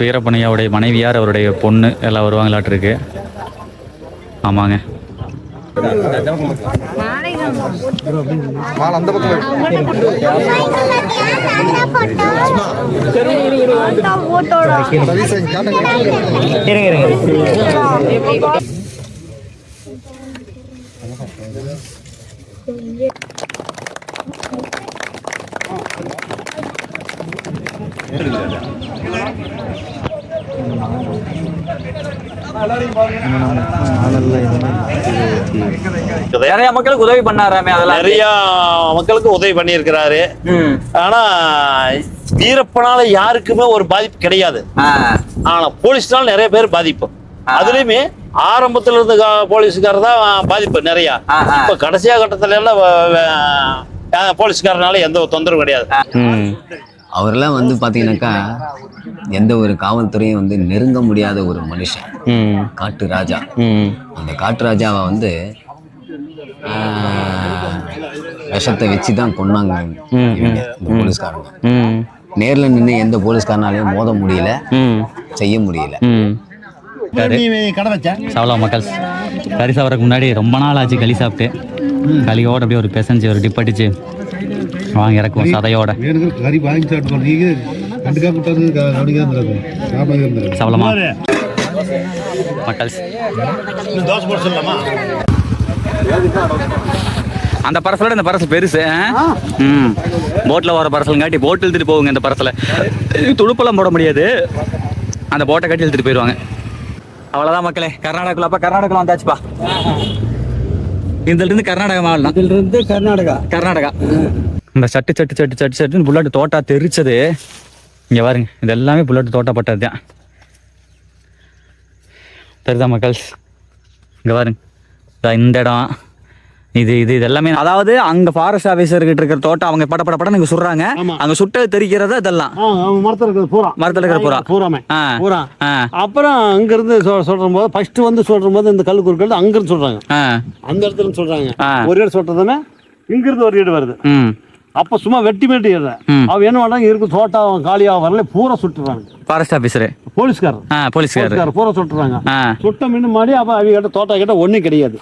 வீரப்பனையாவுடைய மனைவியார் அவருடைய பொண்ணு எல்லாம் வருவாங்களாட்டிருக்கு. ஆமாங்க. நிறைய மக்களுக்கு உதவி பண்ணாராமே, அதெல்லாம் நிறைய மக்களுக்கு உதவி பண்ணியிருக்கிறாரு. ஆனா வீரப்பனால யாருக்குமே ஒரு பாதிப்பு கிடையாது. ஆனா போலீஸ்னால நிறைய பேர் பாதிப்பு. அதுலயுமே ஆரம்பத்துல இருந்த போலீஸ்கார தான் பாதிப்பு நிறைய. இப்ப கடைசியா கட்டத்துல எல்லாம் போலீஸ்காரனால எந்த ஒரு தொந்தரவும் கிடையாது. அவரெல்லாம் வந்து பாத்தீங்கன்னாக்கா எந்த ஒரு காவல்துறையும் வந்து நெருங்க முடியாத ஒரு மனுஷன். காட்டு ராஜா. அந்த காட்டு ராஜாவை வந்து விஷத்தை வச்சுதான் கொன்னாங்க இந்த போலீஸ்காரங்க. நேர்ல நின்று எந்த போலீஸ்காரனாலையும் மோத முடியல, செய்ய முடியல. சாவலா மக்கள் கறி சாப்பிட்றதுக்கு முன்னாடி ரொம்ப நாள் ஆச்சு களி சாப்பிட்டு. களியோட அப்படியே ஒரு பெசஞ்சு ஒரு டிப் அடிச்சு வாங்க இறக்குவோம் சதையோட. சாவலமா மக்கள் அந்த பரசலோட இந்த பரசல் பெருசு. போட்டில் வர பரசலுங்காட்டி போட்டு இழுத்துட்டு போகுங்க. இந்த பரசலை துடுப்பெல்லாம் போட முடியாது, அந்த போட்டை கட்டி இழுத்துட்டு போயிடுவாங்க. அவ்வளோதான் மக்களே. கர்நாடகாக்குள்ள அப்போ கர்நாடகாவில் வந்தாச்சுப்பா. இருந்து கர்நாடகா மாவட்டம். இதிலிருந்து கர்நாடகா. இந்த சட்டுன்னு புல்லட் தோட்டா தெரிச்சது இங்கே பாருங்க. இது எல்லாமே புல்லட் தோட்டா பட்டது தான். தெரியுதா மக்கள்? இங்கே பாருங்க இந்த இடம் இது எல்லாமே. அதாவது அங்க ஃபாரஸ்ட் ஆபீசர் கிட்ட இருக்கிற தோட்டம் அவங்க பட நீங்க சொல்றாங்க. அங்க சுட்டது தெரிக்கிறத இதெல்லாம் மரத்துல இருக்கிற பூரா. அப்புறம் அங்க இருந்து சொல்ற போது ஃபர்ஸ்ட் வந்து சொல்ற போது இந்த கல்லு குறுக்கள் அங்க இருந்து சொல்றாங்க, அந்த இடத்துல சொல்றாங்க. ஒரு ஏடு சொல்றதுமே இங்க இருந்து ஒரு ஏடு வருது. அப்ப சும்மா வெட்டி அவ என்ன பண்றாங்க, இருக்கு தோட்டா காலியா வரல பூரா சுட்டுறாங்க. ஃபாரஸ்ட் ஆபீசர் போலீஸ்காரர் பூரா சுட்டுறாங்க. சுட்ட மீன் மாடி. அப்ப அவங்க கிட்ட தோட்டா கிட்ட ஒண்ணும் கிடையாது.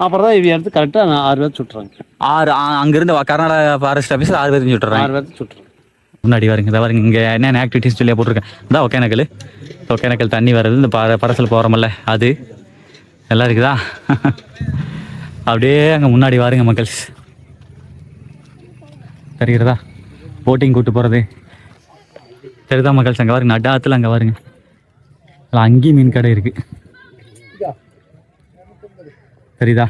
அப்புறம் தான் இவங்க எடுத்து கரெக்டா 6 பேர் சுட்டுறாங்க. 6 அங்கிருந்து கர்நாடகா ஃபாரஸ்ட் ஆபீசர் 6 பேர் சுட்டுறாங்க. 6 பேர் சுட்டுறாங்க. முன்னாடி வருங்க. இதை வருங்க. இங்கே என்னென்ன ஆக்டிவிட்டிஸ் சொல்லி போட்டிருக்கேன். இதான் ஒகேனக்கல் தண்ணி வருது. இந்த பரசல் போகிறோமல்ல அது எல்லாம் இருக்குதா. அப்படியே அங்கே முன்னாடி வாருங்க மக்கள். தெரிகிறதா போட்டிங் கூட்டு போகிறது தெரியுதா மக்கள்? அங்கே வாருங்க. நடாத்தில் அங்கே வாருங்க. அங்கேயும் மீன் கடை இருக்கு. தெரியுதா?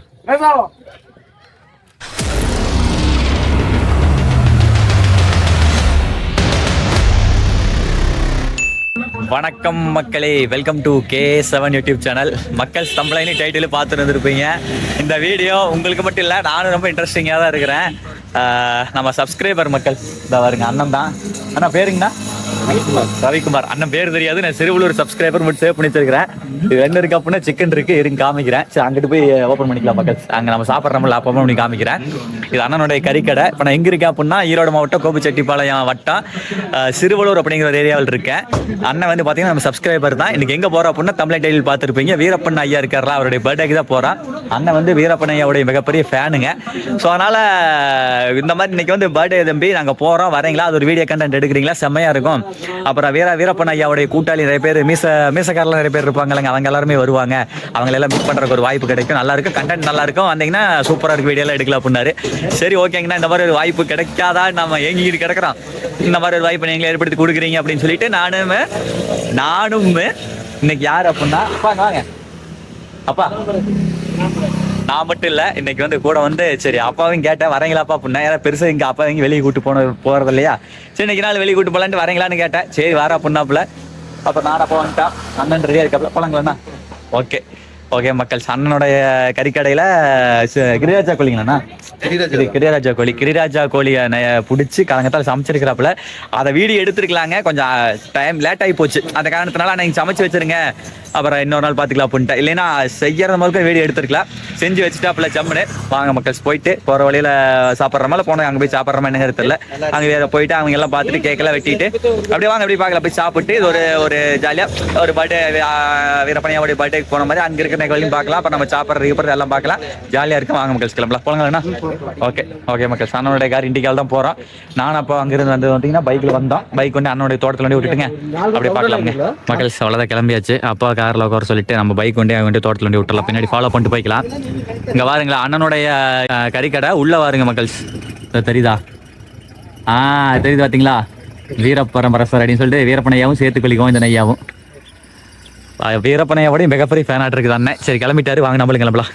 வணக்கம் மக்களே, welcome to K7 YouTube channel. மக்கள் தம்பளைனி டைட்டில் பார்த்துட்டு வந்துருப்பீங்க. இந்த வீடியோ உங்களுக்கு மட்டும் இல்லை, நானும் ரொம்ப இன்ட்ரெஸ்டிங்காக தான் இருக்கிறேன். நம்ம சப்ஸ்கிரைபர் மக்கள் இதை வருங்க. அண்ணன் தான். அண்ணா பேருங்கண்ணா ரவிக்குமார். அண்ணன் பேர் தெரியாது. நான் சிறுவலூர் சப்ஸ்கிரைபர் மட்டும் சேவ் பண்ணி வச்சிருக்கிறேன். இது என்ன இருக்கு அப்படின்னா சிக்கன் இருக்கு, இருங்க காமிக்கிறேன். சரி அங்கிட்டு போய் ஓப்பன் பண்ணிக்கலாம் மக்கள். அங்கே நம்ம சாப்பிட்றோம்ல அப்போ பண்ணி காமிக்கிறேன். இது அண்ணனுடைய கறிக்கடை. இப்போ நான் எங்கே இருக்கேன் அப்படின்னா ஈரோடு மாவட்டம் கோபிச்செட்டிப்பாளையம் வட்டம் சிறுவலூர் அப்படிங்கிற ஒரு ஏரியாவில் இருக்கேன். அண்ணன் வந்து பார்த்தீங்கன்னா நம்ம சப்ஸ்கிரைபர் தான். இன்னைக்கு எங்கே போகிறோம் அப்படின்னா தமிழ் டைட்டில் பார்த்துருப்பீங்க. வீரப்பன் ஐயா இருக்காரா, அவருடைய பர்த்டேக்கு தான் போகிறான். அண்ணன் வந்து வீரப்பன் ஐயாவுடைய மிகப்பெரிய ஃபேனுங்க. ஸோ அதனால் இந்த மாதிரி இன்னைக்கு வந்து பர்த்டே தம்பி நாங்கள் போகிறோம், வரீங்களா? அது ஒரு வீடியோ கண்டென்ட் எடுக்கிறீங்களா? செம்மையாக இருக்கும். அப்புறம் வீரப்பன் ஐயாவுடைய கூட்டாளி நிறைய பேர் மீசக்காரில் நிறைய பேர் இருப்பாங்க. அவங்க எல்லாருமே வருவாங்க. அவங்களெல்லாம் மீட் பண்ணுறதுக்கு ஒரு வாய்ப்பு கிடைக்கும். நல்லா இருக்கும், கண்டென்ட் நல்லா இருக்கும். வந்தீங்கன்னா சூப்பராக இருக்கு, வீடியோலாம் எடுக்கலாம் அப்படின்னாரு. சரி ஓகேங்கண்ணா, இந்த மாதிரி ஒரு வாய்ப்பு கிடைக்காதா, நம்ம ஏங்கிட்டு கிடக்கிறோம். இந்த மாதிரி ஒரு வாய்ப்பு நீங்களே ஏற்படுத்தி கொடுக்குறீங்க அப்படின்னு சொல்லிட்டு நானும் இன்னைக்கு யார் அப்படின்னா வாங்க அப்பா. நான் மட்டும் இல்லை, இன்னைக்கு வந்து கூட வந்து சரி அப்பாவும் கேட்டேன் வரீங்களாப்பா அப்படின்னா. ஏன்னா பெருசாக இங்கே அப்பா இங்கே வெளியே கூட்டு போகிறது இல்லையா. சரி இன்னைக்கு நாள் வெளியே கூட்டு போகலான்ட்டு வரீங்களான்னு கேட்டேன். சரி வர அப்படின்னாப்புல. அப்போ நான் அப்பா வந்துட்டான். அண்ணன் ரெடியாக இருக்காப்புல, போலாங்களா? ஓகே மக்கள், அண்ணனுடைய கறிக்கடையில் கிரியாச்சா கொள்ளிங்களாண்ணா கிரிராஜா கோழியை பிடிச்சி கலங்கத்தால் சமைச்சிருக்கிறாப்புல. அதை வீடியோ எடுத்துருக்கலாங்க, கொஞ்சம் டைம் லேட் ஆகி போச்சு. அந்த காரணத்தினால நீங்கள் சமைச்சு வச்சிருங்க, அப்புறம் இன்னொரு நாள் பார்த்துக்கலாம் அப்படின்ட்டு. இல்லைன்னா செய்யறது மாதிரி வீடியோ எடுத்துருக்கலாம். செஞ்சு வச்சுட்டாப்புல ஜம்முன்னு. வாங்க மக்கள்ஸ், போயிட்டு போகிற வழியில் சாப்பிட்ற மாதிரி போனோம். அங்கே போய் சாப்பிட்ற மாதிரி என்னங்க தெரியல. அங்கே வேற போயிட்டு அவங்க எல்லாம் பார்த்துட்டு கேக்கெல்லாம் வெட்டிட்டு அப்படியே வாங்க அப்படியே பார்க்கலாம். போய் சாப்பிட்டு இது ஒரு ஜாலியாக ஒரு பர்த்டே வீரப்பனையோடைய பர்த்டேக்கு போன மாதிரி அங்கே இருக்கிற நிகழ்ச்சியும் பார்க்கலாம். அப்போ நம்ம சாப்பிட்றது எல்லாம் பார்க்கலாம். ஜாலியாக இருக்கும். வாங்க மக்கள்ஸ் கிளம்பலாம், போகலாங்கண்ணா. ஓகே மக்கள்ஸ், அண்ணனுடைய கார் இண்டிகால் தான் போகிறோம். நானும் அப்போ அங்கிருந்து வந்து வந்தீங்கன்னா பைக்கில் வந்தோம். பைக் வந்து அண்ணனுடைய தோட்டத்தில் வந்து விட்டுட்டுங்க அப்படியே பார்க்கலாமுங்க. மக்கள்ஸ் அவ்வளோதான், கிளம்பியாச்சு. அப்பா காரில் உட்கார சொல்லிட்டு நம்ம பைக் வண்டி அவங்க தோட்டத்தில் வண்டி விட்டுலாம். பின்னாடி ஃபாலோ பண்ணிட்டு போய்க்கலாம். இங்கே வாருங்களா அண்ணனுடைய கறிக்கடை உள்ளே வாருங்க மக்கள்ஸ். தெரியுதா? தெரியுது பார்த்தீங்களா? வீரப்பரம்பரசர் அப்படின்னு சொல்லிட்டு வீரப்பனையாவும் சேர்த்து கொள்ளிக்குவோம். இந்த நையாவும் வீரப்பனையாவோடய மிகப்பெரிய ஃபேனாட் இருக்குது அண்ணன். சரி கிளம்பிட்டாரு, வாங்க நம்மளும் கிளம்பலாம்.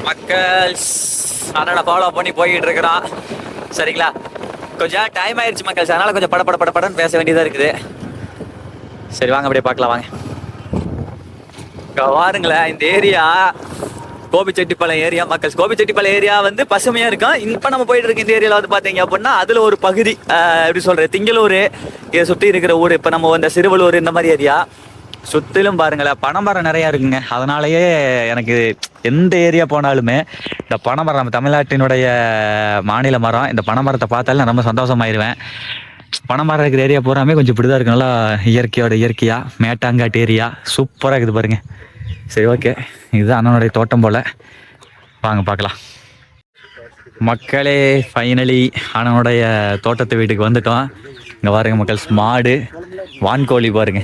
மக்கள்ஸ் அண்ணனை ஃபாலோ பண்ணி போய்கிட்டு இருக்கிறான். சரிங்களா, கொஞ்சம் டைம் ஆயிடுச்சு மக்கள்ஸ், அதனால கொஞ்சம் படன்னு பேச வேண்டியதாக இருக்குது. சரி வாங்க அப்படியே பார்க்கலாம் வாங்க. பாருங்களேன் இந்த ஏரியா கோபிச்செட்டிப்பாளையம் ஏரியா மக்கள்ஸ். கோபிச்செட்டிப்பாளையம் ஏரியா வந்து பசுமையாக இருக்கும். இப்போ நம்ம போயிட்டு இருக்க இந்த ஏரியாவில் வந்து பார்த்தீங்க அப்படின்னா அதில் ஒரு பகுதி எப்படி சொல்கிறது, திங்களூர் இதை சுற்றி இருக்கிற ஊர். இப்போ நம்ம இந்த சிறுவலூர் இந்த மாதிரி ஏரியா சுற்றிலும் பாருங்களேன் பனைமரம் நிறையா இருக்குங்க. அதனாலேயே எனக்கு எந்த ஏரியா போனாலுமே இந்த பனைமரம், நம்ம தமிழ்நாட்டினுடைய மாநில மரம், இந்த பனைமரத்தை பார்த்தாலும் நான் ரொம்ப சந்தோஷமாயிருவேன். பனைமரம் இருக்கிற ஏரியா பூராமே கொஞ்சம் இப்படி தான் இருக்கு, நல்லா இயற்கையாக மேட்டாங்காட்டு ஏரியா சூப்பராக இருக்குது பாருங்க. சரி ஓகே, இது அண்ணனுடைய தோட்டம் போல், வாங்க பார்க்கலாம். மக்களே ஃபைனலி அண்ணனுடைய தோட்டத்து வீட்டுக்கு வந்துட்டோம். இங்கே பாருங்க மக்கள்ஸ், மாடு வான்கோழி பாருங்க,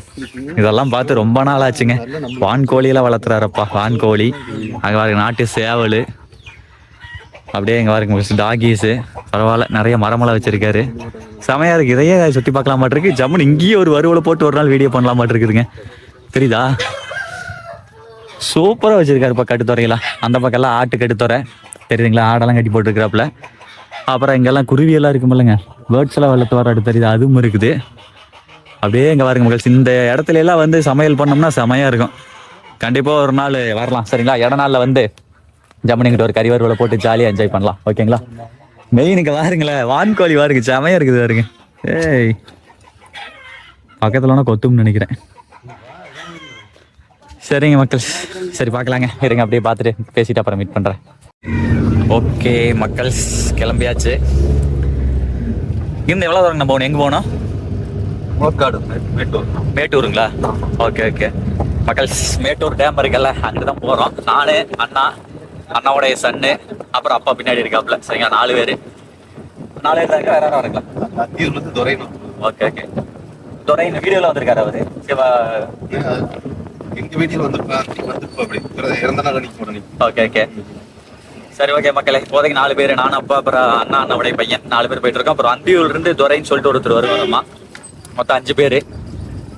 இதெல்லாம் பார்த்து ரொம்ப நாள் ஆச்சுங்க. வான்கோழியெல்லாம் வளர்த்துறாரப்பா, வான்கோழி. அங்கே பாருங்க நாட்டு சேவல், அப்படியே இங்கே பாருங்க டாகீஸு. பரவாயில்ல, நிறைய மரமெல்லாம் வச்சிருக்காரு. செமையாக இருக்குது. இதையே சுற்றி பார்க்கலாம் மாட்டிருக்கு. ஜம்முன்னு இங்கேயே ஒரு வறுவலை போட்டு ஒரு நாள் வீடியோ பண்ணலாம் மாட்டிருக்குதுங்க. தெரியுதா? சூப்பராக வச்சுருக்காருப்பா கட்டுத்துறையெல்லாம். அந்த பக்கம்லாம் ஆட்டு கட்டுத்துறை தெரியுதுங்களா, ஆடெல்லாம் கட்டி போட்டுருக்குறாப்புல. அப்புறம் இங்கெல்லாம் குருவியெல்லாம் இருக்குமில்லங்க, பேர்ட்ஸ் எல்லாம் வளர்த்து வராட்டு தெரியுது, அதுவும் இருக்குது. அப்படியே இங்கே பாருங்க மக்கள்ஸ், இந்த இடத்துல எல்லாம் வந்து சமையல் பண்ணோம்னா செமையாக இருக்கும். கண்டிப்பாக ஒரு நாள் வரலாம் சரிங்களா. நாளில் வந்து ஜம்முனிங்கிட்ட ஒரு கறிவறுவலை போட்டு ஜாலியாக என்ஜாய் பண்ணலாம். ஓகேங்களா. மெயினுக்கு பாருங்களேன், வான்கோழி பாருங்க, செமையாக இருக்குது பாருங்க. ஏய் பக்கத்தில் கொத்தும்னு நினைக்கிறேன். சரிங்க மக்கள், சரி பார்க்கலாங்க, இருங்க அப்படியே பார்த்துட்டு பேசிட்டு அப்புறம் மீட் பண்ணுறேன். ஓகே மக்கள்ஸ், கிளம்பியாச்சு. இருந்து எவ்வளோ தூரம் நம்ம போகணும், எங்கே போகணும்? மேட்டூருங்களா? ஓகே மக்கள்ஸ், மேட்டூர் டேம் இருக்குல்ல, அங்கே தான் போகிறோம். நான் அண்ணாவுடைய சன்னு, அப்புறம் அப்பா பின்னாடி இருக்காப்புல. சரிங்களா, 4 பேர் தான் இருக்கா, வேற யாரும் இருக்கலாம். ஓகே துரை இந்த வீடியோவில் வந்திருக்காரு அவரு. சிவா எங்க வீட்டில் ஓகே சரி ஓகே மக்களே, இப்போதைக்கு 4 பேர், நானும் அப்பா அப்புறம் அண்ணாவுடைய பையன் 4 பேர் போயிட்டு இருக்கோம். அப்புறம் அந்தியூர்ல இருந்து துரைன்னு சொல்லிட்டு ஒருத்தர் வருவாரம்மா. மொத்தம் 5 பேர்.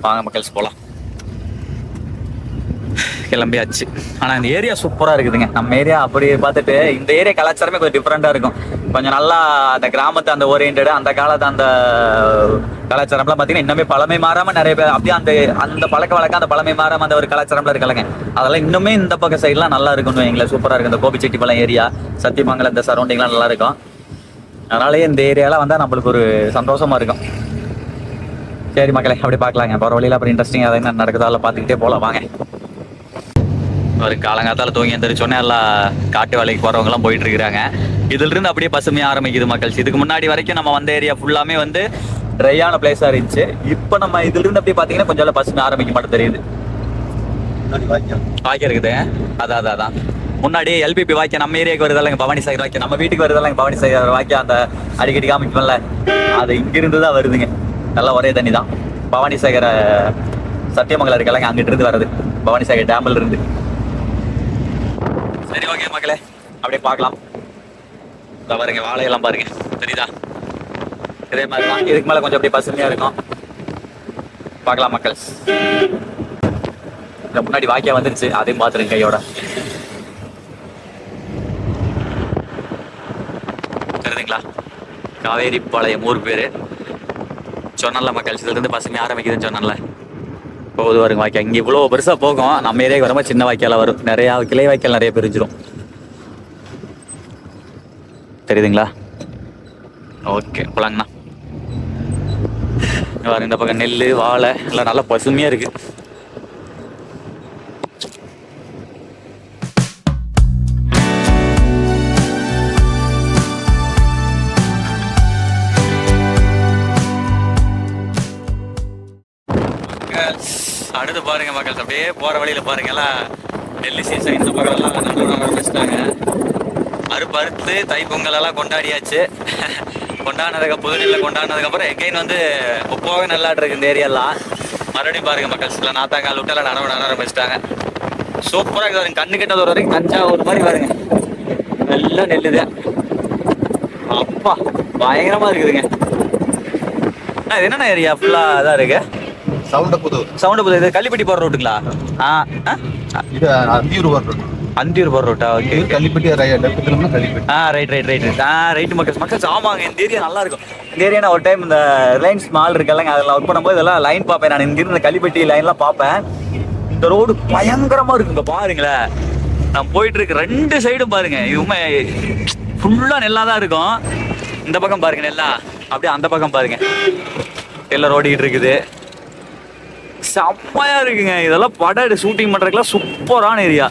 வாங்க மக்கள்ஸ் போகலாம். கிளம்பியாச்சு. ஆனால் இந்த ஏரியா சூப்பராக இருக்குதுங்க. நம்ம ஏரியா அப்படி பார்த்துட்டு இந்த ஏரியா கலாச்சாரமே கொஞ்சம் டிஃப்ரெண்ட்டாக இருக்கும். கொஞ்சம் நல்லா அந்த கிராமத்தை அந்த ஓரியன்டு அந்த காலத்து அந்த கலாச்சாரம்லாம் பார்த்தீங்கன்னா இன்னுமே பழமை மாறாமல் நிறைய பேர் அப்படியே அந்த பழக்க வழக்கம் அந்த பழமை மாறாமல் அந்த ஒரு கலாச்சாரம்லாம் இருக்கலங்க. அதெல்லாம் இன்னுமே இந்த பக்கம் சைட்லாம் நல்லா இருக்கும்னு எங்களை சூப்பராக இருக்கும். இந்த கோபிச்செட்டிப்பாளையம் ஏரியா, சத்தியமங்கலம், இந்த சரௌண்டிங்லாம் நல்லா இருக்கும். அதனாலேயே இந்த ஏரியாலாம் வந்தால் நம்மளுக்கு ஒரு சந்தோஷமாக இருக்கும். சரி மக்களே, அப்படி பார்க்கலாங்க. போகிற வழியில் அப்புறம் இன்ட்ரெஸ்டிங் அதை என்ன நடக்குதோ அதில் பார்த்துக்கிட்டே போகலாம் வாங்க. ஒரு காலங்காத்தால தூங்கி எந்திரிச்சோன்னே எல்லாம் காட்டு வேலைக்கு போகிறவங்கலாம் போயிட்டு இருக்கிறாங்க. இதிலிருந்து அப்படியே பசுமையாக ஆரம்பிக்குது மக்கள்ஸ். இதுக்கு முன்னாடி வரைக்கும் நம்ம வந்த ஏரியா ஃபுல்லாமே வந்து ட்ரையான பிளேஸாக இருந்துச்சு. இப்போ நம்ம இதிலிருந்து அப்படியே பார்த்தீங்கன்னா கொஞ்சம் பசுமை ஆரம்பிக்க மட்டும் தெரியுது. வாய்க்கா இருக்குது, அதான் முன்னாடி எல்பிபி வாய்க்கா நம்ம ஏரியாவுக்கு வருதல்ல, பவானி சாகர் வாய்க்கா நம்ம வீட்டுக்கு வருதல்ல, பவானி சாகர் வாய்க்கா அந்த அடிக்கடி காமிக்கும்ல, அது இங்கிருந்து தான் வருதுங்க. எல்லாம் ஒரே தண்ணி தான். பவானி சாகர் சத்தியமங்கலம் இருக்கலங்க, அங்கிட்டு இருந்து வருது, பவானி சாகர் டேம்ல இருந்து. சரி ஓகே மக்களே, அப்படியே பார்க்கலாம். பாருங்க வாழையெல்லாம் பாருங்க, தெரியுதா? இதே மாதிரி தான், இதுக்கு மேலே கொஞ்சம் அப்படியே பசுமையாக இருக்கும். பார்க்கலாம் மக்கள். இந்த முன்னாடி வாக்கியா வந்துருச்சு, அதையும் பார்த்துருங்க கையோட. தெரியுதுங்களா? காவேரிப்பாளையம் ஊர் பேர். சொன்னல மக்கள், இதுலேருந்து பசுமை ஆரம்பிக்குதுன்னு சொன்னல. போகுது வருங்க வாய்க்கா. இங்கே இவ்வளோ பெருசாக போகும், நம்ம ஏரியாவுக்கு வரும்போது சின்ன வாய்க்கால வரும். நிறையா கிளை வாய்க்கால் நிறைய பிரிஞ்சிடும். தெரியுதுங்களா? ஓகே போலாங்கண்ணா. பாருங்க இந்த பக்கம் நெல் வாழை எல்லாம் நல்லா பசுமையா இருக்கு. அடுத்து பாருங்க மக்கள், அப்படியே போற வழியில பாருங்க எல்லாம் நெல்லு சீசன் இந்த பக்கம் எல்லாம் நல்லா ஆரம்பிச்சிட்டாங்க. அறுத்து தைப்பொங்கல் எல்லாம் கொண்டாடியாச்சு. கொண்டாடினதுக்கு புது நெல்லை கொண்டாடினதுக்கப்புறம் எகைன் வந்து உப்போக நல்லாட்டு இருக்கு இந்த ஏரியாலாம். மறுபடியும் பாருங்க மக்கள் சில நாத்தாங்கால் விட்டு எல்லாம் நட ஆரம்பிச்சிட்டாங்க. சூப்பராக இருக்குது. கண்ணு கிட்ட ஒரு வரைக்கும் தஞ்சாவூர் மாதிரி பாருங்க, எல்லாம் நெல்லுதான். அப்பா பயங்கரமா இருக்குதுங்க. இது என்னென்ன ஏரியா ஃபுல்லா தான் இருக்கு? சவுண்டபுதூர். இது கள்ளிப்பட்டி போற ரூட்டுங்களா? இது அந்தியூர் போற ரூட். அந்தியூர் போற ரூட்டா? ஓகே. கள்ளிப்பட்டி கள்ளிப்பட்டி. ரைட் மக்கள் ஆமாங்க. இந்த ஏரியா நல்லா இருக்கும். இந்த ஏரியா நான் ஒரு டைம் இந்த ரிலையன்ஸ் மால் இருக்குல்லங்க, அதில் ஒர்க் பண்ணும்போது இதெல்லாம் லைன் பார்ப்பேன். நான் இங்கிருந்து இந்த கள்ளிப்பட்டி லைன்லாம் பார்ப்பேன். இந்த ரோடு பயங்கரமா இருக்குங்க பாருங்களேன். நான் போயிட்டு இருக்கு 2 சைடும் பாருங்க, இதுவுமே ஃபுல்லா நெல்லா தான் இருக்கும். இந்த பக்கம் பாருங்க நெல்லா, அப்படியே அந்த பக்கம் பாருங்க எல்லாம் ஓடிக்கிட்டு இருக்குது. செம்மையா இருக்குங்க. இதெல்லாம் படம் ஷூட்டிங் பண்றதுக்குலாம் சூப்பரான ஏரியா.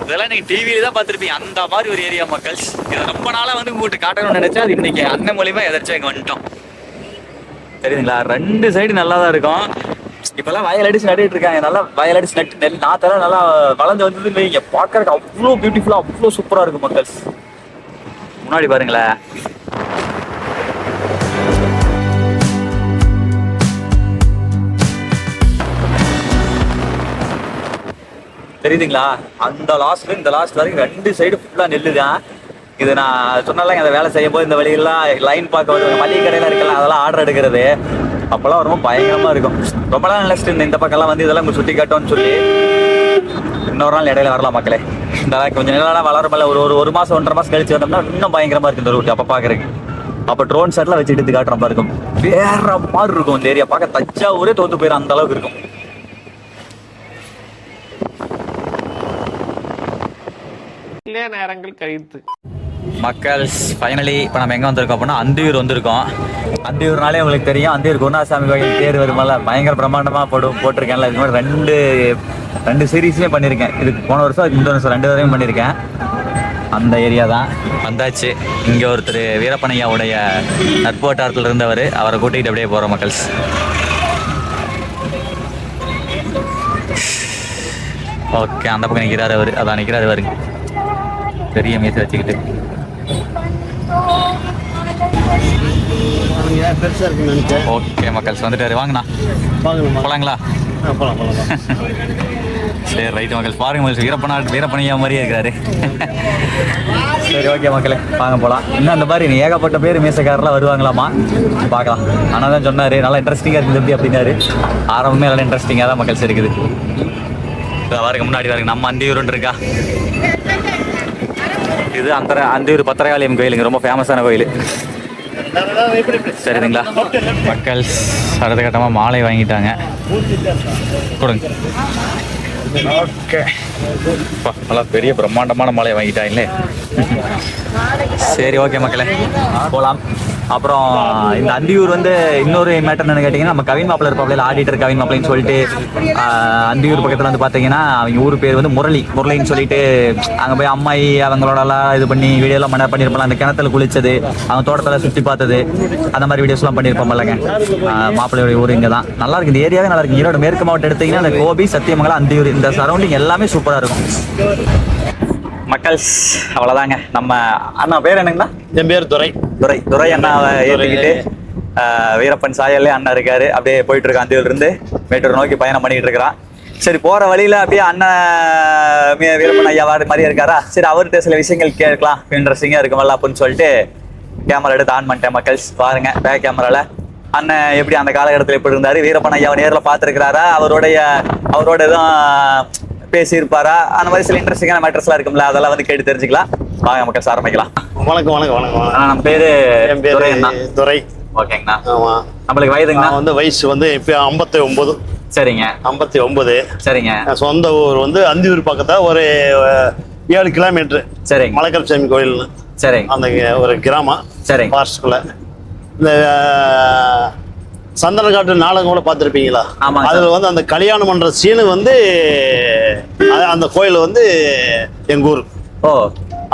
இதெல்லாம் நீங்க டிவியில தான் பார்த்துருப்பீங்க, அந்த மாதிரி ஒரு ஏரியா மக்கள். இதை ரொம்ப நாளா வந்து உங்ககிட்ட காட்டணும்னு நினைச்சா அது இன்னைக்கு அண்ணன் மூலியமா எதாச்சும் இங்க வந்துட்டோம். தெரியுதுங்களா? 2 சைடு நல்லா தான் இருக்கும். இப்பெல்லாம் வயல் அடிச்சு நடிட்டு இருக்காங்க. நல்லா வயல் அடிச்சு நட்டு நெல் நாத்தெல்லாம் நல்லா வளர்ந்து வந்தது. இங்க பார்க்கறதுக்கு அவ்வளோ பியூட்டிஃபுல்லா அவ்வளோ சூப்பரா இருக்கும் மக்கள். முன்னாடி பாருங்களேன். தெரியுதுங்களா? அந்த லாஸ்ட்ல இந்த லாஸ்ட் வரைக்கும் 2 சைடு ஃபுல்லா நெல்லு தான். இது நான் சொன்னால அந்த வேலை செய்யும் போது இந்த வழியெல்லாம் லைன் பார்க்க வருவாங்க, மளிகை கடையில இருக்கலாம், அதெல்லாம் ஆர்டர் எடுக்கிறது அப்பெல்லாம் ரொம்ப பயங்கரமா இருக்கும். ரொம்ப நாள் நினைச்சிட்டு இந்த பக்கம்லாம் வந்து இதெல்லாம் சுட்டி காட்டோம்னு சொல்லி இன்னொரு நாள் இடையில வரலாம் மக்களே. இந்த கொஞ்சம் நிலம் வளரமல்ல, ஒரு மாசம் 1.5 மாசம் கழிச்சு வந்தோம்னா இன்னும் பயங்கரமா இருக்கு இந்த ரூட். அப்ப பாக்குறதுக்கு அப்ப ட்ரோன் ஷாட்லாம் வச்சு எடுத்து காட்டுற மாதிரி இருக்கும். வேற மாதிரி இருக்கும் இந்த ஏரியா. பார்க்க தஞ்சாவூரே தோத்து போயிடும் அந்த அளவுக்கு இருக்கும். நேரங்கள் கழித்து மக்கள் ஃபைனலி இப்போ நம்ம எங்கே வந்திருக்கோம் அப்படின்னா அந்தியூர் வந்திருக்கோம். அந்தியூர்னாலே உங்களுக்கு தெரியும், அந்தியூர் குருநாசாமி கோயில் தேர் வருமால பயங்கர பிரம்மாண்டமாக போட்டிருக்கேன்ல. இது மாதிரி ரெண்டு சீரீஸ்லேயும் பண்ணியிருக்கேன். இதுக்கு போன வருஷம் இந்த வருஷம் 2 தடவையும் பண்ணியிருக்கேன். அந்த ஏரியா தான் வந்தாச்சு. இங்கே ஒருத்தர் வீரப்பனையாவுடைய நட்பு வட்டாரத்தில் இருந்தவர், அவரை கூட்டிகிட்டு அப்படியே போகிறோம் மக்கள்ஸ். ஓகே, அந்த பக்கம் நிற்கிறாரு அவர், அதான் நிற்கிறாரு வருங்க, பெரிய மீசை வச்சுக்கிட்டு. ஓகே மக்கள்ஸ் வந்துட்டாரு, வாங்கண்ணா போலாங்களா? சரி ரைட்டு மக்கள்ஸ், பாருங்க மக்கள்ஸ் வீரப்பனையா மாதிரியே இருக்காரு. சரி ஓகே மக்களே வாங்க போகலாம். இன்னும் அந்த மாதிரி ஏகப்பட்ட பேர் மீசக்காரெலாம் வருவாங்களாமா, பார்க்கலாம். ஆனால் தான் சொன்னார் நல்லா இன்ட்ரெஸ்டிங்காக இருக்குது எப்படி அப்படின்னாரு. ஆரம்பமே நல்லா இன்ட்ரெஸ்டிங்காக தான் மக்கள்ஸ் இருக்குது. பாருங்க முன்னாடி பாருங்க நம்ம அந்தியூருன்னு இருக்கா. இது அந்தியூர் பத்திரகாளியம் கோயிலுங்க, ரொம்ப ஃபேமஸான கோயில். சரிங்களா மக்கள், அடுத்த கட்டமாக மாலை வாங்கிட்டாங்க, கொடுங்க. ஓகே, நல்லா பெரிய பிரம்மாண்டமான மாலை வாங்கிட்டாங்களே. சரி ஓகே மக்களே போகலாம். அப்புறம் இந்த அந்தியூர் வந்து இன்னொரு மேட்டர் என்னன்னு கேட்டிங்கன்னா, நம்ம கவின் மாப்பிள்ள இருப்பாப்ல, ஆடிட்டர் கவின் மாப்பிள்ளைன்னு சொல்லிட்டு அந்தியூர் பக்கத்தில் வந்து பார்த்தீங்கன்னா அவங்க ஊர் பேர் வந்து முரளின்னு சொல்லிட்டு அங்கே போய் அம்மாயி அவங்களோடலாம் இது பண்ணி வீடியோலாம் பண்ணியிருப்பாங்க. அந்த கிணத்துல குளிச்சது, அவங்க தோட்டத்தில் சுற்றி பார்த்தது, அந்த மாதிரி வீடியோஸ்லாம் பண்ணியிருப்போம்லங்க. மாப்பிள்ளையோட ஊர் இங்கே தான். நல்லா இருக்கு, இந்த ஏரியாவே நல்லா இருக்கு. ஈரோடு மேற்கு மாவட்டம் எடுத்தீங்கன்னா அந்த கோபி, சத்தியமங்கலம், அந்தியூர் இந்த சரௌண்டிங் எல்லாமே சூப்பராக இருக்கும் மக்கள்ஸ். அவ்வளோதாங்க. நம்ம அண்ணா பேர் என்னங்கண்ணா? என் பேர் துரை அண்ணாவை ஏற்றிக்கிட்டு வீரப்பன் சாயல்லே அண்ணா இருக்காரு. அப்படியே போயிட்டு இருக்கான், அந்தியூர்லேருந்து மேட்டூர் நோக்கி பயணம் பண்ணிட்டு இருக்கிறான். சரி போகிற வழியில் அப்படியே அண்ணன் வீரப்பன் ஐயா மாதிரியே இருக்காரா, சரி அவர்கிட்ட சில விஷயங்கள் கேட்கலாம், இன்ட்ரெஸ்டிங்காக இருக்குமல்ல அப்படின்னு சொல்லிட்டு கேமரா எடுத்து ஆன் பண்ணிட்டேன் மக்கள்ஸ். பாருங்க பேக் கேமராவில் அண்ணன் எப்படி அந்த காலகட்டத்தில் எப்படி இருந்தார், வீரப்பன் ஐயாவை நேரில் பார்த்துருக்கிறாரா, அவரோட எதுவும் பேசியிருப்பாரா, அந்த மாதிரி சில இன்ட்ரெஸ்டிங்கான மேட்டர்ஸ்லாம் இருக்கும்ல, அதெல்லாம் வந்து கேட்டு தெரிஞ்சுக்கலாம். வாங்க மக்கள் ஆரம்பிக்கலாம். வணக்கம். நம்ம பேரு துரை. ஓகேங்கண்ணா. ஆமா, நம்மளுக்கு வயதுங்கண்ணா வந்து வயசு வந்து இப்போ 59. சரிங்க. 59. சரிங்க. சொந்த ஊர் வந்து அந்தியூர் பக்கத்துல ஒரு 7 கிலோமீட்டர். சரிங்க. மலைக்கரசாமி கோயில்னு சரிங்க. அந்த ஒரு கிராமம். சரிங்க. ஃபாரஸ்ட்குள்ள இந்த சந்தனக்காட்டு நாடகம் கூட பார்த்துருப்பீங்களா? ஆமாங்க. அதில் வந்து அந்த கல்யாணம் பண்ணுற சீனு வந்து அந்த கோயில் வந்து எங்கள் ஊர். ஓ,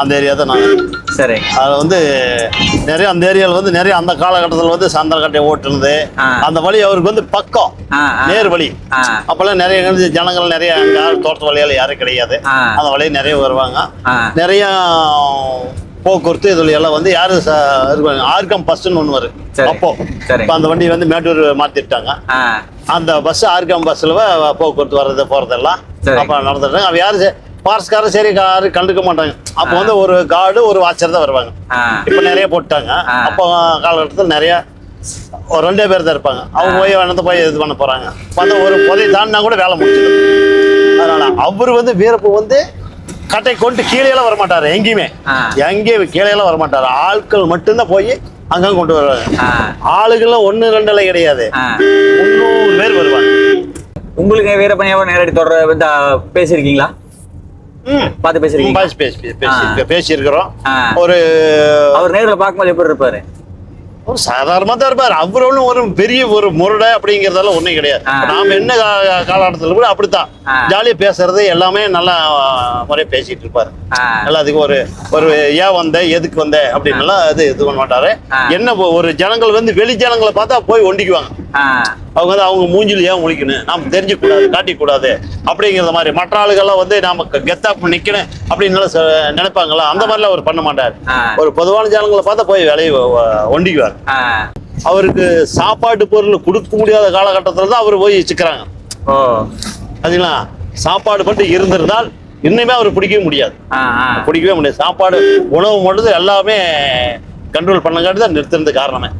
அந்த ஏரியா தான் நான். சரிங்க. அதில் வந்து நிறைய அந்த ஏரியாவில் வந்து நிறைய அந்த காலகட்டத்தில் வந்து சந்தனக்கட்டை ஓட்டுனது அந்த வழி அவருக்கு வந்து பக்கம் நேர் வழி. அப்போல்லாம் நிறைய ஜனங்கள் நிறைய தோட்டத்து வழியால் யாரும் கிடையாது. அந்த வழியை நிறைய வருவாங்க. நிறைய போக்குவரத்து இதில் எல்லாம் வந்து யாரு இருப்பாங்க. ஆர்கம் பஸ்ன்னு ஒன்று வரும் அப்போ. இப்போ அந்த வண்டி வந்து மேட்டூர் மாற்றிட்டாங்க. அந்த பஸ் ஆர்கம் பஸ்ஸில் போக்குவரத்து வர்றது போகிறதெல்லாம் அப்போ நடந்துட்டாங்க. அவ யாரு பாரஸ்காரர் சரி யாரும் கண்டுக்க மாட்டாங்க. அப்போ வந்து ஒரு கார்டு ஒரு வாட்சர் தான் வருவாங்க. இப்போ நிறைய போட்டாங்க. அப்போ காலகட்டத்தில் நிறைய ஒரு 2 பேர் தான் இருப்பாங்க. அவங்க போய் வேணது போய் இது பண்ண போகிறாங்க. வந்து ஒரு புதை தாண்டினா கூட வேலை முடிச்சிடும். அதனால அவர் வந்து வீரப்பு வந்து கட்டை கொண்டு கீழேயெல்லாம் வரமாட்டாரு. எங்கேயுமே கீழேயெல்லாம் வரமாட்டாரு. ஆட்கள் மட்டும்தான் போய் அங்கங்க கொண்டு வருவாங்க. ஆளுகள்லாம் 1 2 கிடையாது, 300 பேர் வருவாங்க. உங்களுக்கு வீரப்பனியாவோட நேரடி தொடர்பு பேசியிருக்கீங்களா? பார்த்து பேசியிருக்கீங்க? பேசியிருக்கிறோம். ஒரு அவர் நேரில் பார்க்கும்போது எப்படி இருப்பாரு? ஒரு சாதாரணமா தான் இருப்பார். அவர் ஒன்றும் ஒரு பெரிய ஒரு முரடை அப்படிங்கிறதெல்லாம் ஒன்றும் கிடையாது. நாம என்ன காலகட்டத்தில் கூட அப்படித்தான் ஜாலியாக பேசுறது எல்லாமே நல்லா முறையாக பேசிட்டு இருப்பாரு. எல்லாத்துக்கும் ஒரு ஏன் வந்த எதுக்கு வந்த அப்படின்னு இது பண்ண மாட்டாரு. என்ன ஒரு ஜனங்கள் வந்து வெளி ஜனங்களை பார்த்தா போய் ஒண்டிக்குவாங்க. அவங்க வந்து அவங்க மூஞ்சில் ஏன் முழிக்கணும், நாம் தெரிஞ்சுக்கூடாது காட்டிக்கூடாது அப்படிங்கிறத மாதிரி. மற்ற ஆளுகள்லாம் வந்து நமக்கு கெத்தா நிக்கணும் அப்படின்னு நினைப்பாங்களா, அந்த மாதிரிலாம் அவர் பண்ண மாட்டார். ஒரு பொதுவான ஜனங்களை பார்த்தா போய் வேலையை ஒண்டிக்குவார். அவருக்கு சாப்பாட்டு பொருள் கொடுக்க முடியாத காலகட்டத்தில் தான் அவர் போய் சிக்கிறாங்க. அதுங்களா சாப்பாடு மட்டும் இருந்திருந்தால் இன்னுமே அவர் பிடிக்கவே முடியாது. சாப்பாடு உணவு மட்டும் எல்லாமே கண்ட்ரோல் பண்ணங்காட்டி தான் நிறுத்துறது காரணமே.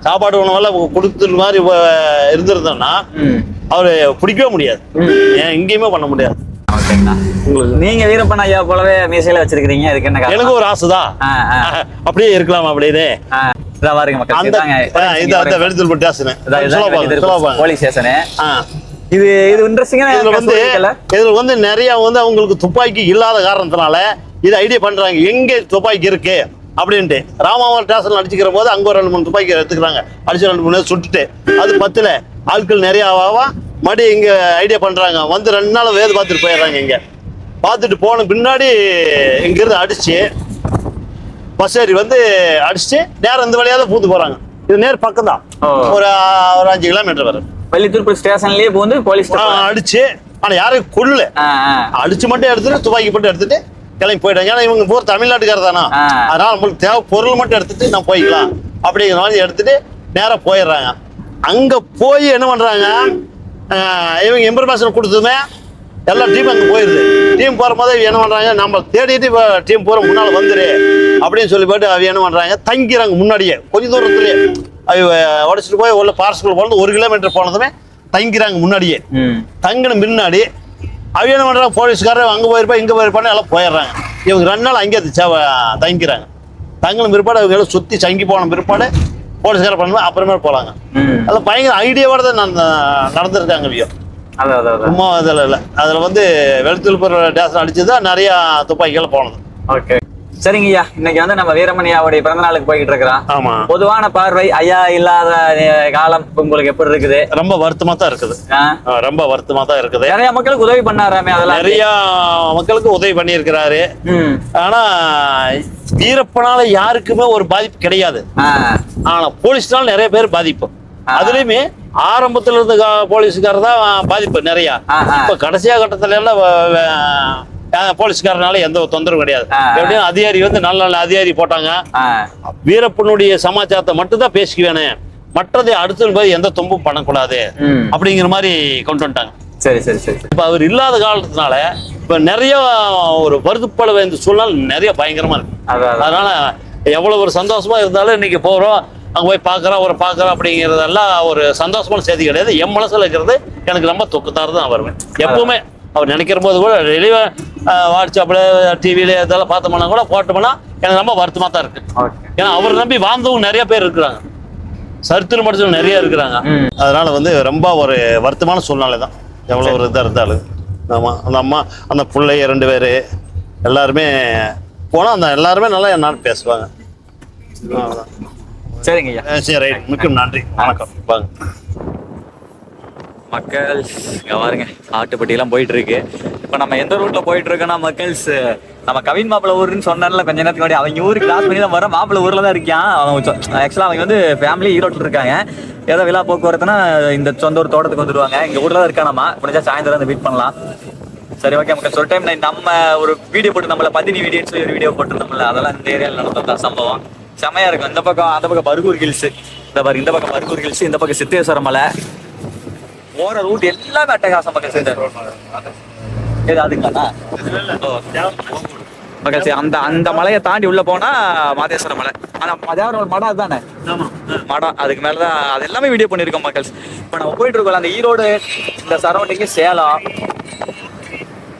சாப்பாடு உணவெல்லாம் கொடுத்துற மாதிரி இருந்திருந்தோம்னா அவரு பிடிக்கவே முடியாது. எங்கேயுமே பண்ண முடியாது. நீங்க வீரப்பன் ஐயா போலவே மீசையில வச்சிருக்கீங்க, இதுக்கு என்ன? எனக்கு ஒரு ஆசைதான் அப்படியே இருக்கலாம் அப்படின்னு. போலீஸ் ஸ்டேஷன் இது இன்ட்ரெஸ்டிங்கா. இதுல வந்து நிறைய வந்து அவங்களுக்கு துப்பாக்கி இல்லாத காரணத்தினால இது ஐடியா பண்றாங்க எங்க துப்பாக்கி இருக்கு அப்படின்ட்டு. ராமாவரம் ஸ்டேஷன்ல அடிச்சுக்கிற போது அங்க ஒரு 2 3 துப்பாக்கி எடுத்துக்கிறாங்க. அடிச்சு 2 3 சுட்டுட்டு அது 10ல ஆட்கள் நிறைய ஆவா மறுபடி இங்க ஐடியா பண்றாங்க. வந்து 2 நாள் வேது பார்த்துட்டு போயிடுறாங்க. இங்க பார்த்துட்டு போன பின்னாடி இங்கிருந்து அடிச்சு பஸ் ஏறி வந்து அடிச்சு நேரம் இந்த வழியாவது பூந்து போறாங்க. இது நேர் பக்கம் தான், ஒரு 5 கிலோமீட்டர் வரும். பள்ளித்தூர் ஸ்டேஷன்லயே வந்து போலீஸ் அடிச்சு ஆனா யாரும் கொல்ல, அடிச்சு மட்டும் எடுத்துட்டு துப்பாக்கி மட்டும் எடுத்துட்டு கிளம்பி போயிட்டாங்க. ஏன்னா இவங்க போற தமிழ்நாட்டுக்காரர் தானா, அதனால நம்மளுக்கு தேவை பொருள் மட்டும் எடுத்துட்டு நான் போய்க்கலாம் அப்படிங்கிற மாதிரி எடுத்துட்டு நேரா போயிடுறாங்க. அங்க போய் என்ன பண்றாங்க, இவங்க இன்ஃபர்மேஷன் கொடுத்ததுமே எல்லா டீம் அங்கே போயிடுது. டீம் போகிற போது என்ன பண்ணுறாங்க, நம்ம தேடிட்டு இப்போ டீம் போகிற முன்னால் வந்துரு அப்படின்னு சொல்லி போயிட்டு அவ என்ன பண்ணுறாங்க, தங்கிறாங்க முன்னாடியே கொஞ்சம் தூரத்துலேயே. அவ உடச்சிட்டு போய் உள்ள பார்சல் போனது 1 கிலோமீட்டர் போனதுமே தங்கிறாங்க முன்னாடியே. தங்கின முன்னாடி அவ என்ன பண்ணுறாங்க, போலீஸ்காரர் அங்கே போயிருப்பா இங்கே போயிருப்பான்னு எல்லாம் போயிடுறாங்க. இவங்க 2 நாள் அங்கேயே தங்கிறாங்க. தங்கின பிற்பாடு அவங்க எல்லாம் சுற்றி சங்கி போன பிற்பாடு போலீஸ்காரர் பண்ணுவோம் அப்புறமே போகலாங்க. அதில் பயங்கர ஐடியாவோட தான் நடந்திருக்காங்க. வியோ சும்மா அதில் இல்லை, அதில் வந்து வெளுத்துல்புர டேஷன் அடிச்சுதான் நிறைய துப்பாக்கிகள் போனது. ஓகே, சரிங்க ஐயா. இன்னைக்கு வந்து நம்ம வீரமணி ஐயாவுடைய பிறந்த நாளுக்கு போய்கிட்டு இருக்கிறோம். ஆமா, பொதுவான பார்வை ஐயா இல்லாத காலம் உங்களுக்கு எப்படி இருக்குது? ரொம்ப வருத்தமா தான் இருக்குது. ரொம்ப வருத்தமா தான் இருக்குது. நிறைய மக்களுக்கு உதவி பண்ணாராமே, அதெல்லாம் நிறைய மக்களுக்கு உதவி பண்ணி இருக்கிறாரு. ஆனா வீரப்பனால யாருக்குமே ஒரு பாதிப்பு கிடையாது. ஆனா போலீஸ்னால நிறைய பேர் பாதிப்பு. அதுலயுமே ஆரம்பத்துல இருந்த போலீஸ்காரர் தான் பாதிப்பு நிறைய. இப்ப கடைசியா கட்டத்துல எல்லாம் போலீஸ்காரனால எந்த தொந்தரவும் கிடையாது. எப்படியும் அதிகாரி வந்து நல்ல நல்ல அதிகாரி போட்டாங்க. வீரப்பனுடைய சமாச்சாரத்தை மட்டும் தான் பேசிக்குவேனே, மற்றதை அடுத்த போய் எந்த தும்பும் பண்ணக்கூடாது அப்படிங்கிற மாதிரி கொண்டு வந்துட்டாங்க. சரி சரி சரி. இப்ப அவர் இல்லாத காலத்தினால இப்ப நிறைய ஒரு வருத்தப்பட வேண்டிய சூழ்நிலை நிறைய பயங்கரமா இருக்கு. அதனால எவ்வளவு ஒரு சந்தோஷமா இருந்தாலும் இன்னைக்கு போறோம் அங்க போய் பார்க்குறோம் அப்படிங்கிறதெல்லாம் ஒரு சந்தோஷமான செய்தி கிடையாது. என் மனசுல இருக்கிறது எனக்கு ரொம்ப துக்கத்தாறு தான் வருவேன். எப்பவுமே அவர் நினைக்கிற போது கூட வெளியே வாட்ஸ்அப்ல டிவியில இதெல்லாம் பார்த்தோம்னா கூட போட்டோம்னா எனக்கு ரொம்ப வருத்தமா தான் இருக்கு. ஏன்னா அவர் நம்பி வாழ்ந்தவங்க நிறைய பேர் இருக்கிறாங்க, சரித்திரம் படிச்சவங்க நிறைய இருக்கிறாங்க. அதனால வந்து ரொம்ப ஒரு வருத்தமான சூழ்நிலை தான் எவ்வளவு ஒரு இதாக இருந்தாலும். ஆமா, அந்த அம்மா அந்த பிள்ளைய 2 பேரு எல்லாருமே போனால் அந்த எல்லாருமே நல்லா என்னன்னு பேசுவாங்க. அவ்வளவுதான். சரிங்க ஐயா. சரி, ரைட். மிக்க நன்றி, வணக்கம். வாங்க மக்கள்ஸ், இங்க பாருங்க ஆட்டுப்பட்டியெல்லாம் போயிட்டு இருக்கு. இப்போ நம்ம எந்த ரூட்ல போயிட்டு இருக்கோம்னா மக்கள்ஸ், நம்ம கவின் மாப்பிள்ள ஊருன்னு சொன்னார்ல கொஞ்ச நேரத்துக்கு முன்னாடி, அவங்க ஊருக்கு கிராஸ் பண்ணி தான் வர. மாப்பிள்ள ஊர்ல தான் இருக்கான் அவன். ஆக்சுவலா அவங்க வந்து ஃபேமிலி ஈரோட்டில் இருக்காங்க. ஏதோ விழா போக்குவரத்துனா இந்த சொந்த ஒரு தோட்டத்துக்கு வந்துடுவாங்க. இங்க ஊர்ல தான் இருக்கானாமா. முடிஞ்சா சாயந்தரம் வந்து மீட் பண்ணலாம். சரி, ஓகே மக்கள். ஒரு டைம் நம்ம ஒரு வீடியோ போட்டு நம்மள பதினி வீடியோன்னு சொல்லி ஒரு வீடியோ போட்டுருந்தோம்ல, அதெல்லாம் இந்த ஏரியாவில் நடந்த சம்பவம் செமையா இருக்கும். இந்த பக்கம் அந்த பக்கம் பர்கூர் ஹில்ஸ், இந்த பாரு இந்த பக்கம் பர்கூர் ஹில்ஸ், இந்த பக்கம் சித்தேஸ்வர மலை, போற ரூட் எல்லாமே அட்டகாசம் மக்கள். சேர்ந்து அதுங்களா மக்கள். அந்த அந்த மலையை தாண்டி உள்ள போனா மாதேஸ்வர மலை. ஆனா மதியானம் மடம் அதுதானே மடம், அதுக்கு மேலதான் அது எல்லாமே வீடியோ பண்ணிருக்கோம் மக்கள். இப்ப நம்ம போயிட்டு இருக்கோம் அந்த ஈரோடு இந்த சரௌண்டிங்கு, சேலம்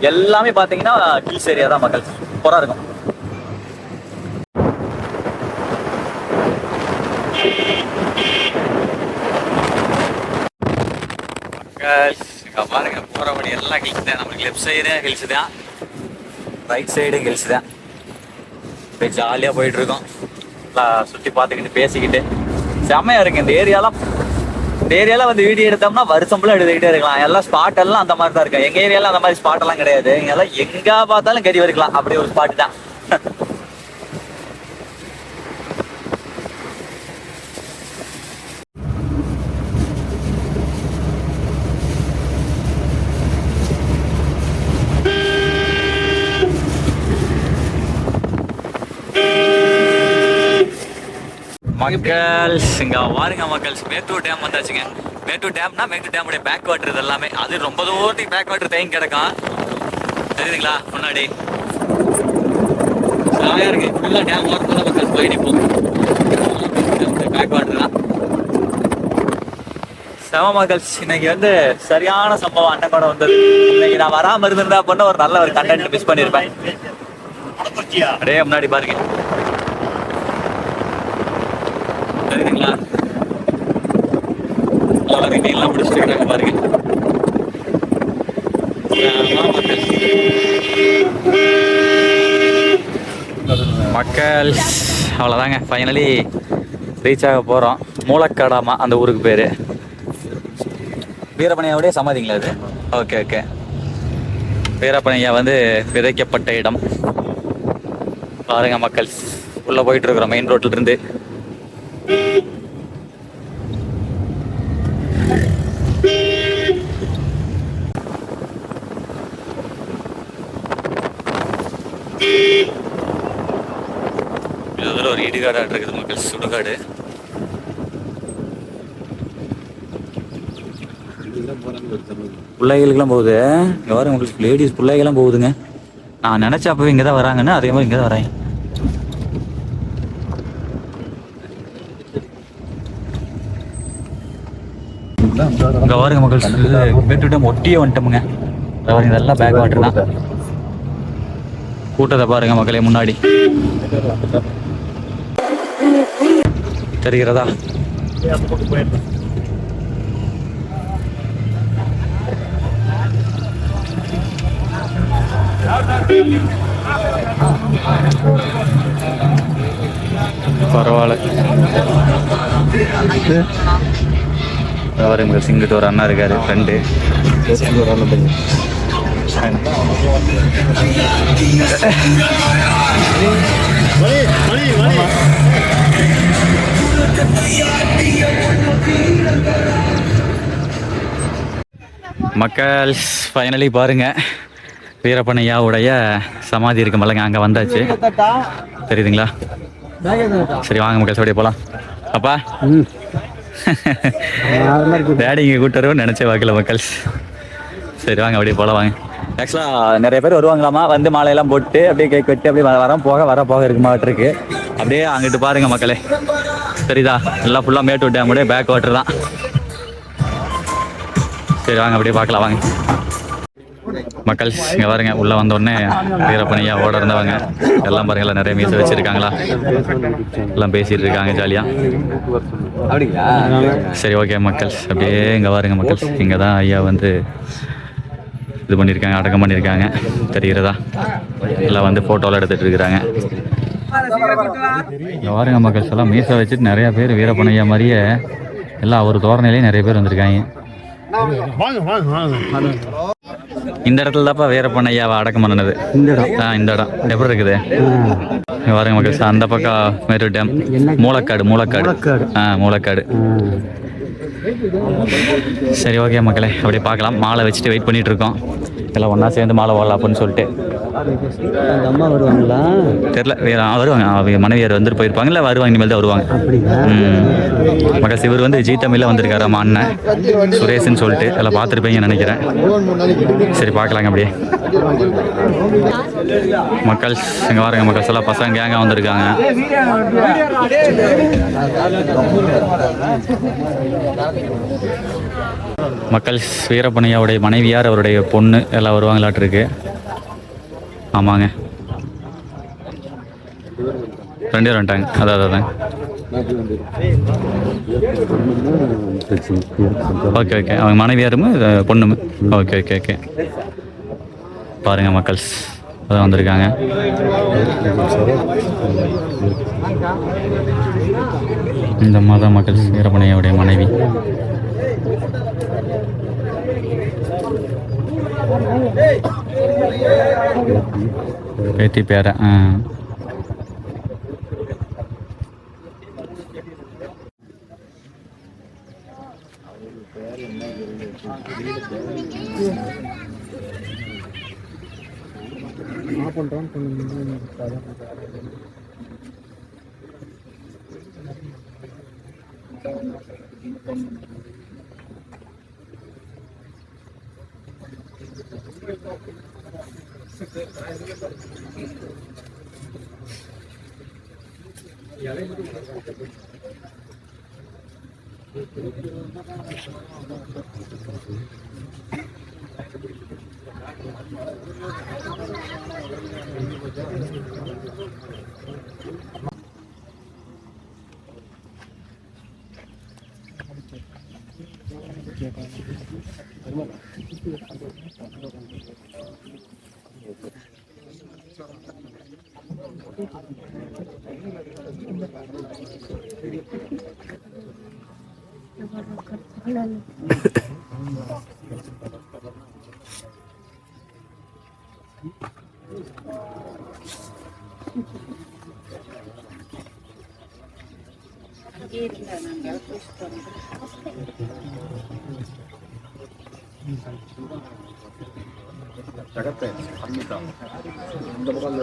எல்லாமே பாத்தீங்கன்னா ஹில்ஸ் ஏரியா தான் மக்கள். சூப்பரா இருக்கும். பாருங்க போற வழி எல்லாம் ஹில்ஸ் தான். நம்மளுக்கு லெஃப்ட் சைடு ஹில்ஸ் தான், ரைட் சைடு ஹில்ஸ் தான். இப்போ ஜாலியா போயிட்டு இருக்கோம், சுத்தி பார்த்துக்கிட்டு பேசிக்கிட்டு செம்மையா இருக்கு. இந்த ஏரியால வந்து வீடியோ எடுத்தோம்னா வருஷம் ஃபுல்லா எடுத்துக்கிட்டே இருக்கலாம். எல்லாம் ஸ்பாட் எல்லாம் அந்த மாதிரி தான் இருக்கு. எங்க ஏரியால அந்த மாதிரி ஸ்பாட் எல்லாம் கிடையாது. இங்கெல்லாம் எங்க பார்த்தாலும் கறி வரைக்கலாம், அப்படி ஒரு ஸ்பாட் தான். மக்கள்ஸ், இங்க பாருங்க மக்கள்ஸ், மேட்டூர் டேம் வந்தாச்சுங்க. மேட்டூர் டேம்னா மேட்டூர் டேமுடைய பேக் வாட்டர் இது எல்லாமே. அது ரொம்ப தூரத்துக்கு பேக் வாட்டர் தேங்கி கிடக்கும், தெரியுதுங்களா முன்னாடி. சாயா இருக்கு ஃபுல்லா டேம் வாட்டர் தான் மக்கள் பயணிப்போம். பேக் வாட்டர் தான் செம மக்கள்ஸ். இன்னைக்கு வந்து சரியான சம்பவம் அண்ணன் கூட வந்தது. இன்னைக்கு நான் வராம இருந்திருந்தா பண்ண ஒரு நல்ல ஒரு கண்டென்ட் மிஸ் பண்ணிருப்பேன். அப்படியே முன்னாடி பாருங்க, தெரியுதுங்களா எல்லாம் பிடிச்சிருக்காங்க பாருங்க. மக்கள் அவ்வளோதாங்க, ஃபைனலி ரீச் ஆக போகிறோம். மூலக்கடாமா அந்த ஊருக்கு பேர். வீரப்பனையாவுடைய சமாதிங்களா அது? Okay okay. வீரப்பனையா வந்து விதைக்கப்பட்ட இடம் பாருங்க மக்கள். உள்ளே போயிட்டு இருக்கிறோம் மெயின் ரோட்ல இருந்து. ஒரு இடுகாடு இருக்குது மக்கள், சுடுகாடு. பிள்ளைகளுக்கெல்லாம் போகுது இங்க பாருங்க உங்களுக்கு, லேடிஸ் பிள்ளைகள்லாம் போகுதுங்க. நான் நினைச்ச அப்பவே இங்கே தான் வராங்கன்னு, அதே மாதிரி இங்கே தான் வராங்க. இங்க பாருங்க மக்கள், மேட்டூர் டேம் ஒட்டியே வந்துட்டோமுங்க. இதெல்லாம் பேக் வாட்டர் தான். கூட்டத்தை பாருங்க மக்களே முன்னாடி தெரிகிறதா? பரவாயில்ல. அவரு சிங்கிட்டு ஒரு அண்ணா இருக்காரு, ஃப்ரெண்டு. மக்கள் ஃபைனலி பாருங்க, வீரப்பனையாவுடைய சமாதி இருக்கு மல்லங்க, அங்கே வந்தாச்சு. தெரியுதுங்களா? சரி வாங்க மக்கள், அப்படியே போகலாம். அப்பா டேடி இங்கே கூட்டுறோம் நினச்ச வாக்கில் மக்கள். சரி வாங்க அப்படியே போகலாம் வாங்க. ஆக்சுவலாக நிறைய பேர் வருவாங்களாமா, வந்து மாலையெல்லாம் போட்டு அப்படியே கேக் வெட்டி அப்படியே வர போக இருக்குமாட்டிருக்கு. அப்படியே அங்கிட்டு பாருங்க மக்களே, சரிதா? எல்லாம் ஃபுல்லாக மேட்டூர் டேமுடைய பேக் வாட்டர் தான். சரி வாங்க அப்படியே பார்க்கலாம் வாங்க மக்கள். இங்கே பாருங்க, உள்ளே வந்தோடனே வீரப்பனையா ஓட இருந்தவங்க எல்லாம் பாருங்க, எல்லாம் நிறைய மீசை வச்சுருக்காங்களா, எல்லாம் பேசிகிட்டு இருக்காங்க ஜாலியாக. சரி ஓகே மக்கள், அப்படியே இங்கே பாருங்க மக்கள், இங்கே தான் ஐயா வந்து இது பண்ணியிருக்காங்க, அடக்கம் பண்ணியிருக்காங்க. தெரிகிறதா? எல்லாம் வந்து ஃபோட்டோலாம் எடுத்துகிட்டு இருக்கிறாங்க. இங்கே பாருங்க மக்கள்ஸ் எல்லாம் மீசை வச்சுட்டு நிறையா பேர் வீரப்பனையா மாதிரியே எல்லாம் ஒரு தோரணையிலேயே நிறைய பேர் வந்திருக்காங்க. இந்த இடத்துல தான்ப்பா வீரப்பனையாவை அடக்கம் பண்ணினது. இந்த இடம் எப்படி இருக்குது பாருங்க மக்கள்ஸ். அந்த பக்கம் மேரு டேம், மூலக்காடு. மூலக்காடு. சரி, ஓகே மக்களே, அப்படியே பார்க்கலாம். மாலை வச்சுட்டு வெயிட் பண்ணிட்டு இருக்கோம். எல்லாம் ஒன்றா சேர்ந்து மாலை போடலாம் அப்படின்னு சொல்லிட்டு. அம்மா வருவாங்களா தெரில, வருவாங்க. அவங்க மனைவியார் வந்துட்டு போயிருப்பாங்க, இல்லை வருவாங்க, இனிமேல் தான் வருவாங்க. மக்கள்ஸ் இவர் வந்து ஜி தமிழில் வந்திருக்காரு. அம்மா அண்ணன் சுரேஷ்ன்னு சொல்லிட்டு எல்லாம் பார்த்துருப்பீங்கன்னு நினைக்கிறேன். சரி, பார்க்கலாங்க அப்படியே. மக்கள்ஸ் இங்கே பாருங்க மக்கள்ஸ் எல்லாம் பசங்க கேங்காக வந்திருக்காங்க. மக்கள்ஸ் வீரப்பனையாவுடைய மனைவியார், அவருடைய பொண்ணு எல்லாம் வருவாங்களாட்டிருக்கு. ஆமாங்க, 2 பேர் வந்துட்டாங்க. அதான் ஓகே. அவங்க மனைவியாரும் பொண்ணுமே. ஓகே. பாருங்க மக்கள்ஸ் அதான் வந்திருக்காங்க. இந்த மாதா மக்கள்ஸ் வீரப்பனையாவுடைய மனைவி. பேத்தி பேர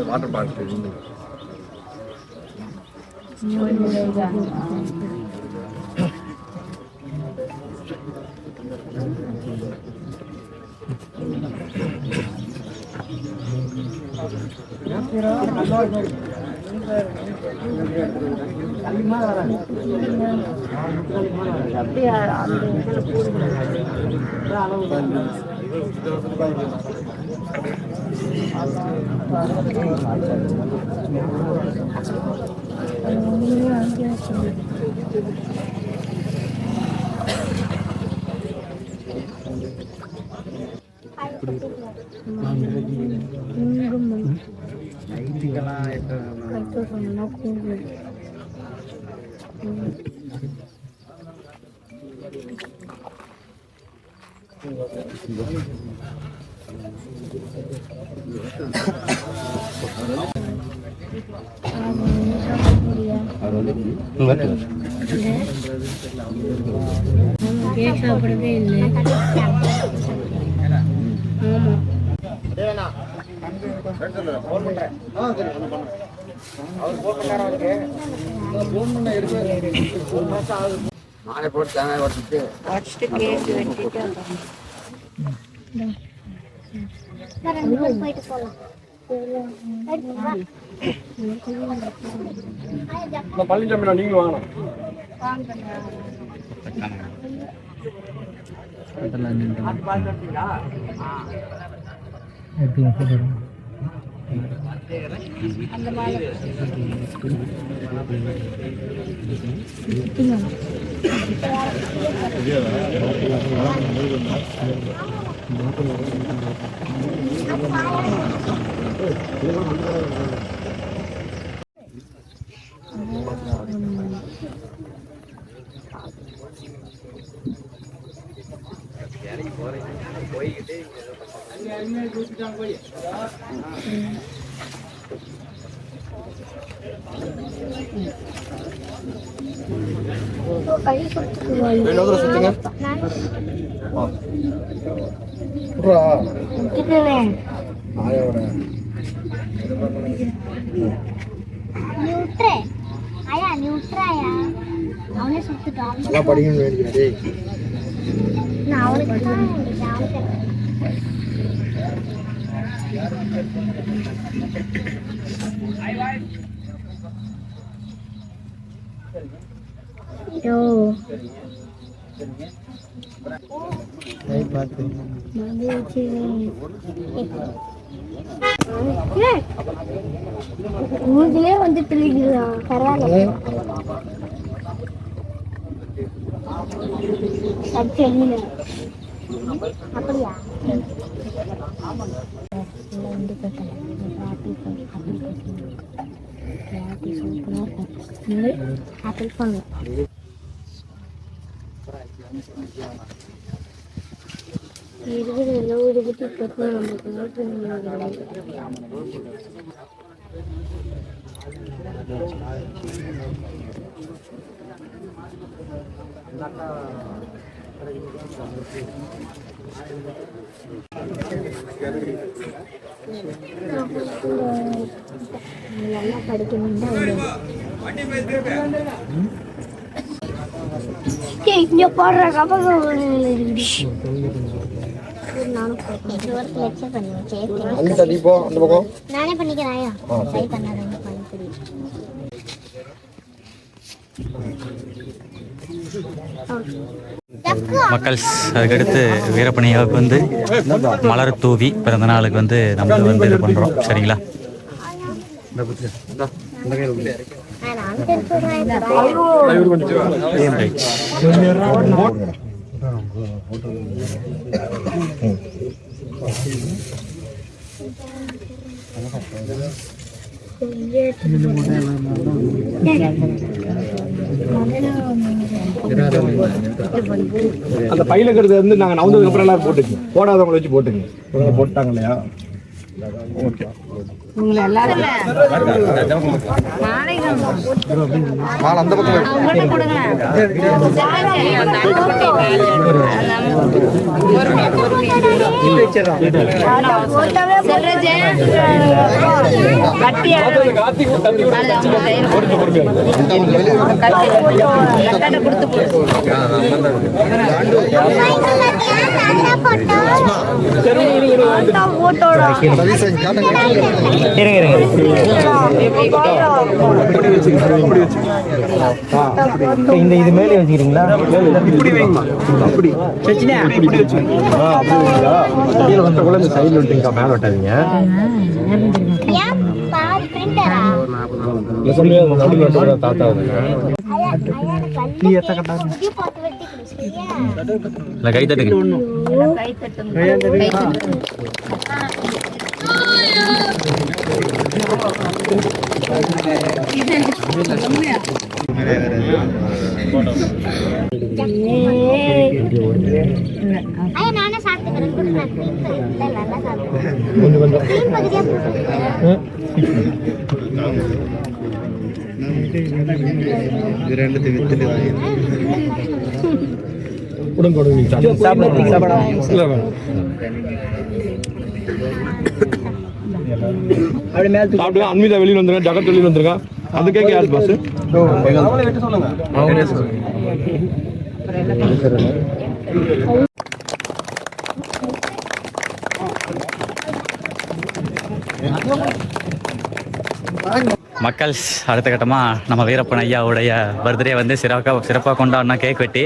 வாட்டர் பாட்டில் சாப்பிடவே இல்லை. மாலை போட்டு தேங்காய் உடச்சிட்டு கேட்டு வெட்டிட்டு போயிட்டு போகலாம். பழனிசாமி நீங்க வாங்கணும். அந்த மாதிரி மூஞ்சிலே வந்துட்டு இருக்குதா பரவாயில்ல சரி அப்படியா ஆப்பிள் பண்ணு நல்லா படிக்கணும்னா இங்க போடுற நானே பண்ணிக்கிறேன் மக்கள் அதுக்கடுத்து வீரப்பனையாவுக்கு வந்து மலர் தூவி பிறந்த நாளுக்கு வந்து நம்ம வந்து இது பண்றோம். சரிங்களா? அந்த பையில இருக்கிறது வந்து நாங்க நவந்ததுக்கு அப்புறம் எல்லாரும் போட்டுங்க, போடாதவங்களை வச்சு போட்டுங்க. போட்டாங்க இல்லையா? ஓகே. அந்த பக்கம் இந்த இது மேலே வச்சுக்கிறீங்களா? இப்படி வைங்க. அப்படி இப்படி வச்சுக்கோங்க. கீழே வந்த கூட இந்த சைடுல விட்டுங்க, மேல விட்டாதீங்க. தாத்தா கை தட்டுங்க. நானே சாப்பிட்டுக்கிறேன். அன்மிதா வெளியில் வந்துருங்க, ஜகத் வெளியில் வந்துருங்க. அதுக்கே யார் பாஸ்? மக்கள் அடுத்த கட்டமாக நம்ம வீரப்பன் ஐயாவுடைய பர்த்டே வந்து சிறப்பாக கொண்டாடினா கேக் வெட்டி.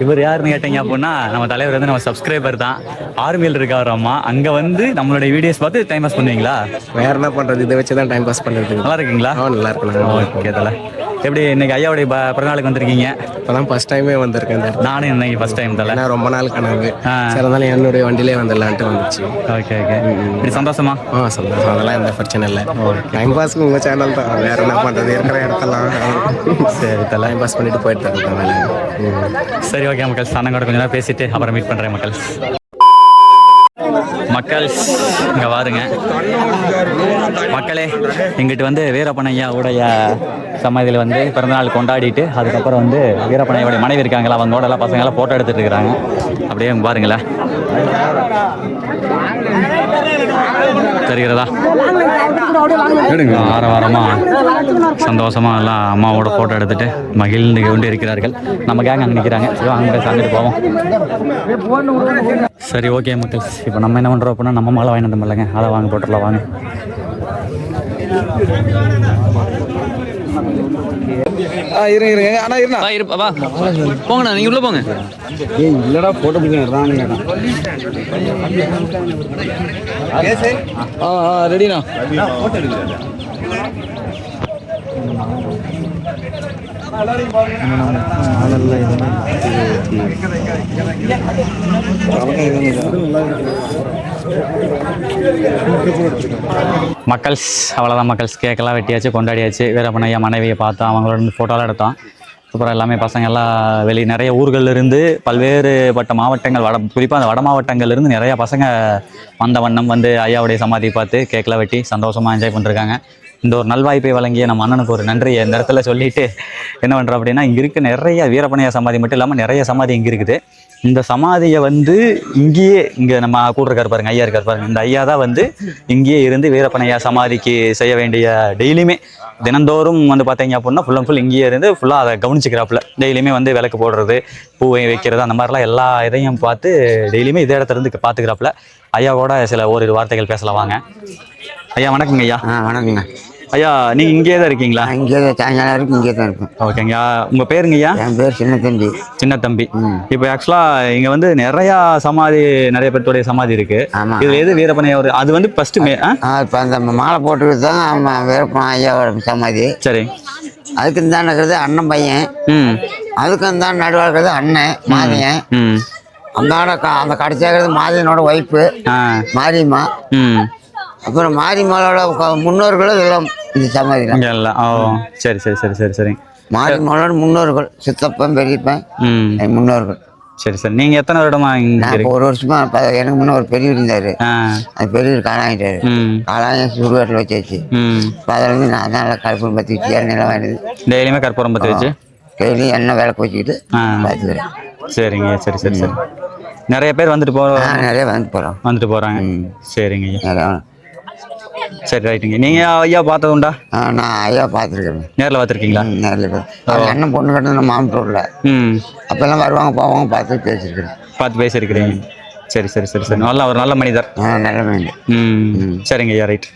இவர் யாருன்னு கேட்டீங்க அப்படின்னா நம்ம தலைவர் வந்து நம்ம சப்ஸ்கிரைபர் தான். ஆர்மியில் இருக்காராம்மா. அங்கே வந்து நம்மளுடைய வீடியோஸ் பார்த்து டைம் பாஸ் பண்ணுவீங்களா? வேற என்ன பண்றது, இதை வச்சு தான் டைம் பாஸ் பண்றது. நல்லா இருக்குங்களா? நல்லா இருக்கலாம். ஓகே தலை. எப்படி இன்னைக்கு ஐயாவுடைய பிறந்தநாளுக்கு வந்திருக்கீங்க? இப்பதான் ஃபர்ஸ்ட் டைமே வந்திருக்கேன். நானும் இன்னைக்கு ஃபர்ஸ்ட் டைம் தல. ஏன்னா ரொம்ப நாள் கனவு. சரி அதனால என்னுடைய வண்டியிலே வந்துடலான்ட்டு வந்துச்சு. Okay okay. இப்படி சந்தோஷமா? சந்தோஷம். அதெல்லாம் எந்த பிரச்சனை இல்லை. டைம் பாஸ்க்கு உங்க சேனல் தான். வேற என்ன பண்றது, இருக்கிற இடத்தெல்லாம் சரி தல டைம் பாஸ் பண்ணிட்டு போயிட்டு இருக்கேன். சரி ஓகே மக்கள், அண்ணன் கூட கொஞ்ச நேரம் பேசிட்டு அப்புறம் மீட் பண்றேன் மக்கள். மக்கள் இங்கே வாருங்க மக்களே, இங்கிட்டு வந்து வீரப்பனையாவுடைய சமாதியில் வந்து பிறந்தநாள் கொண்டாடிட்டு அதுக்கப்புறம் வந்து வீரப்பனையாவுடைய மனைவி இருக்காங்களா, அவங்களோட எல்லாம் பசங்களாம் ஃபோட்டோ எடுத்துகிட்டு இருக்கிறாங்க. அப்படியே பாருங்களேன், தெரிகிறதா? ஆரவாரமாக சந்தோஷமாக எல்லாம் அம்மாவோட ஃபோட்டோ எடுத்துகிட்டு மகிழ்ந்து கொண்டு இருக்கிறார்கள். நம்ம கேங் அங்கே நிற்கிறாங்க. சரி அங்கே சாங்கிட்டு போவோம். சரி ஓகே மக்கள், இப்போ நம்ம என்ன பண்ணுறோம் அப்படின்னா நம்ம மேலே வாங்கிட்டு வரலங்க, அதை வாங்க போட்டுடலாம் வாங்க. இருங்க அண்ணா இருப்பா வா போங்கண்ணா, நீங்கள் உள்ளே போங்க. இல்லடா போட்டோ பிடிக்கிறேன். ரெடிண்ணா. மக்கள்ஸ் அவ்வளோதான் மக்கள்ஸ், கேக்கெல்லாம் வெட்டியாச்சு, கொண்டாடியாச்சு. வீரப்பனையா மனைவியை பார்த்தோம், அவங்களோட ஃபோட்டோலாம் எடுத்தோம். அப்புறம் எல்லாமே பசங்க எல்லாம் நிறைய ஊர்களில் இருந்து பல்வேறுபட்ட மாவட்டங்கள், குறிப்பாக அந்த வட மாவட்டங்கள்லேருந்து நிறையா பசங்க வந்த வண்ணம் வந்து ஐயாவுடைய சமாதி பார்த்து கேக்கெல்லாம் வெட்டி சந்தோஷமாக என்ஜாய் பண்ணிருக்காங்க. இந்த ஒரு நல்வாய்ப்பை வழங்கிய நம்ம அண்ணனுக்கு ஒரு நன்றியை இந்த இடத்துல சொல்லிட்டு என்ன பண்ணுறோம் அப்படின்னா, இங்கே இருக்க நிறைய வீரப்பனையா சமாதி மட்டும் இல்லாமல் நிறைய சமாதி இங்கே இருக்குது. இந்த சமாதியை வந்து இங்கே நம்ம கூட இருக்கார் பாருங்க, ஐயா இருக்கார் பாருங்க, இந்த ஐயா தான் வந்து இங்கேயே இருந்து வீரப்பனையா சமாதிக்கு செய்ய வேண்டிய டெய்லியுமே தினந்தோறும் வந்து பார்த்தீங்க அப்படின்னா ஃபுல் அண்ட் ஃபுல் இங்கேயே இருந்து ஃபுல்லாக அதை கவனிச்சிக்கிறாப்புல. டெய்லியுமே வந்து விளக்கு போடுறது, பூவை வைக்கிறது, அந்த மாதிரிலாம் எல்லா இதையும் பார்த்து டெய்லியுமே இதே இடத்துல இருந்து பார்த்துக்கிறாப்புல. ஐயாவோட சில ஓரிரு வார்த்தைகள் பேசலாம் வாங்க. ஐயா வணக்கங்க. ஐயா வணக்கங்க. ஐயா நீங்கள் இங்கே தான் இருக்கீங்களா? இங்கே தான் சாயங்காலம் வரைக்கும் இங்கே தான் இருப்பேன். ஓகேங்க. உங்கள் பேருங்க ஐயா? என் பேர் சின்ன தம்பி. சின்ன தம்பி. இப்போ ஆக்சுவலாக இங்கே வந்து நிறையா சமாதி, நிறைய பேர்த்துடைய சமாதி இருக்கு. இது எது வீரப்பனையா? அது வந்து ஃபர்ஸ்ட் இப்போ அந்த மாலை போட்டுக்கிட்டு தான் வீரப்பன் ஐயாவோட சமாதி. சரி. அதுக்கு தான் இருக்கிறது அண்ணன் பையன். அதுக்கு தான் நடுவாக இருக்கிறது அண்ணன் மாதியன். அந்த கடைசியாகிறது மாதியனோட ஒய்ஃபு மாரியம்மா. அப்புறம் மாரியம்மாவோட முன்னோர்களும் எல்லாம் இந்த சமாதி எல்லாம். ஓ சரி சரி சரி சரி சரி. மாரியம்மாவோட முன்னோர்கள் சித்தப்பன் பெரியப்பன் முன்னோர்கள். சரி சரி. நீங்கள் எத்தனை வருடமா இங்கே? ஒரு வருஷமா எனக்கு முன்ன ஒரு பெரியவர் இருந்தாரு. அந்த பெரியவர் காலாங்கிட்டாரு. காலாங்க சுடுகாட்டில் வச்சாச்சு. இப்போ அதில் வந்து நான் தான் நல்லா கற்பூரம் பற்றி வச்சு எண்ணெய் வாங்கினது. டெய்லியுமே கற்பூரம் பற்றி வச்சு டெய்லியும் எண்ணெய் விளக்கு வச்சுக்கிட்டு பார்த்துக்கிறேன். சரிங்க. சரி சரி சரி. நிறைய பேர் வந்துட்டு நிறைய வந்துட்டு போகிறாங்க. சரிங்க ஐயா. நிறைய. சரி ரைட்டுங்க. நீங்கள் ஐயா பார்த்தது உண்டா? நான் ஐயா பார்த்துருக்கேன். நேரில் பார்த்துருக்கீங்களா? நேரில் பார்த்து அண்ணன் பொண்ணு கட்டணும் மாமட்டூரில். அப்போல்லாம் வருவாங்க போவாங்க, பார்த்து பேசியிருக்கிறீங்க. சரி சரி சரி சரி. ஒரு நல்ல மனிதர். நல்ல மனிதர். சரிங்க ஐயா ரைட்.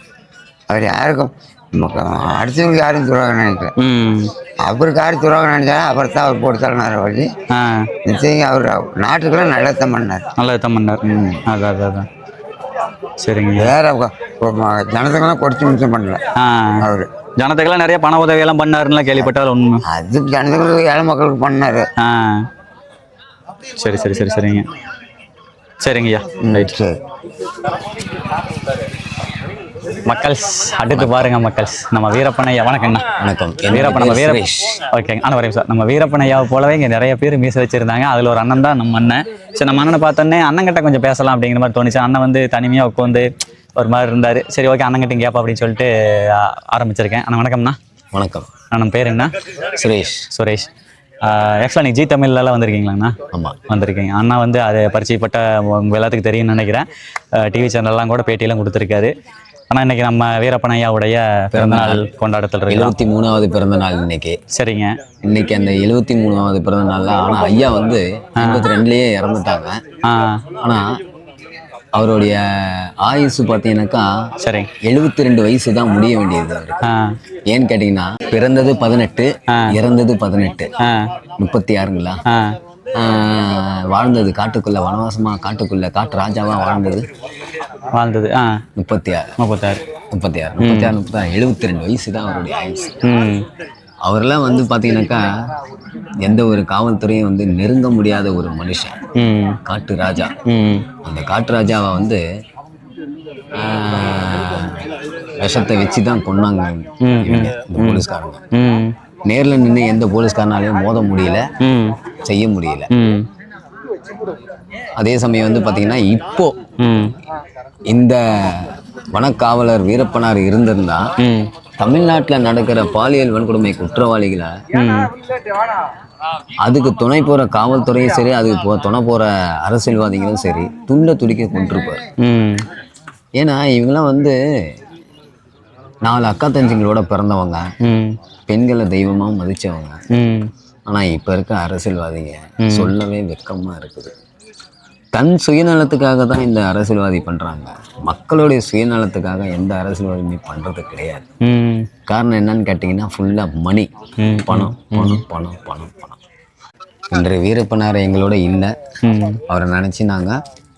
அவர் யாருக்கும் அடுத்தவங்களுக்கு யாரும் துரோகம் நினைக்கிறேன். அவருக்கு யாரும் துரோகம் நினைச்சாலும் அவர் தான் அவர் போட்டு தரனார் வழி. நிச்சயம் அவர் நாட்டுக்கெல்லாம் நல்லதான் பண்ணார். அதான் அதான். சரிங்க. வேற ஜனத்துக்கெல்லாம் குறைச்சி மிச்சம் பண்ணல அவரு. ஜனத்துக்கெல்லாம் நிறைய பண உதவியெல்லாம் பண்ணாருன்னு கேள்விப்பட்டால் உண்மை. அது ஜனத்துக்கு ஏழை மக்களுக்கு பண்ணாரு. சரி சரி சரி சரிங்க. சரிங்கய்யா ரைட். சரி மக்கள்ஸ் அடுத்து பாருங்க மக்கள்ஸ், நம்ம வீரப்பனையா. வணக்கங்கண்ணா. வணக்கம். ஓகேங்க. ஆனால் வரேன் சார். நம்ம வீரப்பனையாவை போலவே இங்கே நிறைய பேர் மீச வச்சிருந்தாங்க. அதில் ஒரு அண்ணன் தான் நம்ம அண்ணன். சரி நம்ம அண்ணனை பார்த்தோன்னே அண்ணங்கிட்ட கொஞ்சம் பேசலாம் அப்படிங்கிற மாதிரி தோணுச்சு. அண்ணன் வந்து தனிமையாக உட்காந்து ஒரு மாதிரி இருந்தார். சரி ஓகே அண்ணங்கிட்ட கேட்பா அப்படின்னு சொல்லிட்டு ஆரம்பிச்சிருக்கேன். அண்ணா வணக்கம்ண்ணா. வணக்கம். அண்ணன் பேர் என்ன? சுரேஷ். ஆக்சுவலாக நீங்கள் ஜி தமிழ்லாம் வந்திருக்கீங்களாண்ணா? ஆமாம் வந்திருக்கீங்க. அண்ணா வந்து அது பரிச்சயப்பட்ட உங்கள் எல்லாத்துக்கும் தெரியும்னு நினைக்கிறேன். டிவி சேனல்லாம் கூட பேட்டியெல்லாம் கொடுத்துருக்காரு. ஆனால் இன்னைக்கு நம்ம வீரப்பனையாவுடைய பிறந்தநாள் கொண்டாடத்தில் 73வது பிறந்த நாள் இன்னைக்கு. சரிங்க. இன்னைக்கு அந்த 73வது பிறந்த நாள். ஆனால் ஐயா வந்து 52லயே இறந்துட்டாங்க. ஆனால் அவருடைய ஆயுசு பார்த்தீங்கன்னாக்கா சரி 72 வயசு தான் முடிய வேண்டியது அவருக்கு. ஏன்னு கேட்டிங்கன்னா பிறந்தது 18, இறந்தது 18, 36ங்களா. வாழ்ந்தது காட்டுக்குள்ள, வனவாசமா காட்டுக்குள்ள காட்டு ராஜாவா வாழ்ந்தது 36 72 வயசு தான் அவருடைய ஆயுசு. அவரெல்லாம் வந்து பார்த்தீங்கன்னாக்கா எந்த ஒரு காவல்துறையும் வந்து நெருங்க முடியாத ஒரு மனுஷன். காட்டு ராஜா. அந்த காட்டு ராஜாவை வந்து விஷத்தை வச்சு தான் கொன்னாங்க இந்த போலீஸ்காரங்க. நேரில் நின்று எந்த போலீஸ்காரனாலையும் மோத முடியல, செய்ய முடியல. அதே சமயம் வந்து பார்த்தீங்கன்னா இப்போ இந்த வனக்காவலர் வீரப்பனார் இருந்திருந்தா தமிழ்நாட்டில் நடக்கிற பாலியல் வன்கொடுமை குற்றவாளிகளை அதுக்கு துணை போற காவல்துறையும் சரி, அதுக்கு துணை போற அரசியல்வாதிகளும் சரி துண்டை துடிக்க கொண்டிருப்பார். ஏன்னா இவங்கெல்லாம் வந்து 4 அக்கா தஞ்சிங்களோட பிறந்தவங்க, பெண்களை தெய்வமா மதிச்சவங்க. ஆனா இப்ப இருக்க அரசியல்வாதிங்க சொல்லவே வெக்கமா இருக்குது. தன் சுயநலத்துக்காக தான் இந்த அரசியல்வாதி பண்றாங்க. மக்களுடைய சுயநலத்துக்காக எந்த அரசியல்வாதியுமே பண்றது கிடையாது. காரணம் என்னன்னு கேட்டீங்கன்னா ஃபுல்லா மணி, பணம் பணம் பணம் பணம் பணம். இன்றைய வீரப்பனார் எங்களோட இல்லை. அவரை நினைச்சு நாங்க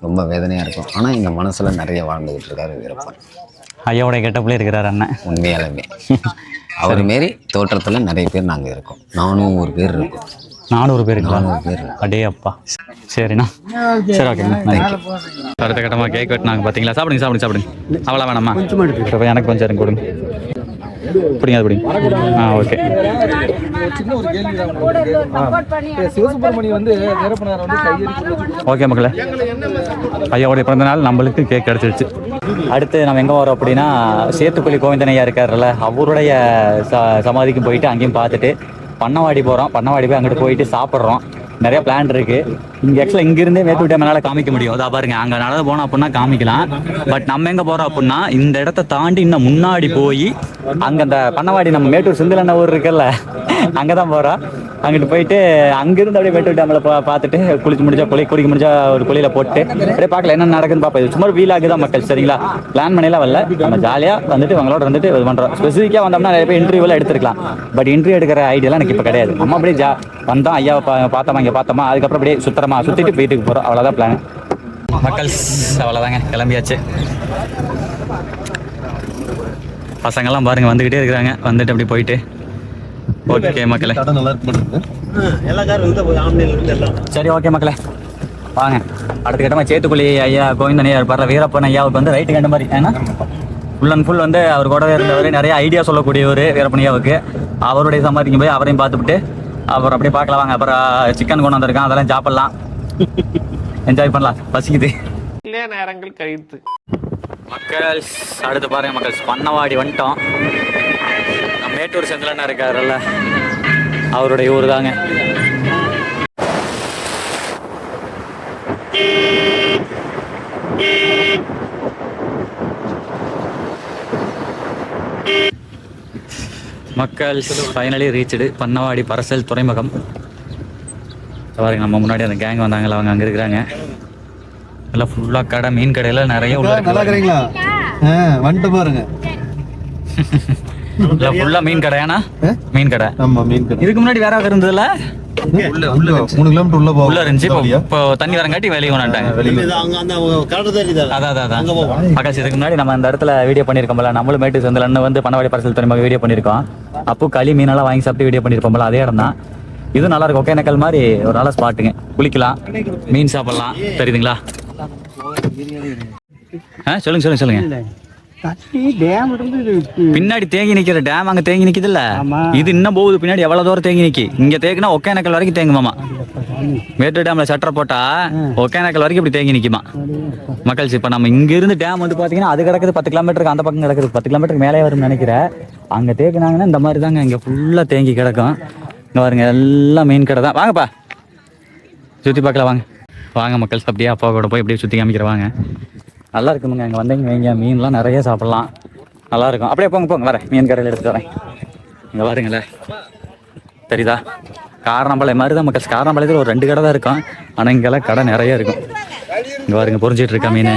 ரொம்ப வேதனையா இருக்கோம். ஆனா எங்க மனசுல நிறைய வாழ்ந்துகிட்டு இருக்காரு வீரப்பன். ஐயாவோட கெட்டப்ல இருக்கிறார் அண்ணன். உண்மையாலுமே அவர் மாரி தோற்றத்துல நிறைய பேர் நாங்க இருக்கோம். 400 பேர் இருக்கோம். 400 பேர். 400 பேர். அடே அப்பா. சரிண்ணா, சரி, ஓகேண்ணா. அடுத்த கட்டமாக கேக் வெட்டினாங்க பார்த்தீங்களா? சாப்பிடுங்க சாப்பிடுங்க சாப்பிடுங்க. அவ்வளோ வேணாமா? இப்போ எனக்கு கொஞ்சம் எனக்கு கொடுங்க. பிடிங்க, அது பிடிங்க. ஓகே. சிவசுப்ரமணியம் வந்து வீரப்பனார் வந்து ஓகே மக்களே, ஐயாவுடைய பிறந்த நாள் நம்மளுக்கு கேக் கிடச்சிருச்சு. அடுத்து நம்ம எங்கே வரோம் அப்படின்னா, சேத்துக்குழி கோவிந்தனையா இருக்கார்ல, அவருடைய சமாதிக்கும் போயிட்டு அங்கேயும் பார்த்துட்டு பண்ணவாடி போகிறோம். பண்ணவாடி போய் அங்கிட்டு போயிட்டு சாப்பிட்றோம். நிறைய பிளான் இருக்குது. இங்கே ஆக்சுவலாக இங்கேருந்தே மேட்டூர் டேம் என்னால் காமிக்க முடியும். அதான் பாருங்க, அங்கே நடந்து போனோம் அப்படின்னா காமிக்கலாம். பட் நம்ம எங்கே போகிறோம் அப்படின்னா, இந்த இடத்த தாண்டி இன்னும் முன்னாடி போய் அங்கே அந்த பண்ணவாடி நம்ம மேட்டூர் சிந்திலண்ண ஊர் இருக்குல்ல, அங்கே தான் போகிறோம். அங்கிட்டு போயிட்டு அங்கேருந்து அப்படியே மேட்டூர் டேமில் பார்த்துட்டு குளிச்சு முடிஞ்சா குளிக்க முடிஞ்சா ஒரு குளியில் போட்டு அப்படியே பார்க்கல என்ன நடக்குதுன்னு பார்ப்போம். இது சும்மா வீலாக தான் மக்கள், சரிங்களா? பிளான் பண்ணிலாம் வரல. நம்ம ஜாலியாக வந்துட்டு அவங்களோட வந்துட்டு இது பண்ணுறோம். ஸ்பெசிஃபிக்காக வந்தோம்னா நிறைய பேர் இன்டர்வியூலாம் எடுத்துருக்கலாம். பட் இன்டர்வியூ எடுக்கிற ஐடியாலாம் எனக்கு இப்போ கிடையாது. நம்ம அப்படியே வந்தோம், ஐயாவை பார்த்தோமா, இங்கே பார்த்தோமா, அதுக்கப்புறம் அப்படியே சுற்றிட்டு வீட்டுக்கு போகிறோம். அவ்வளோதான் பிளான் மக்கள். அவ்வளோதாங்க, கிளம்பியாச்சு. பசங்கள்லாம் பாருங்கள் வந்துக்கிட்டே இருக்கிறாங்க. வந்துட்டு அப்படி போயிட்டு ஓகே மக்களே. சரி ஓகே மக்களே, வாங்க அடுத்த கட்டமாக சேத்துக்குழி ஐயா கோவிந்தனையா இருப்பார்ல, வீரப்பன் ஐயாவுக்கு வந்து ரைட்டு கண்ட மாதிரி. ஏன்னா ஃபுல் அண்ட் ஃபுல் வந்து அவர் கூடவே இருந்தவர், நிறைய ஐடியா சொல்லக்கூடியவர் வீரப்பன் ஐயாவுக்கு. அவருடைய சமாதிக்கு போய் அவரையும் பார்த்துட்டு அப்புறம் அப்படியே பார்க்கலாம் வாங்க. அப்புறம் சிக்கன் கொண்டு வந்திருக்கான், அதெல்லாம் சாப்பிட்லாம், என்ஜாய் பண்ணலாம். பசிக்குது நேரங்கள் கழித்து மக்கள். அடுத்து பாருங்க மக்கள், பண்ணவாடி வந்துட்டோம். மேட்டூர் செந்திலண்ணா இருக்காருல்ல, அவருடைய ஊர் தாங்க. மக்கள் ஃபைனலி ரீச்டு பண்ணவாடி பரசல் துறைமுகம். பாருங்க, நம்ம முன்னாடி அந்த கேங் வந்தாங்களா, அவங்க அங்கே இருக்கிறாங்க. எல்லாம் ஃபுல்லாக கடை, மீன் கடையில் நிறைய உள்ள இருக்கிறீங்களா? வந்துட்டு பாருங்க, ஃபுல்லா மீன் கடை. ஏன்னா மீன் கடை. ஆமா, மீன் கடை. இதுக்கு முன்னாடி வேற இருந்ததுல 3 கிலோமீட்டர் உள்ள இருந்துச்சு. இப்போ தண்ணி வரங்காட்டி வெளியே கொண்டாட்டாங்க. அதான் பக்கத்து. இதுக்கு முன்னாடி நம்ம அந்த இடத்துல வீடியோ பண்ணியிருக்கோம்ல, நம்மளும் மேட்டு செந்திலன்னு வந்து பண்ணவாடி பரசல் துறைமுகம் வீடியோ பண்ணியிருக்கோம். அப்போ களி மீனெல்லாம் வாங்கி சாப்பிட்டு வீடியோ பண்ணியிருப்போம்ல, அதே இடம் தான். இது நல்லா இருக்கும். ஒகேனக்கல் மாதிரி ஒரு நல்ல ஸ்பாட்டுங்க. குளிக்கலாம், மீன் சாப்பிடலாம், தெரியுதுங்களா? சொல்லுங்க. பின்னாடி தேங்கி நிக்கிற டேம் அங்க தேங்கி நிக்குது இல்ல, இது இன்னும் போகுது பின்னாடி. எவ்வளவு தூரம் தேங்கி நிக்கி, இங்க தேங்கினா ஒகேனக்கல் வரைக்கும் தேங்குமாமா. மேட்டூர் டேம்ல ஷட்டர் போட்டா ஒகேனக்கல் வரைக்கும் இப்படி தேங்கி நிக்குமா மக்கள். இப்ப நம்ம இங்க இருந்து டேம் வந்து பாத்தீங்கன்னா அது கிடக்குது 10 கிலோமீட்டருக்கு, அந்த பக்கம் கிடக்குது 10 கிலோமீட்டருக்கு மேலே வரும்னு நினைக்கிறேன். அங்க தேங்கினாங்கன்னா இந்த மாதிரி தாங்க இங்க ஃபுல்லா தேங்கி கிடக்கும். இங்க பாருங்க, எல்லாம் மீன் கடை தான். வாங்கப்பா சுத்தி பார்க்கலாம், வாங்க மக்கள். அப்படியே அப்பா கூட போய் அப்படியே சுத்தி காமிக்கிறவாங்க. நல்லா இருக்குமுங்க. அங்கே வந்தீங்க வைங்க, மீன்லாம் நிறைய சாப்பிட்லாம், நல்லா இருக்கும். அப்படியே போங்க வரேன், மீன் கடையில் எடுத்துட்டு வரேன். இங்கே பாருங்களேன், தெரியுதா? காரணம்பாளையம் மாதிரி தான் மக்கள். காரணம்பாளையத்தில் ஒரு 2 கடை தான் இருக்கும், ஆனால் இங்கெல்லாம் கடை நிறைய இருக்கும். இங்கே பாருங்க, பொறிஞ்சிட்டு இருக்கா மீன்.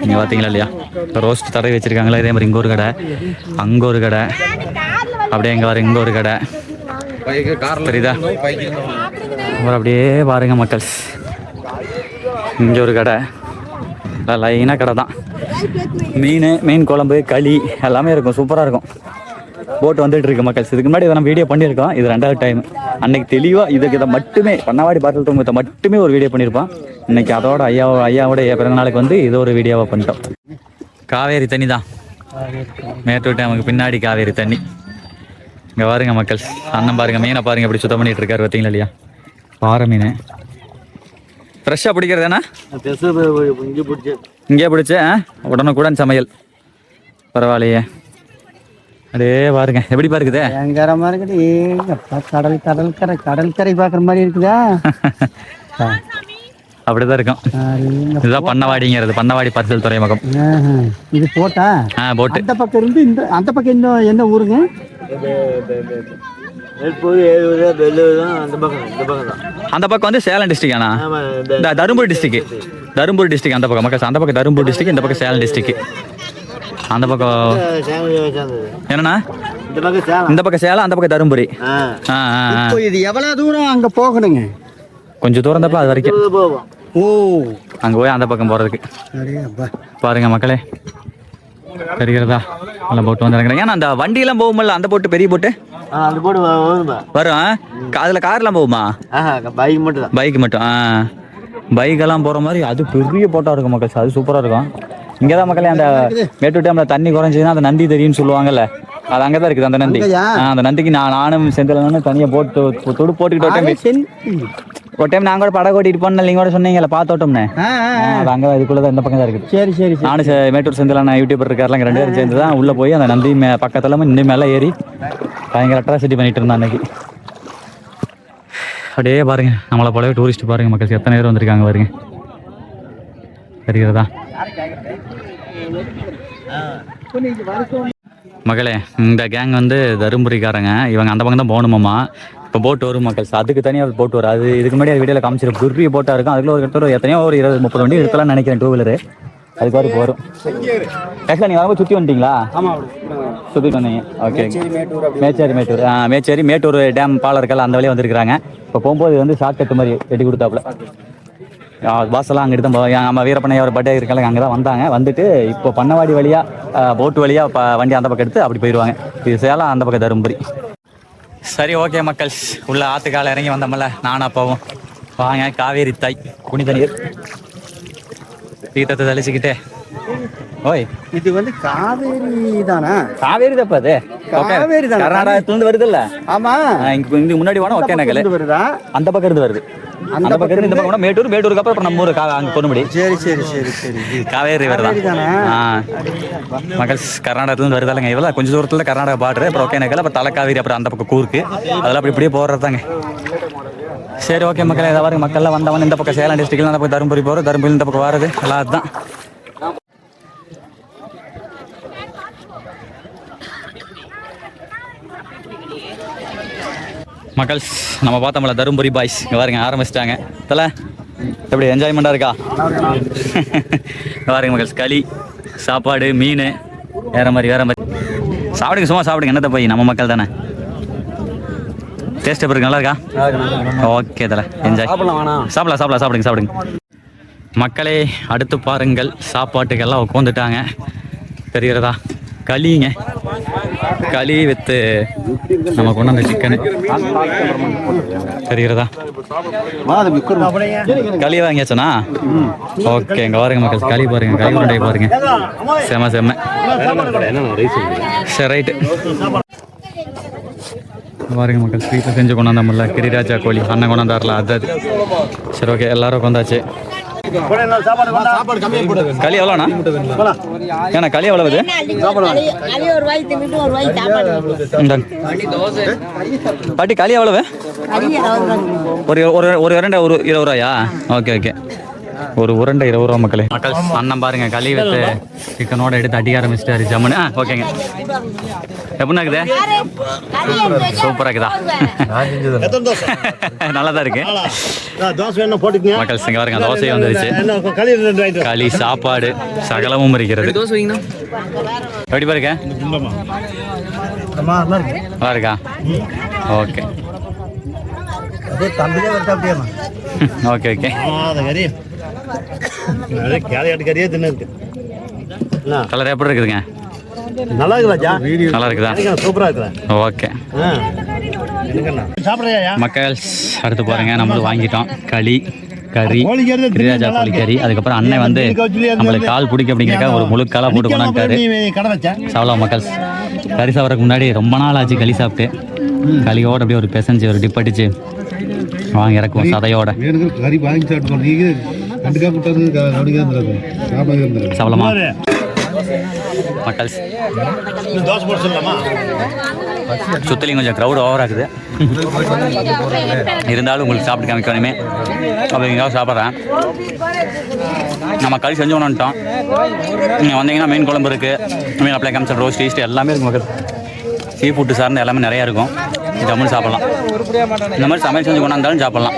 இங்கே பார்த்தீங்களா இல்லையா? ரோஸ்ட் தடவை வச்சுருக்காங்களா. இதே மாதிரி இங்கே ஒரு கடை, அங்கே ஒரு கடை, அப்படியே இங்கே வர இங்கே ஒரு கடை, தெரியுதா? அப்புறம் அப்படியே பாருங்க மக்கள், இங்கே ஒரு கடை, லைனாக கடை தான். மீன் குழம்பு, களி எல்லாமே இருக்கும், சூப்பராக இருக்கும். போட் வந்துட்டு இருக்கு மக்கள். இதுக்கு முன்னாடி இதை நம்ம வீடியோ பண்ணியிருக்கோம். இது 2வது டைம். அன்னைக்கு தெளிவாக இதை மட்டுமே பண்ணவாடி பாட்டில் துறைமுகத்தை மட்டுமே ஒரு வீடியோ பண்ணியிருப்போம். இன்னைக்கு அதோட ஐயாவோட பிறந்த நாளுக்கு வந்து இது ஒரு வீடியோவை பண்ணிட்டோம். காவேரி தண்ணி தான், மேட்டூர் டேமுக்கு பின்னாடி காவேரி தண்ணி. இங்கே பாருங்க மக்கள், அண்ணன் பாருங்க மீனை பாருங்க எப்படி சுத்தம் பண்ணிட்டு இருக்காரு பார்த்தீங்களா இல்லையா? பாறை மீன் ஃப்ரெஷ்ஷாக பிடிக்கிறதுனா இங்கே பிடிச்சி உடனுக்குடன் சமையல். பரவாயில்லையே. அப்படியே பாருங்க எப்படி பாருக்குதே, பயங்கரமா இருக்குது. கடற்கரை பார்க்குற மாதிரி இருக்குதா? அப்படிதான் இருக்கும். இதுதான் பண்ணவாடிங்கிறது, பண்ணவாடி பரிசல் துறைமுகம். இது போட்டா போட்டு அந்த பக்கம் இருந்து அந்த பக்கம் இன்னும் என்ன ஊருங்க? அந்த பக்கம் வந்து சேலம் டிஸ்ட்ரிக். ஆனா தருமபுரி டிஸ்ட்ரிக்ட், தருமபுரி டிஸ்ட்ரிக்ட் அந்த பக்கம் மக்கள். அந்த பக்கம் தருமபுரி டிஸ்ட்ரிக்ட், இந்த பக்கம் சேலம் டிஸ்ட்ரிக்ட். அந்த பக்கம் என்னன்னா இந்த பக்கம் சேலம், அந்த பக்கம் தருமபுரி. இது எவ்வளவு தூரம் அங்க போகணுங்க? கொஞ்சம் தூரம் தப்பா அது வரைக்கும். ஓ, அங்க போய் அந்த பக்கம் போறதுக்கு. பாருங்க மக்களே, தெரிகிறதா? நல்ல போட்டு வந்துருக்கிறேன். ஏன்னா அந்த வண்டியெல்லாம் போகும்ல, அந்த போட்டு பெரிய போட்டு அந்த போட்டு வரும். அதுல கார்லாம் போகுமா? பைக் மட்டும் தான். பைக் மட்டும். பைக்கெல்லாம் போற மாதிரி அது பெரிய போட்டா இருக்கும் மக்கள். அது சூப்பரா இருக்கும். இங்கதான் மக்களே அந்த மேட்டூர் டேம்ல தண்ணி குறைஞ்சதுன்னா அந்த நந்தி தெரியும்னு சொல்லுவாங்கல்ல, அது அங்கதான் இருக்குது அந்த நந்தி. அந்த நந்திக்கு நானும் செந்திலனும் தனியா போட்டு துடு போட்டுக்கிட்டு ஒரு டைம் நாங்க கூட படம் ஓட்டிட்டு போனோம். நீங்க கூட சொன்னீங்கல்ல பார்த்தோட்டோம்னு, அது அங்கே இதுக்குள்ளதான் இந்த பக்கம் தான் இருக்குது. சரி சரி. நானும் மேட்டூர் செந்திலான யூடியூபர் இருக்காருலாம் 2 பேரும் சேர்ந்து தான் உள்ள போய் அந்த நந்தி பக்கத்துல இன்னும் மேலே ஏறி பயங்கர அட்ராசிட்டி பண்ணிட்டு இருந்தான் அன்னைக்கு. அப்படியே பாருங்க, நம்மளை போலவே டூரிஸ்ட் பாருங்க மக்கள் எத்தனை பேர் வந்திருக்காங்க பாருங்க. தெரிகிறதா மகளே? இந்த கேங் வந்து தருமபுரிக்காரங்க. இவங்க அந்த பக்கம் தான் போகணுமாம்மா. இப்போ போட் வரும் மக்கள், அதுக்கு தனியாக போட் வரும். அது இதுக்கு முன்னாடி அது வீடியோவில் காமிச்சிருக்கும். பெரிய போட்டாக இருக்கும். அதுக்குள்ள ஒரு இடத்துல எத்தனையோ ஒரு 20-30 வண்டி எடுக்கலாம்னு நினைக்கிறேன், 2 வீலரு. அதுக்கு வரைக்கும் போகிறோம். ஆக்சுவலாக நீங்கள் வரும்போது சுற்றி வந்துட்டீங்களா? சுற்றிட்டு வந்தீங்க. ஓகே. மேச்சேரி மேட்டூர் டேம் பாலம் இருக்கல, அந்த வழியாக வந்திருக்கிறாங்க. இப்போ போகும்போது வந்து ஷார்ட் கட் மாதிரி வெட்டி கொடுத்தாப்புல. பாஸெல்லாம் அங்கிட்டு தான் நம்ம வீரப்பண்ணையா ஒரு பர்த்டே இருக்காங்க, அங்கே தான் வந்தாங்க. வந்துட்டு இப்போ பண்ணவாடி வழியாக போட்டு வழியாக வண்டி அந்த பக்கம் எடுத்து அப்படி போயிடுவாங்க. இது சேலம், அந்த பக்கம் தருமபுரி. சரி ஓகே மக்கள், உள்ள ஆற்றுக்கால இறங்கி வந்தோம்ல நானும் அப்பாவும். வாங்க காவேரி தாய் புனித நீர் தீர்த்தத்தை தெளிச்சுக்கிட்டே. ஓய், இது வந்து காவேரி தானா? காவேரி தப்பா அது? காவேரி தான், கர்நாடகத்துல வருது இல்ல? ஆமா. இங்க முன்னாடி வேணும் ஒகேனக்கல் வருதா? அந்த பக்கம் இருந்து வருது. அந்த பக்கம் இருந்து இந்த பக்கம் மேட்டூருக்கு அப்புறம் நம்ம ஊரு அங்க பொண்ணுமுடி. சரி சரி சரி சரி. காவேரி ரிவர் தான் மக்கள். கர்நாடகத்துல இருந்து வருது இல்லைங்க. இவ்வளவு கொஞ்சம் தூரத்துல கர்நாடகா பார்டர், அப்புறம் ஒகேனக்கல், அப்புறம் தலைக்காவேரி, அப்புறம் அந்த பக்கம் கூருக்கு. அதெல்லாம் அப்படி இப்படியே போறது தாங்க. சரி ஓகே மக்கள், ஏதாவது மக்கள்லாம் வந்தவன் இந்த பக்கம் சேலம் டிஸ்ட்ரிக்ட்ல, அந்த பக்கம் தருமபுரி போகிறோம், தருமபுரி இந்த பக்கம் வர்றது எல்லாம் அதுதான். மக்கள் நம்ம பார்த்தோம்ல தருமபுரி பாய்ஸ் இங்கே பாருங்க ஆரம்பிச்சிட்டாங்க. தலை எப்படி என்ஜாய்மெண்ட்டாக இருக்கா? பாருங்க மக்கள், களி சாப்பாடு மீன் வேற மாதிரி சாப்பிடுங்க, சும்மா சாப்பிடுங்க. என்னத்தை போய் நம்ம மக்கள் தானே. டேஸ்ட் எப்படி இருக்கு? நல்லா இருக்கா? ஓகே தலை, என்ஜாய். சாப்பிடுங்க. மக்களே அடுத்து பாருங்கள், சாப்பாட்டுக்கெல்லாம் உட்காந்துட்டாங்க. தெரிகிறதா? களிங்க, களி வித்து நம்ம கொண்டு வந்த சிக்கனு. தெரிகிறதா? களி வாங்கியாச்சோண்ணா? ஓகே, இங்கே பாருங்க மக்கள், களி பாருங்க, களி உருண்டை பாருங்க, செம. சரி ரைட்டு பாருங்க மக்கள், ஸ்வீட்டை செஞ்சு கொண்டாந்தோம்ல, கிரிராஜா கோழி அண்ணன் கொண்டாந்தார்ல அது. சரி ஓகே, எல்லாரும் கொண்டாச்சு. களி எவ்வளோண்ணா? ஏன்னா களி எவ்வளவு? பாட்டி களி எவ்வளவு? ஒரு உருண்டை 20 ரூபாயா? ஓகே. ஒரு உருண்டை 20 ரூபா மக்களே. மக்கள் அண்ணன் பாருங்க, களி வித்து சிக்கனோட எடுத்து அடிக்க ஆரம்பிச்சிட்டாரு ஜம்முன்னு. ஓகேங்க. எப்படின்னா இருக்குது? சூப்பராக இருக்குதா? நல்லா தான் இருக்கு. மக்கள் இங்க பாருங்க, தோசை வந்துருச்சு, களி சாப்பாடு சகலமும் இருக்கிறது. எப்படி பாருங்க, நல்லா இருக்கா? ஓகே. கலர் எப்படி இருக்குதுங்க? நல்லா இருக்கு ராஜா. நல்லா இருக்குதா? சூப்பரா இருக்குதா? ஓகே மக்கள், அடுத்து பாருங்க நம்மளும் வாங்கிட்டோம் களி கறி, கிரிராஜா கோழி கறி. அதுக்கப்புறம் அண்ணன் வந்து நம்மளுக்கு கால் பிடிக்க அப்படிங்கிறக்காக ஒரு முழு காலாக போட்டு கொண்டாட்டாரு. சாப்பிடலாம் மக்கள். கறி சாப்பிட்றதுக்கு முன்னாடி ரொம்ப நாள் ஆச்சு களி சாப்பிட்டு. களியோட அப்படியே ஒரு பெசஞ்சு ஒரு டிப் அடிச்சு வாங்கி இறக்குவோம் சதையோட. சாப்பிடலாமா மக்கள்? சுத்தலையும் கொஞ்சம் க்ரௌட் ஓவர் ஆகுது, இருந்தாலும் உங்களுக்கு சாப்பிட்டு காமிக்கணுமே அப்படிங்கிறத சாப்பிட்றேன். நம்ம களி செஞ்சு கொண்டுட்டோம். நீங்கள் வந்தீங்கன்னா மீன் குழம்பு இருக்குது, மீன் அப்ளை காமிச்சல், ரோஸ்ட் ஈஸ்ட் எல்லாமே இருக்கும் மக்கள். சீ ஃபுட்டு சார்ந்து எல்லாமே நிறையா இருக்கும். ஜம்முன்னு சாப்பிட்லாம். இந்த மாதிரி சமையல் செஞ்சு கொண்டாந்தாலும் சாப்பிட்லாம்.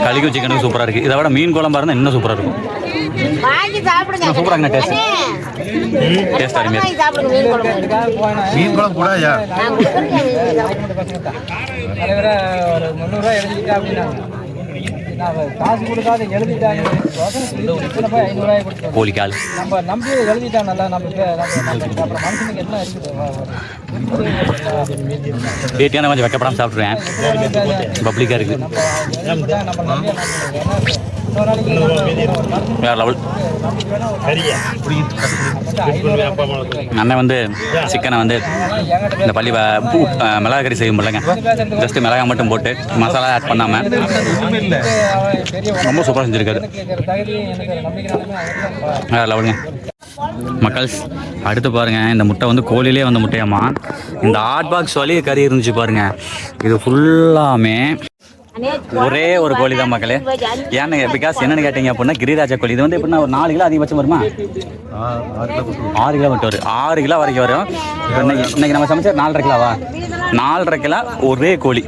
களிக்கும் சிக்கனுக்கும் சூப்பராக இருக்குது. இதை விட மீன் குழம்பா இருந்தால் இன்னும் சூப்பராக இருக்கும். சூப்பராக இருக்குண்ணா டேஸ்ட். டேஸ்ட் அருமையாக மீன் குழம்பு கூட காசு கொடுக்காத எழுதிட்டாங்க. கோழிக்கால் நம்ம நம்பி எழுதிட்டான் நல்லா. நம்ம மனுஷனுக்கு என்ன இருக்குது? டேட்டியான கொஞ்சம் வைக்கப்படாமல் சாப்பிட்ருவேன். பப்ளிக்காக இருக்குது. வேறு லெவல். அண்ணன் வந்து சிக்கனை வந்து இந்த பள்ளி மிளகா கறி செய்யும் இல்லைங்க, ஜஸ்ட்டு மிளகா மட்டும் போட்டு மசாலா ஆட் பண்ணாமல் ரொம்ப சூப்பராக செஞ்சுருக்காரு. வேறு லெவலுங்க மக்கள்ஸ். அடுத்து பாருங்கள், இந்த முட்டை வந்து கோழிலே வந்த முட்டையாம்மா. இந்த ஹாட் பாக்ஸ் வலி கறி இருந்துச்சு பாருங்கள். இது ஃபுல்லாமே ஒரே ஒரு கோழி தான் மக்களே. ஏன்னு பிகாஸ் என்னென்னு கேட்டீங்க அப்படின்னா கிரிராஜா கோழி. இது வந்து எப்படின்னா ஒரு 4 கிலோ அதிகபட்சம் வருமா? 6 கிலோ மட்டும் வரும். 6 கிலோ வரைக்கும் வரும். இன்னைக்கு நம்ம சமைச்சா 4.5 கிலோவா? 4.5 கிலோ ஒரே கோழி.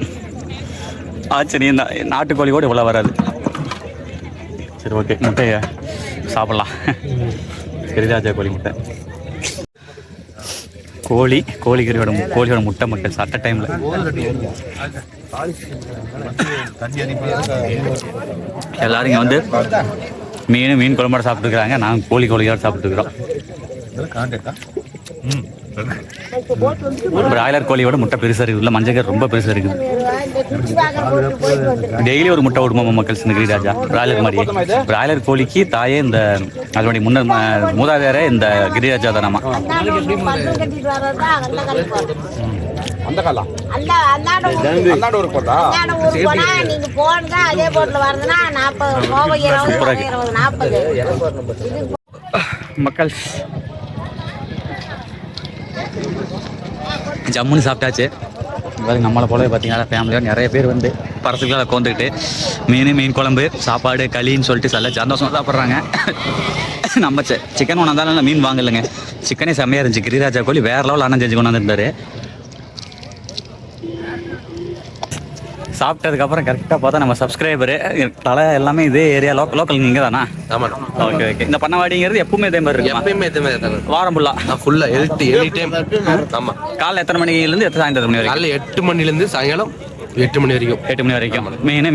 சரி, இந்த நாட்டுக்கோழி கூட இவ்வளோ வராது. சரி ஓகே, முட்டையை சாப்பிட்லாம். கிரிராஜா கோழி முட்டை. கோழியோட முட்டை மக்கள் சாப்பிட்ட டைமில் எல்லாரும் இங்கே வந்து மீன் குழம்போட சாப்பிட்டுருக்குறாங்க. நாங்கள் கோழியோட சாப்பிட்டுருக்குறோம். பிராய்லர் கோழியோட முட்டை பெருசாக இருக்குது. உள்ள மஞ்சள் ரொம்ப பெருசாக இருக்குது. டெய்லி ஒரு முட்டை விடுமா மக்கள் இந்த கிரிராஜா? பிராய்லர் மாதிரியே. பிராய்லர் கோழிக்கு தாயே இந்த அதனுடைய முன்னர் மூதாதையரே இந்த கிரிராஜா தானாமா. அந்த காலம் மக்கள் ஜம்முன்னு சாப்பிட்டாச்சு. நம்மளை போலவே பார்த்தீங்கன்னா ஃபேமிலியோட நிறைய பேர் வந்து பரசுக்களாக உட்காந்துக்கிட்டு மீன் குழம்பு சாப்பாடு களின்னு சொல்லிட்டு நல்ல சந்தோஷம் சாப்பிட்றாங்க. நம்ம சிக்கன் கொண்டாந்தாலும் மீன் வாங்கலைங்க. சிக்கனே செம்மையாக இருந்துச்சு. கிரிராஜா கோழி வேறு லெவல் அண்ணன் செஞ்சு கொண்டாந்துருந்தாரு. சாப்பிட்டதுக்கப்புறம் கரெக்டாக பார்த்தா நம்ம சப்ஸ்கிரைபரு தலை எல்லாமே இதே ஏரியா லோக்கல் நீங்கள் தானா? ஆமாம். Okay okay. இந்த பண்ணவாடிங்கிறது எப்பவுமே இதே மாதிரி இருக்கு? எப்பயுமே இதே மாதிரி வாரம் ஃபுல்லாக எனி டைம். ஆமாம். காலைல எத்தனை மணிலேருந்து சாயந்தரம் மணி வரைக்கும்? காலைல 8 மணிலேருந்து சாயங்காலம் 8 மணி வரைக்கும். 8 மணி வரைக்கும்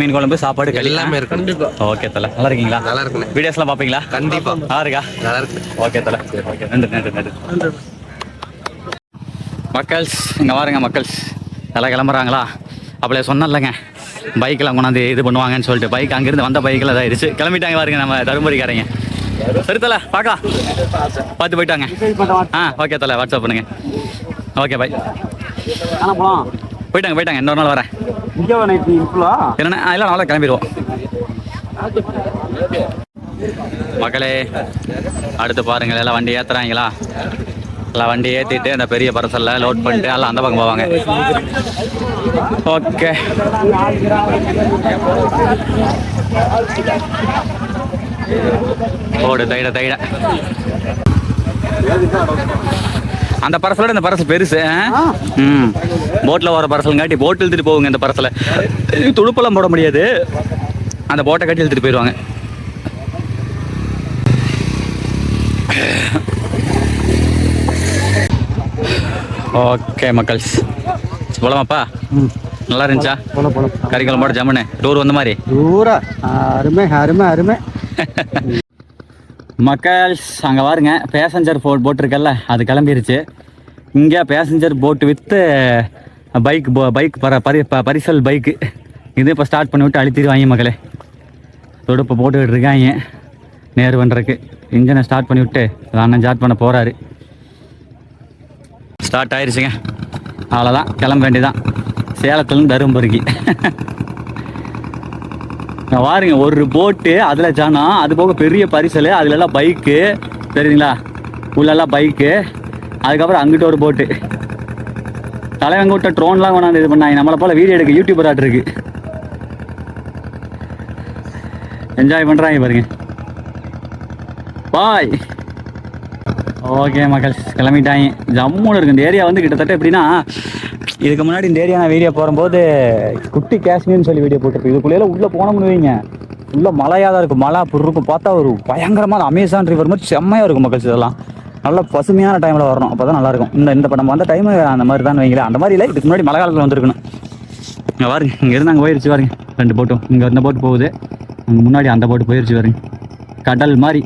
மீன் குழம்பு சாப்பாடு எல்லாமே இருக்கு. ஓகே தலை, நல்லா இருக்கீங்களா? நல்லா இருக்குண்ணே. வீடியோஸ்லாம் பார்ப்பீங்களா? கண்டிப்பாக. நல்லா இருக்கா? நல்லா இருக்கு. ஓகே தலை, ஓகே. நன்றி. மக்கள்ஸ் இங்கே பாருங்க மக்கள்ஸ், எல்லாம் கிளம்புறாங்களா? அப்படியே சொன்னேன்லங்க பைக்கெலாம் கொண்டாந்து இது பண்ணுவாங்கன்னு சொல்லிட்டு. பைக் அங்கேருந்து வந்த பைக்கில் இதாகிடுச்சு. கிளம்பிட்டாங்க பாருங்க நம்ம தருமபுரிக்காரங்க. சரி தலை, பார்க்கலாம், பார்த்து போயிட்டாங்க. ஓகே தலை, வாட்ஸ்அப் பண்ணுங்க. Okay bye. போயிட்டாங்க. இன்னொரு நாள் வரேன். என்னண்ணா? இல்லை, நாளை கிளம்பிடுவோம் மக்களே. அடுத்து பாருங்கள், எல்லாம் வண்டி ஏற்றுறாங்களா? எல்லாம் வண்டி ஏற்றிட்டு அந்த பெரிய பரசலில் லோட் பண்ணிட்டு எல்லாம் அந்த பக்கம் போவாங்க. ஓகே. ஓடு தைட அந்த பரசலோட இந்த பரசல் பெருசு. போட்டில் வர பரசலுங்காட்டி போட்டு இழுத்துட்டு போகுங்க. இந்த பரசலை துடுப்பெல்லாம் போட முடியாது. அந்த போட்டை கட்டி இழுத்துட்டு போயிடுவாங்க. ஓகே மக்கள்ஸ், போலாமாப்பா? நல்லா இருந்துச்சா? கறிக்குழம்போட ஜம்முன்னு டூர் வந்த மாதிரி? அருமை. மக்கள்ஸ் அங்கே பாருங்க பேசஞ்சர் போட் இருக்குல்ல அது கிளம்பிருச்சு. இங்கே பேசஞ்சர் போட்டு வித்து பைக் பரிசல் பைக்கு இது இப்போ ஸ்டார்ட் பண்ணி விட்டு அழுத்திடுவாங்க மக்களே. தொடுப்பை போட்டுக்கிட்டு இருக்காங்க நேரு பண்ணுறக்கு. இன்ஜனை ஸ்டார்ட் பண்ணி விட்டு அண்ணன் ஸ்டார்ட் பண்ண போகிறாரு. ஸ்டார்ட் ஆயிடுச்சுங்க. அவ்வளோதான், கிளம்ப வேண்டியதான். சேலத்துலேருந்து தருமபுரிக்கு. பாருங்க ஒரு போட்டு அதில் ஜானம், அது போக பெரிய பரிசல், அதுலலாம் பைக்கு தெரியுங்களா, உள்ளெல்லாம் பைக்கு. அதுக்கப்புறம் அங்கிட்ட ஒரு போட்டு. தலைவங்க விட்ட ட்ரோன்லாம் கொண்டாந்து இது பண்ணாங்க. நம்மளை போல் வீடியோ எடுக்க யூடியூபர் ஆட்டு இருக்கு. என்ஜாய் பண்ணுறாங்க பாருங்க. பாய். ஓகே மக்கள் கிளம்பிட்டாங்க. ஜம்முன்னு இருக்கு இந்த ஏரியா. வந்து கிட்டத்தட்ட எப்படின்னா, இதுக்கு முன்னாடி இந்த ஏரியா நான் வீடியோ போகும்போது குட்டி காஷ்மீர்னு சொல்லி வீடியோ போட்டுருப்பேன். இதுக்குள்ளே உள்ளே போனோம்னு வைங்க, உள்ளே மலையாக தான் இருக்கும். மலை இருக்கும், பார்த்தா ஒரு பயங்கரமான அமேசான் ரிவர் மாதிரி செம்மையாக இருக்கும் மக்கள்ஸ். இதெல்லாம் நல்லா பசுமையான டைமில் வரணும், அப்போ தான் நல்லாயிருக்கும். இந்த நம்ம வந்த டைம் அந்த மாதிரி தான் வைங்களேன். அந்த மாதிரி இல்லை, இதுக்கு முன்னாடி மழை காலத்தில் வந்துருக்கணும். இங்கே பாருங்க, இங்கேருந்து அங்கே போயிடுச்சு பாருங்க 2 போட்டும். இங்கே இந்த போட்டு போகுது, அங்கே முன்னாடி அந்த போட்டு போயிடுச்சு பாருங்க. கடல் மாதிரி.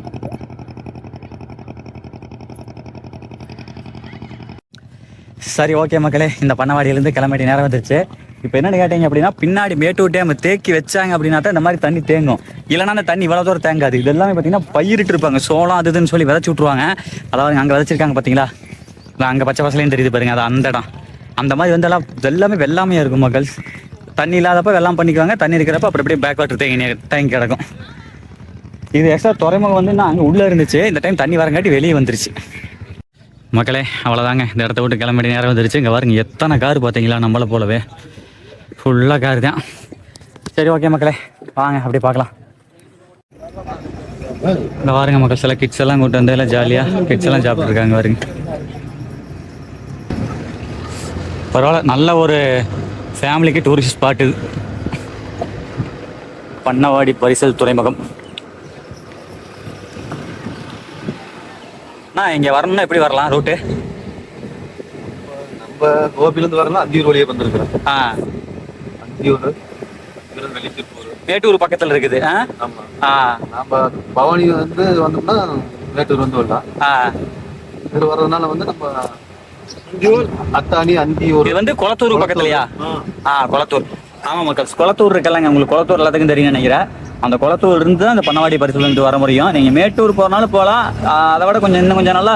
சரி ஓகே மக்களே, இந்த பண்ணவாடியிலேருந்து கிளம்பிட்டு நேரம் வந்துருச்சு. இப்போ என்னென்னு கேட்டீங்க அப்படின்னா, பின்னாடி மேட்டூர் டேம் தேக்கி வச்சாங்க அப்படின்னா தான் இந்த மாதிரி தண்ணி தேங்கும். இல்லைனா அந்த தண்ணி இவ்வளோ தூரம் தேங்காது. இது எல்லாமே பார்த்தீங்கன்னா பயிரிட்டு இருப்பாங்க, சோளம் அதுன்னு சொல்லி விதைச்சி விட்ருவாங்க. அதாவது அங்கே விதைச்சிருக்காங்க பார்த்தீங்களா, அங்கே பச்சை பசலையும் தெரியுது பாருங்க, அது அந்த இடம். அந்த மாதிரி வந்து எல்லாமே வெள்ளாமையாக இருக்கும் மக்கள். தண்ணி இல்லாதப்ப வெள்ளாம் பண்ணிக்குவாங்க, தண்ணி இருக்கிறப்ப அப்படி அப்படியே பேக் வாட்டர் தேங்கி கிடக்கும். இது எக்ஸ்ட்ரா துறைமுகம் வந்து நான் அங்கே உள்ளே இருந்துச்சு. இந்த டைம் தண்ணி வரங்காட்டி வெளியே வந்துருச்சு மக்களே. அவ்வளோதாங்க, இந்த இடத்த விட்டு கிளம்பி நேரம் வந்துருச்சு. இங்கே பாருங்க எத்தனை கார் பார்த்தீங்களா, நம்மளை போலவே ஃபுல்லாக கார் தான். சரி ஓகே மக்களே, வாங்க அப்படி பார்க்கலாம். இந்த பாருங்க மக்கள், சில கிட்ஸ் எல்லாம் கூட்டு வந்து எல்லாம் ஜாலியாக கிட்ஸ் எல்லாம் சாப்பிட்ருக்காங்க பாருங்க. பரவாயில்ல, நல்ல ஒரு ஃபேமிலிக்கு டூரிஸ்ட் ஸ்பாட் இது. பண்ணவாடி பரிசல் துறைமுகம். இங்கே வரணும்னா எப்படி வரலாம் ரூட்டு? நம்ம கோபிலேருந்து வரலாம், அந்தியூர் வழியே வந்துருக்குறோம். அந்தியூர் மேட்டூர் பக்கத்தில் இருக்குது. ஆமாம், நம்ம பவானி வந்து வந்தோம்னா மேட்டூர் வந்து வரலாம். இது வர்றதுனால வந்து நம்ம அந்தியூர், அத்தானி, அந்தியூர். இது வந்து குளத்தூர் பக்கத்துலையா? குளத்தூர். ஆமாம் மக்கள், குளத்தூர் இருக்கலாங்க. உங்களுக்கு குளத்தூர் எல்லாத்துக்கும் தெரியும் நினைக்கிறேன். அந்த குளத்தூர் இருந்து தான் அந்த பண்ணவாடி பரிசல் இருந்து வர முடியும். நீங்கள் மேட்டூர் போகிறனாலும் போகலாம். அதை விட இன்னும் கொஞ்சம் நல்லா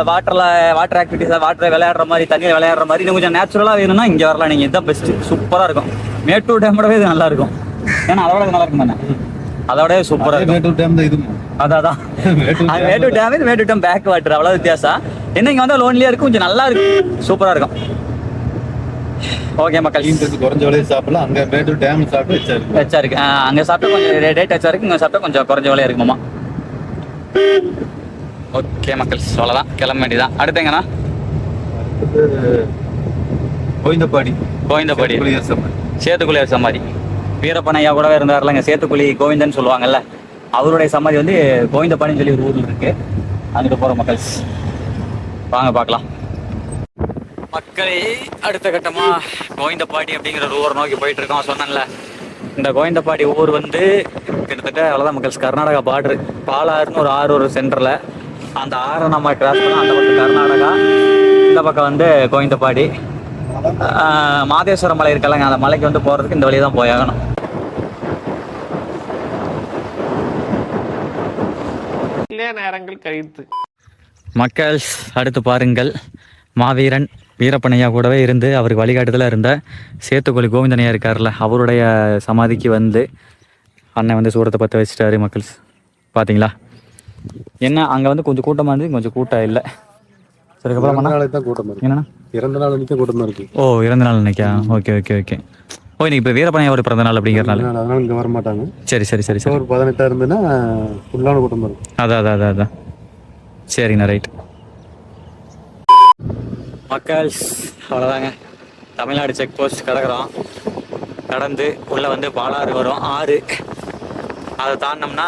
வாட்டர் ஆக்டிவிட்டிஸாக, வாட்டர் விளையாடுற மாதிரி, தண்ணியில் விளையாடுற மாதிரி இன்னும் கொஞ்சம் நேச்சுரலாக வேணும்னா இங்கே வரலாம். நீங்கள் இதுதான் பெஸ்ட்டு, சூப்பராக இருக்கும். மேட்டூர் டேமோடவே இது நல்லா இருக்கும். ஏன்னா அதோட நல்லா இருக்கும் தானே, அதோடய சூப்பராக இருக்கும். மேட்டூர் டேம் தான் இது. அதான் மேட்டூர் டேம், இது மேட்டூர் டேம் பேக் வாட்டர், அவ்வளோ வித்தியாசம். என்ன இங்கே வந்து லோன்லியாக இருக்கும், கொஞ்சம் நல்லா இருக்கும், சூப்பராக இருக்கும். ஓகே மக்கள், குறைஞ்ச விலையை சாப்பிடலாம். அங்கே மேட்டூர் டேம் சாப்பிட்டு வச்சா இருக்கு. அங்கே சாப்பிட்டா கொஞ்சம் ரேட் வச்சா இருக்கு, இங்கே சாப்பிட்டா கொஞ்சம் குறைஞ்ச விலையா இருக்குமாமா. ஓகே மக்கள், அவ்வளோதான், கிளம்ப வேண்டியதான். அடுத்து எங்கண்ணா? கோவிந்தபாடி சேத்துக்குழியார் சமாதி. வீரப்பன் ஐயா கூடவே இருந்தார்ல இங்கே, சேத்துக்குழி கோவிந்தன் சொல்லுவாங்கல்ல, அவருடைய சமாதி வந்து கோவிந்தபாடின்னு சொல்லி ஒரு ஊரில் இருக்கு. அங்கிட்டு போகிற மக்கள் வாங்க பார்க்கலாம். மக்களே, அடுத்த கட்டமாக கோவிந்தபாடி அப்படிங்கிற ஒரு ஊரை நோக்கி போயிட்டு இருக்கோம். சொன்னேன்ல, இந்த கோவிந்தபாடி ஊர் வந்து கிட்டத்தட்ட அவ்வளோதான் மக்கள், கர்நாடகா பார்டரு. பாலாறுன்னு ஒரு ஆறு ஒரு சென்டரில், அந்த ஆறை நம்ம கிராஸ் பண்ணால் அந்த பக்கம் கர்நாடகா, இந்த பக்கம் வந்து கோவிந்தபாடி. மாதேஸ்வர மலை இருக்கலங்க, அந்த மலைக்கு வந்து போகிறதுக்கு இந்த வழியை தான் போயாகணும். நேரங்கள் கழித்து மக்கள் அடுத்து பாருங்கள், மாவீரன் வீரப்பனையா கூடவே இருந்து அவருக்கு வழிகாட்டுதல இருந்த சேத்துக்குழி கோவிந்தனையா இருக்கார்ல, அவருடைய சமாதிக்கு வந்து அண்ணன் வந்து சூரத்தை பற்ற வச்சுட்டாரு. மக்கள்ஸ் பார்த்தீங்களா, என்ன அங்கே வந்து கொஞ்சம் கூட்டமாக இருந்து கொஞ்சம் கூட்டம் இல்லை. சரிக்கப்புறம் கூட்டம் என்னன்னா இறந்த நாள் அன்னைக்கு கூட்டமாக இருக்கு. ஓ, இறந்த நாள் அன்னைக்கா? Okay okay okay. ஓ, இன்னைக்கு இப்போ வீரப்பனையா ஒரு பிறந்த நாள் அப்படிங்கிறனால அதனால இங்கே வர மாட்டாங்க. சரி சரி சரி சரி. ஒரு 18 இருந்துன்னா ஃபுல்லான கூட்டமாக இருக்கும். அதான் சரிங்கண்ணா, ரைட். மக்கள் அவ்வளோதாங்க, தமிழ்நாடு செக் போஸ்ட் கடக்கிறோம். கடந்து உள்ளே வந்து பாலாறு வரும், ஆறு. அதை தாண்டினோம்னா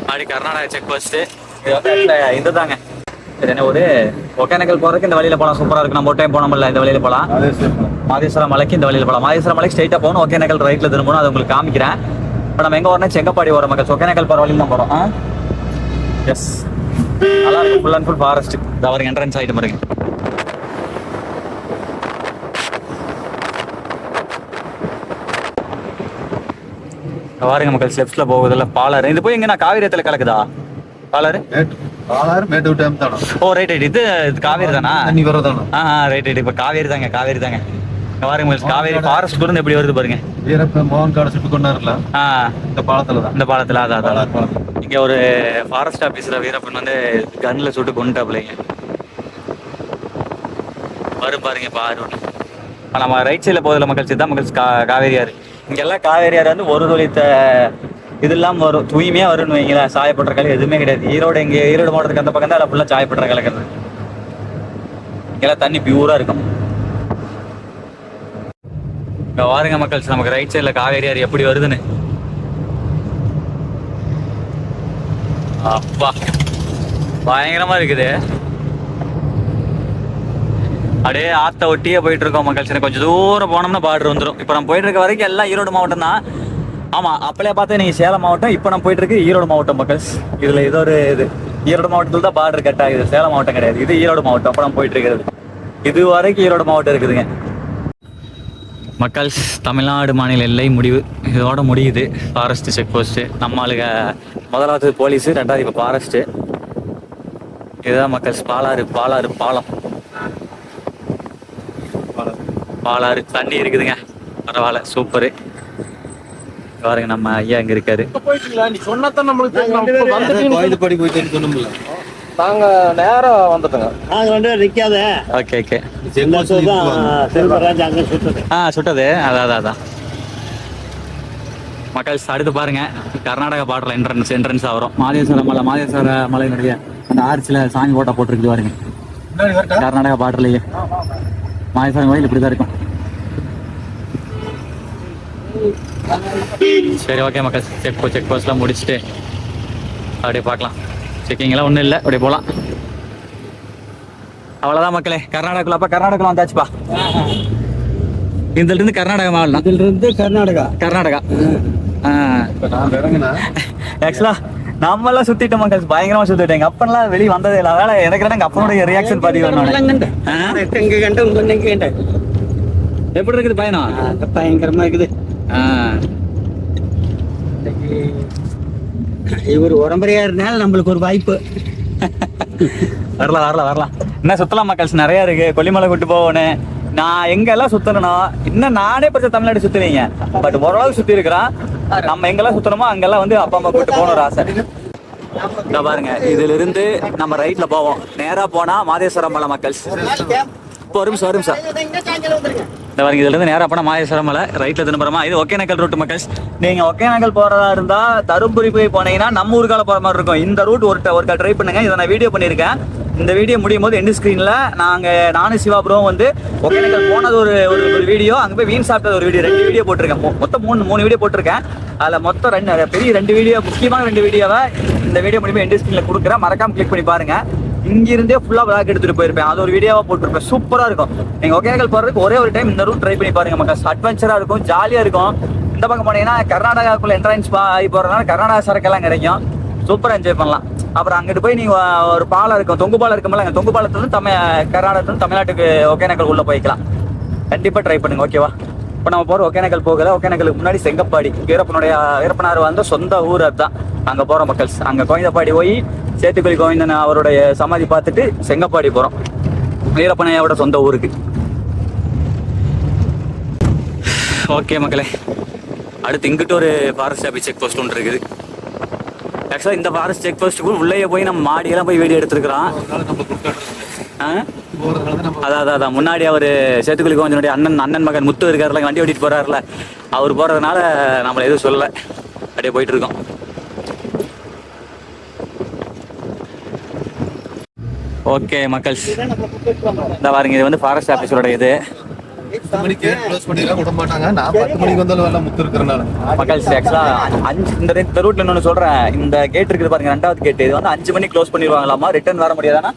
அப்படி கர்நாடகா செக் போஸ்ட்டு. இது வந்து இது தாங்க, இது என்ன ஒரு ஒகேனக்கல் போகிறதுக்கு இந்த வழியில் போகலாம், சூப்பராக இருக்கும். நம்ம ஒரு டைம் போனோம்ல, இந்த வழியில் போகலாம். மாதேஸ்வரம் மலைக்கு இந்த வழியில் போகலாம். மாதேஸ்வரம் மலைக்கு ஸ்ட்ரைட்டாக போகணும், ஒகேனக்கல் ரைட்டில் திரும்பணும். அதை உங்களுக்கு காமிக்கிறேன். இப்போ நம்ம எங்கே வரணும், செங்கப்பாடி வரோம் மக்கள். ஒகேனக்கல் போகிற வழியில் தான் போகிறோம். எஸ், நல்லா இருக்கும். Full and full forest. இது அவருக்கு என்ட்ரன்ஸ் ஆகிட்டு பாருங்க. பாருங்க மக்கள், ஸ்டெப்ஸ்ல போகுதுல்ல பாலாறு. இது போய் எங்கன்னா காவிரியத்துல கலக்குதா பாலாறு? மேட்டூர் டேம் தானே. ஓ ரைட் ரைட். இது காவேரி தானா? தண்ணி வரதானே. Right right. இப்ப காவேரி தாங்க, காவேரி தாங்க. பாருங்க மக்கள், காவேரி ஃபாரஸ்ட் இருந்து எப்படி வருது பாருங்க. வீரப்ப மோகன் காடு சுட்டு கொண்டாருல, இந்த பாலத்துல தான். இந்த பாலத்துல அதான் இங்க ஒரு ஃபாரஸ்ட் ஆபீசர் வீரப்பன் வந்து கன்ல சுட்டு கொண்டுட்டாப்லைங்க. வரும் பாருங்க பாரு ஒன்று. நம்ம ரைட் சைடில் போதில் மக்கள் சித்தா மக்கள் காவேரியாறு. இங்கெல்லாம் காவேரியாறு வந்து ஒரு தொழித்த இது இல்லாமல் வரும், தூய்மையாக வரும்னு வைங்களேன். சாயப்பட்ட கலை எதுவுமே கிடையாது. ஈரோடு ஈரோடு மாவட்டத்துக்கு அந்த பக்கம் தான் எல்லாம் ஃபுல்லாக சாயப்பட்ட கலக்கிறது. இங்கெல்லாம் தண்ணி பியூராக இருக்கும். இங்கே பாருங்க மக்கள், நமக்கு ரைட் சைடில் காவேரியாறு எப்படி வருதுன்னு. அப்பா பயங்கரமாக இருக்குது. அப்படியே ஆற்ற ஒட்டியே போயிட்டு இருக்கோம் மக்கள். சரி, கொஞ்சம் தூரம் போனோம்னா பார்டர் வந்துடும். இப்போ நம்ம போயிட்டு இருக்க வரைக்கும் எல்லாம் ஈரோடு மாவட்டம் தான். ஆமாம், அப்பளே பார்த்தா நீங்கள் சேலம் மாவட்டம். இப்போ நம்ம போயிட்டு இருக்கு ஈரோடு மாவட்டம் மக்கள். இதில் இது ஒரு இது ஈரோடு மாவட்டத்தில் தான் பார்டர் கட் ஆகுது, சேலம் மாவட்டம் கிடையாது. இது ஈரோடு மாவட்டம். அப்போ நம்ம போயிட்டு இருக்கிறது இது வரைக்கும் ஈரோடு மாவட்டம் இருக்குதுங்க மக்கள். தமிழ்நாடு மாநில எல்லை முடிவு இதோட முடியுது. Forest check post. நம்ம ஆளுங்க முதலாவது போலீஸு, ரெண்டாவது இப்போ ஃபாரஸ்ட்டு. இதுதான் மக்கள் பாலாறு. பாலாறு பாலம், பாலாறு தண்ணி இருக்குதுங்க. பரவாயில்ல, சூப்பரு. பாருங்க நம்ம ஐயா இங்க இருக்காரு. நீ சொன்னதான் நம்மளுக்கு கோயில்படி போயிட்டு சொன்னோம்ல, நாங்க நேரா வந்துட்டோங்க. நாங்க ரெண்டு பேரும் நிக்காத. Okay okay. செல்வராஜ் அங்க சுட்டது. சுட்டது அதான் மக்கள். அடுத்து பாருங்க, கர்நாடகா பார்டர்ல என்ட்ரன்ஸ் ஆகிறோம். மாதேஸ்வர மலையினுடைய அந்த ஆர்ச்சில் சாமி போட்டா போட்டிருக்கு பாருங்க. கர்நாடகா பார்டர்லயே மாதேஸ்வரம் கோயில் இப்படிதான் இருக்கும். சரி ஓகே மக்கள், செக் போஸ்ட்லாம் முடிச்சுட்டு அப்படியே பார்க்கலாம். செக்கிங்லாம் ஒன்றும் இல்லை, அப்படியே போகலாம். அவ்வளோதான் மக்களே. கர்நாடகாக்குள்ள அப்போ கர்நாடகாவில் வந்தாச்சுப்பா. இதுல இருந்து கர்நாடகா மாவட்டம். இதுல இருந்து கர்நாடகா. ஆக்சுவலா நம்ம எல்லாம் சுத்திட்டோம் மக்கள், பயங்கரமா சுத்திட்டோம். எங்க அப்பன்லாம் வெளியே வந்ததே இல்லை. அதனால எனக்கு எங்க அப்பனுடைய ரியாக்ஷன் பதிவு எப்படி இருக்குது பயணம்? பயங்கரமா இருக்குது. இவர் உடம்பரையா இருந்தாலும் நம்மளுக்கு ஒரு வாய்ப்பு. வரலாம். இன்னும் சுத்தலாம் மக்கள்ஸ் நிறைய இருக்கு. கொல்லிமலை கூட்டு போகணும். நான் எங்கெல்லாம் சுத்தணும், இன்னும் நானே பச்சை தமிழ்நாடு சுத்துவீங்க. பட் ஓரளவுக்கு சுத்தி இருக்கிறான். நம்ம எங்கெல்லாம் சுத்தணுமோ அங்கெல்லாம் வந்து அப்பா அம்மா கூட்டு போகணும் ஒரு ஆசை. பாருங்க, இதுல இருந்து நம்ம ரைட்ல போவோம். நேரா போனா மாதேஸ்வரம் மலை மக்கள்ஸ். ஒரு நிமிஷம். இந்த பாருங்க, இதுல இருந்து நேரா போனா மாதேஸ்வரம் மலை, ரைட்ல திரும்புறமா இது ஒகேனக்கல் ரூட் மக்கள்ஸ். நீங்க ஒகேனக்கல் போறதா இருந்தா தருமபுரி போய் போனீங்கன்னா நம்ம ஊருக்கால போற மாதிரி இருக்கும். இந்த ரூட் ஒருக்கா ட்ரை பண்ணுங்க. இதை நான் வீடியோ பண்ணியிருக்கேன். இந்த வீடியோ முடியும் போது எண்டு ஸ்க்ரீன்ல நானும் சிவா ப்ரோ வந்து ஒகேனக்கல் போனது ஒரு வீடியோ, அங்கே போய் வீண் சாப்பிட்டது ஒரு வீடியோ, 2 வீடியோ போட்டிருக்கேன். மொத்தம் 3 வீடியோ போட்டிருக்கேன். அதில் மொத்தம் 2 வீடியோ, முக்கியமான 2 வீடியோவை இந்த வீடியோ முடியுமே எண்டு ஸ்க்ரீன்ல கொடுக்குறேன். மறக்காம கிளிக் பண்ணி பாருங்க. இங்கிருந்தே ஃபுல்லா விளாக் எடுத்துட்டு போயிருப்பேன். அது ஒரு வீடியோவா போட்டிருப்பேன். சூப்பரா இருக்கும். நீங்க ஒகேனக்கல் போறதுக்கு ஒரே ஒரு டைம் இந்த ரூட் ட்ரை பண்ணி பாருங்க மக்கள். அட்வென்ச்சரா இருக்கும், ஜாலியா இருக்கும். இந்த பக்கம் போனீங்கன்னா கர்நாடகாக்குள்ள என்ட்ரன்ஸ் ஆகி போறதுனால கர்நாடகா சரக்கெல்லாம் கிடைக்கும். சூப்பரா என்ஜாய் பண்ணலாம். அப்புறம் அங்கிட்டு போய் நீங்க ஒரு பாலம் இருக்கும், தொங்கு பாலம் இருக்கும்ல, அங்கே தொங்கு பாலத்துல கர்நாடகத்துல தமிழ்நாட்டுக்கு ஒகேனக்கல் உள்ள போய்க்கலாம். கண்டிப்பா ட்ரை பண்ணுங்க. ஓகேவா? இப்போ நம்ம போற ஒகேனக்கல் போகல. ஒகேனக்கலுக்கு முன்னாடி செங்கப்பாடி, வீரப்பனார் வந்த சொந்த ஊர் அதுதான். அங்க போற மக்கள்ஸ். அங்க கோவிந்தப்பாடி போய் சேத்துக்குழி கோவிந்தன் அவருடைய சமாதி பார்த்துட்டு செங்கப்பாடி போறோம், வீரப்பனையோட சொந்த ஊருக்கு. ஓகே மக்களே, அடுத்து இங்கிட்ட ஒரு ஃபாரஸ்ட் ஆஃபீஸ் செக் போஸ்ட் ஒன்று இருக்குது. ஆக்சுவலாக இந்த ஃபாரஸ்ட் செக் போஸ்ட்டுக்கு உள்ளே போய் நம்ம மாடியெல்லாம் போய் வீடியோ எடுத்துருக்குறோம். அதான் முன்னாடி அவர் சேத்துக்குழி கோவிந்தனுடைய அண்ணன் மகன் முத்து இருக்காருல, வண்டி ஓட்டிட்டு போறாருல, அவர் போறதுனால நம்மளை எதுவும் சொல்லலை. அப்படியே போயிட்டு இருக்கோம். ஓகே மக்கள்ஸ், இந்த பாருங்க, இது வந்து ஃபாரஸ்ட் ஆஃபீஸரோட இது. 10 மணிக்கு க்ளோஸ் பண்ணிடலாம், விட மாட்டாங்க. நான் 10 மணிக்கு வந்தாலும் வரலாம், முத்து இருக்கிறனால. மக்கள்ஸ் ஆக்சுவலா இந்த ரூட்ல இன்னொன்று சொல்றேன். இந்த கேட் இருக்குது பாருங்க, 2வது கேட். இது வந்து 5 மணிக்கு க்ளோஸ் பண்ணிடுவாங்களாமா. ரிட்டர்ன் வர முடியாதானா?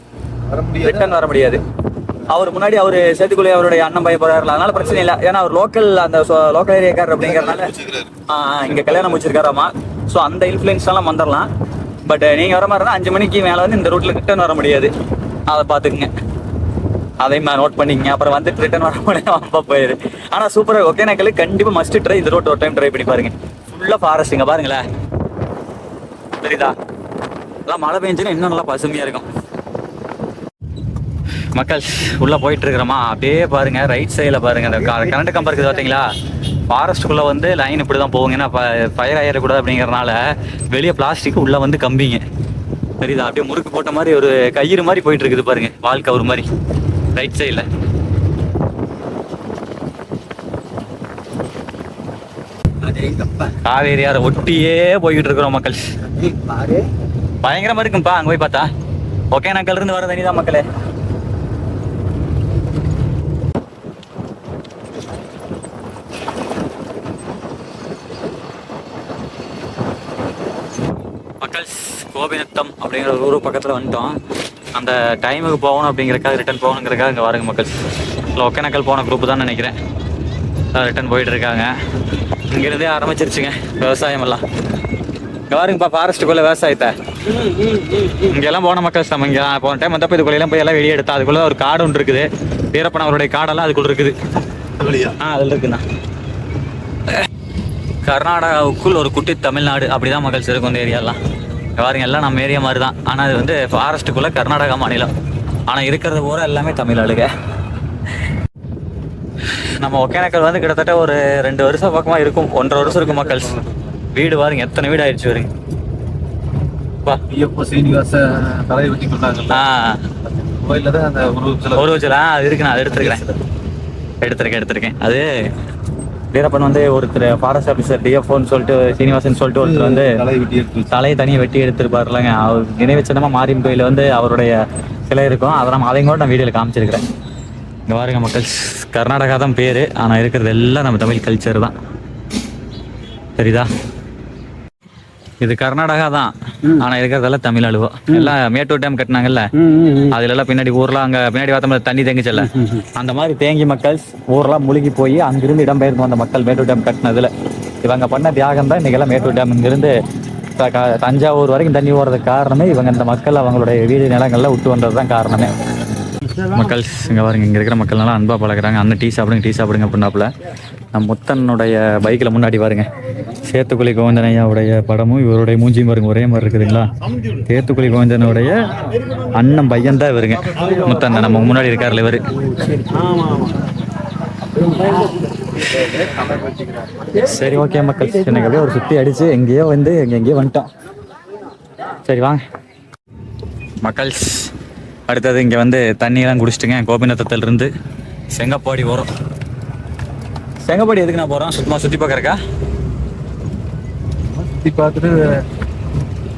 ரிட்டர்ன் வர முடியாது. அவர் முன்னாடி அவர் சேத்துக்குள்ளே அவருடைய அண்ணன் பையன் போறாருல, அதனால பிரச்சனை இல்லை. ஏன்னா அவர் லோக்கல் ஏரியாக்காரர் அப்படிங்கிறதுனால இங்க கல்யாணம் முடிச்சிருக்காராமா. ஸோ அந்த இன்ஃப்ளூயன்ஸ் எல்லாம் வந்துடலாம். பட் நீங்கள் வர மாதிரி இருந்தால் 5 மணிக்கு மேலே வந்து இந்த ரூட்டில் ரிட்டர்ன் வர முடியாது. அதை பார்த்துக்குங்க, அதையும் நோட் பண்ணிக்கங்க. அப்புறம் வந்துட்டு ரிட்டர்ன் வர முடியாது, அப்பா போயிரு. ஆனால் சூப்பராக ஒகேனக்கல் கண்டிப்பாக மஸ்ட் ட்ரை. இந்த ரோட் ஒரு டைம் ட்ரை பண்ணி பாருங்க. ஃபுல்லாக ஃபாரஸ்ட்டுங்க பாருங்களேன், தெரியுதா? எல்லாம் மழை பெஞ்சுன்னா இன்னும் நல்லா பசுமையாக இருக்கும். மக்கள் உள்ளே போயிட்டு இருக்கிறோமா, அப்படியே பாருங்க ரைட் சைடில் பாருங்க அந்த கரண்ட் கம்பம் இருக்குது பார்த்தீங்களா. ஃபாரஸ்ட்டுக்குள்ளே வந்து லைன் இப்படி தான் போகுங்க, ஏன்னா ஃபயர் ஆயிடக்கூடாது அப்படிங்கிறனால வெளியே பிளாஸ்டிக் உள்ளே வந்து கம்பிங்க, தெரியுதா? அப்படியே முறுக்கு போட்ட மாதிரி ஒரு கயிறு மாதிரி போயிட்டு இருக்குது பாருங்க, வால் கவர் மாதிரி ரைட் சைடில். காவேரி ஆறு ஒட்டியே போய்கிட்டு இருக்கிறோம் மக்கள். பயங்கரமா இருக்கும்பா அங்கே போய் பார்த்தா. ஒகேனக்கல் இருந்து வர தண்ணி தான் மக்களே. மக்கள் கோபிநத்தம் அப்படிங்கிற ஒரு ஊர் பக்கத்தில் வந்துட்டோம். அந்த டைமுக்கு போகணும் அப்படிங்கிறக்காக, ரிட்டர்ன் போகணுங்கிறக்காக இங்கே வருங்க மக்கள். இல்லை ஒகேனக்கல் போன குரூப்பு தான் நினைக்கிறேன், ரிட்டர்ன் போயிட்டு இருக்காங்க. இங்கேருந்தே ஆரம்பிச்சிருச்சுங்க விவசாயம் எல்லாம். இங்கே பாருங்கப்பா ஃபாரஸ்ட்டுக்குள்ளே விவசாயத்தை. இங்கெல்லாம் போன மக்கள் நம்ம இங்கே போன டைம் வந்தப்போ இதுக்குள்ளெல்லாம் போய் எல்லாம் வெளியே எடுத்தா. அதுக்குள்ளே ஒரு காடு ஒன்று இருக்குது, வீரப்பன் அவருடைய காடெல்லாம் அதுக்குள்ள இருக்குது. அதில் இருக்குண்ணா. கர்நாடகாவுக்குள் ஒரு குட்டி தமிழ்நாடு அப்படிதான் மக்கள் இருக்கும் இந்த ஏரியாலாம். பாருங்க எல்லாம் நம்ம ஏரியா மாதிரி தான், ஆனால் அது வந்து ஃபாரஸ்ட்டுக்குள்ளே கர்நாடகா மாநிலம். ஆனால் இருக்கிறது பூரா எல்லாமே தமிழ்நாடுங்க. நம்ம ஒகேனக்கல் வந்து கிட்டத்தட்ட ஒரு 2 வருஷம் பக்கமாக இருக்கும், 1.5 வருஷம் இருக்கும் மக்கள். வீடு பாருங்க எத்தனை வீடு ஆயிடுச்சு வருங்க. சீனிவாச தலையை வெட்டி கொண்டாங்கல்ல, கோயிலில் தான் அந்த உருவச்சலாம் அது இருக்கு. நான் அதை எடுத்திருக்கேன். அது வீரப்பன் வந்து ஒருத்தர் ஃபாரஸ்ட் ஆஃபீஸர் டிஎஃப்ஓன்னு சொல்லிட்டு சீனிவாசன் சொல்லிட்டு ஒருத்தர் வந்து தலையை தனியை வெட்டி எடுத்துருப்பாருலங்க. அவர் நினைவு சின்னமாக மாரியம் கோயிலில் வந்து அவருடைய சிலை இருக்கும். அதை அதையும் கூட நான் வீடியோவில் காமிச்சிருக்கிறேன். இங்கே பாருங்க மக்கள், கர்நாடகா தான் பேர், ஆனால் இருக்கிறது எல்லாம் நம்ம தமிழ் கல்ச்சர் தான், தெரியுதா? இது கர்நாடகா தான், ஆனால் இருக்கிறதெல்லாம் தமிழ் அழுவோம். எல்லாம் மேட்டூர் டேம் கட்டினாங்கல்ல, அதுலெல்லாம் பின்னாடி ஊர்லாம் அங்கே பின்னாடி பார்த்தோம்ல தண்ணி தேங்கிச்சல்ல, அந்த மாதிரி தேங்கி மக்கள் ஊர்லாம் முழுகி போய் அங்கிருந்து இடம்பெயர்ந்து வந்த மக்கள் மேட்டூர் டேம் கட்டினதுல இவங்க பண்ண தியாகம் தான் இன்றைக்கெல்லாம் மேட்டூர் டேம் இங்கிருந்து தஞ்சாவூர் வரைக்கும் தண்ணி ஓடுறதுக்கு காரணமே இவங்க இந்த மக்கள் அவங்களுடைய வீடு நிலங்கள்லாம் விட்டு வந்தது தான் காரணமே. மக்கள் இங்கே பாருங்க, இங்கே இருக்கிற மக்கள் நல்லா அன்பாக பழகிறாங்க. அண்ணன் டீ சாப்பிடுங்க அப்படின்னாப்புல. நம்ம முத்தனுடைய பைக்கில் முன்னாடி பாருங்க சேத்துக்குழி கோவிந்தனையாவுடைய படமும் இவருடைய மூஞ்சியும் பாருங்க ஒரே மாதிரி இருக்குதுங்களா. சேத்துக்குழி கோவிந்தனுடைய அண்ணன் பையன் தான் இவருங்க, முத்தன் நம்ம முன்னாடி இருக்காருல்ல இவரு. சரி ஓகே மக்கள், எனக்கு அப்படியே ஒரு சுற்றி அடிச்சு எங்கேயோ வந்து எங்கேயோ வந்துட்டோம். சரி வாங்க மக்கள், அடுத்தது இங்கே வந்து தண்ணியெல்லாம் குடிச்சிட்டுங்க கோபிநத்தத்திலிருந்து செங்கப்பாடி வரும். செங்கப்பாடி எதுக்கு நான் போகிறோம்? சுற்றி பார்க்கறக்கா? சுற்றி பார்த்துட்டு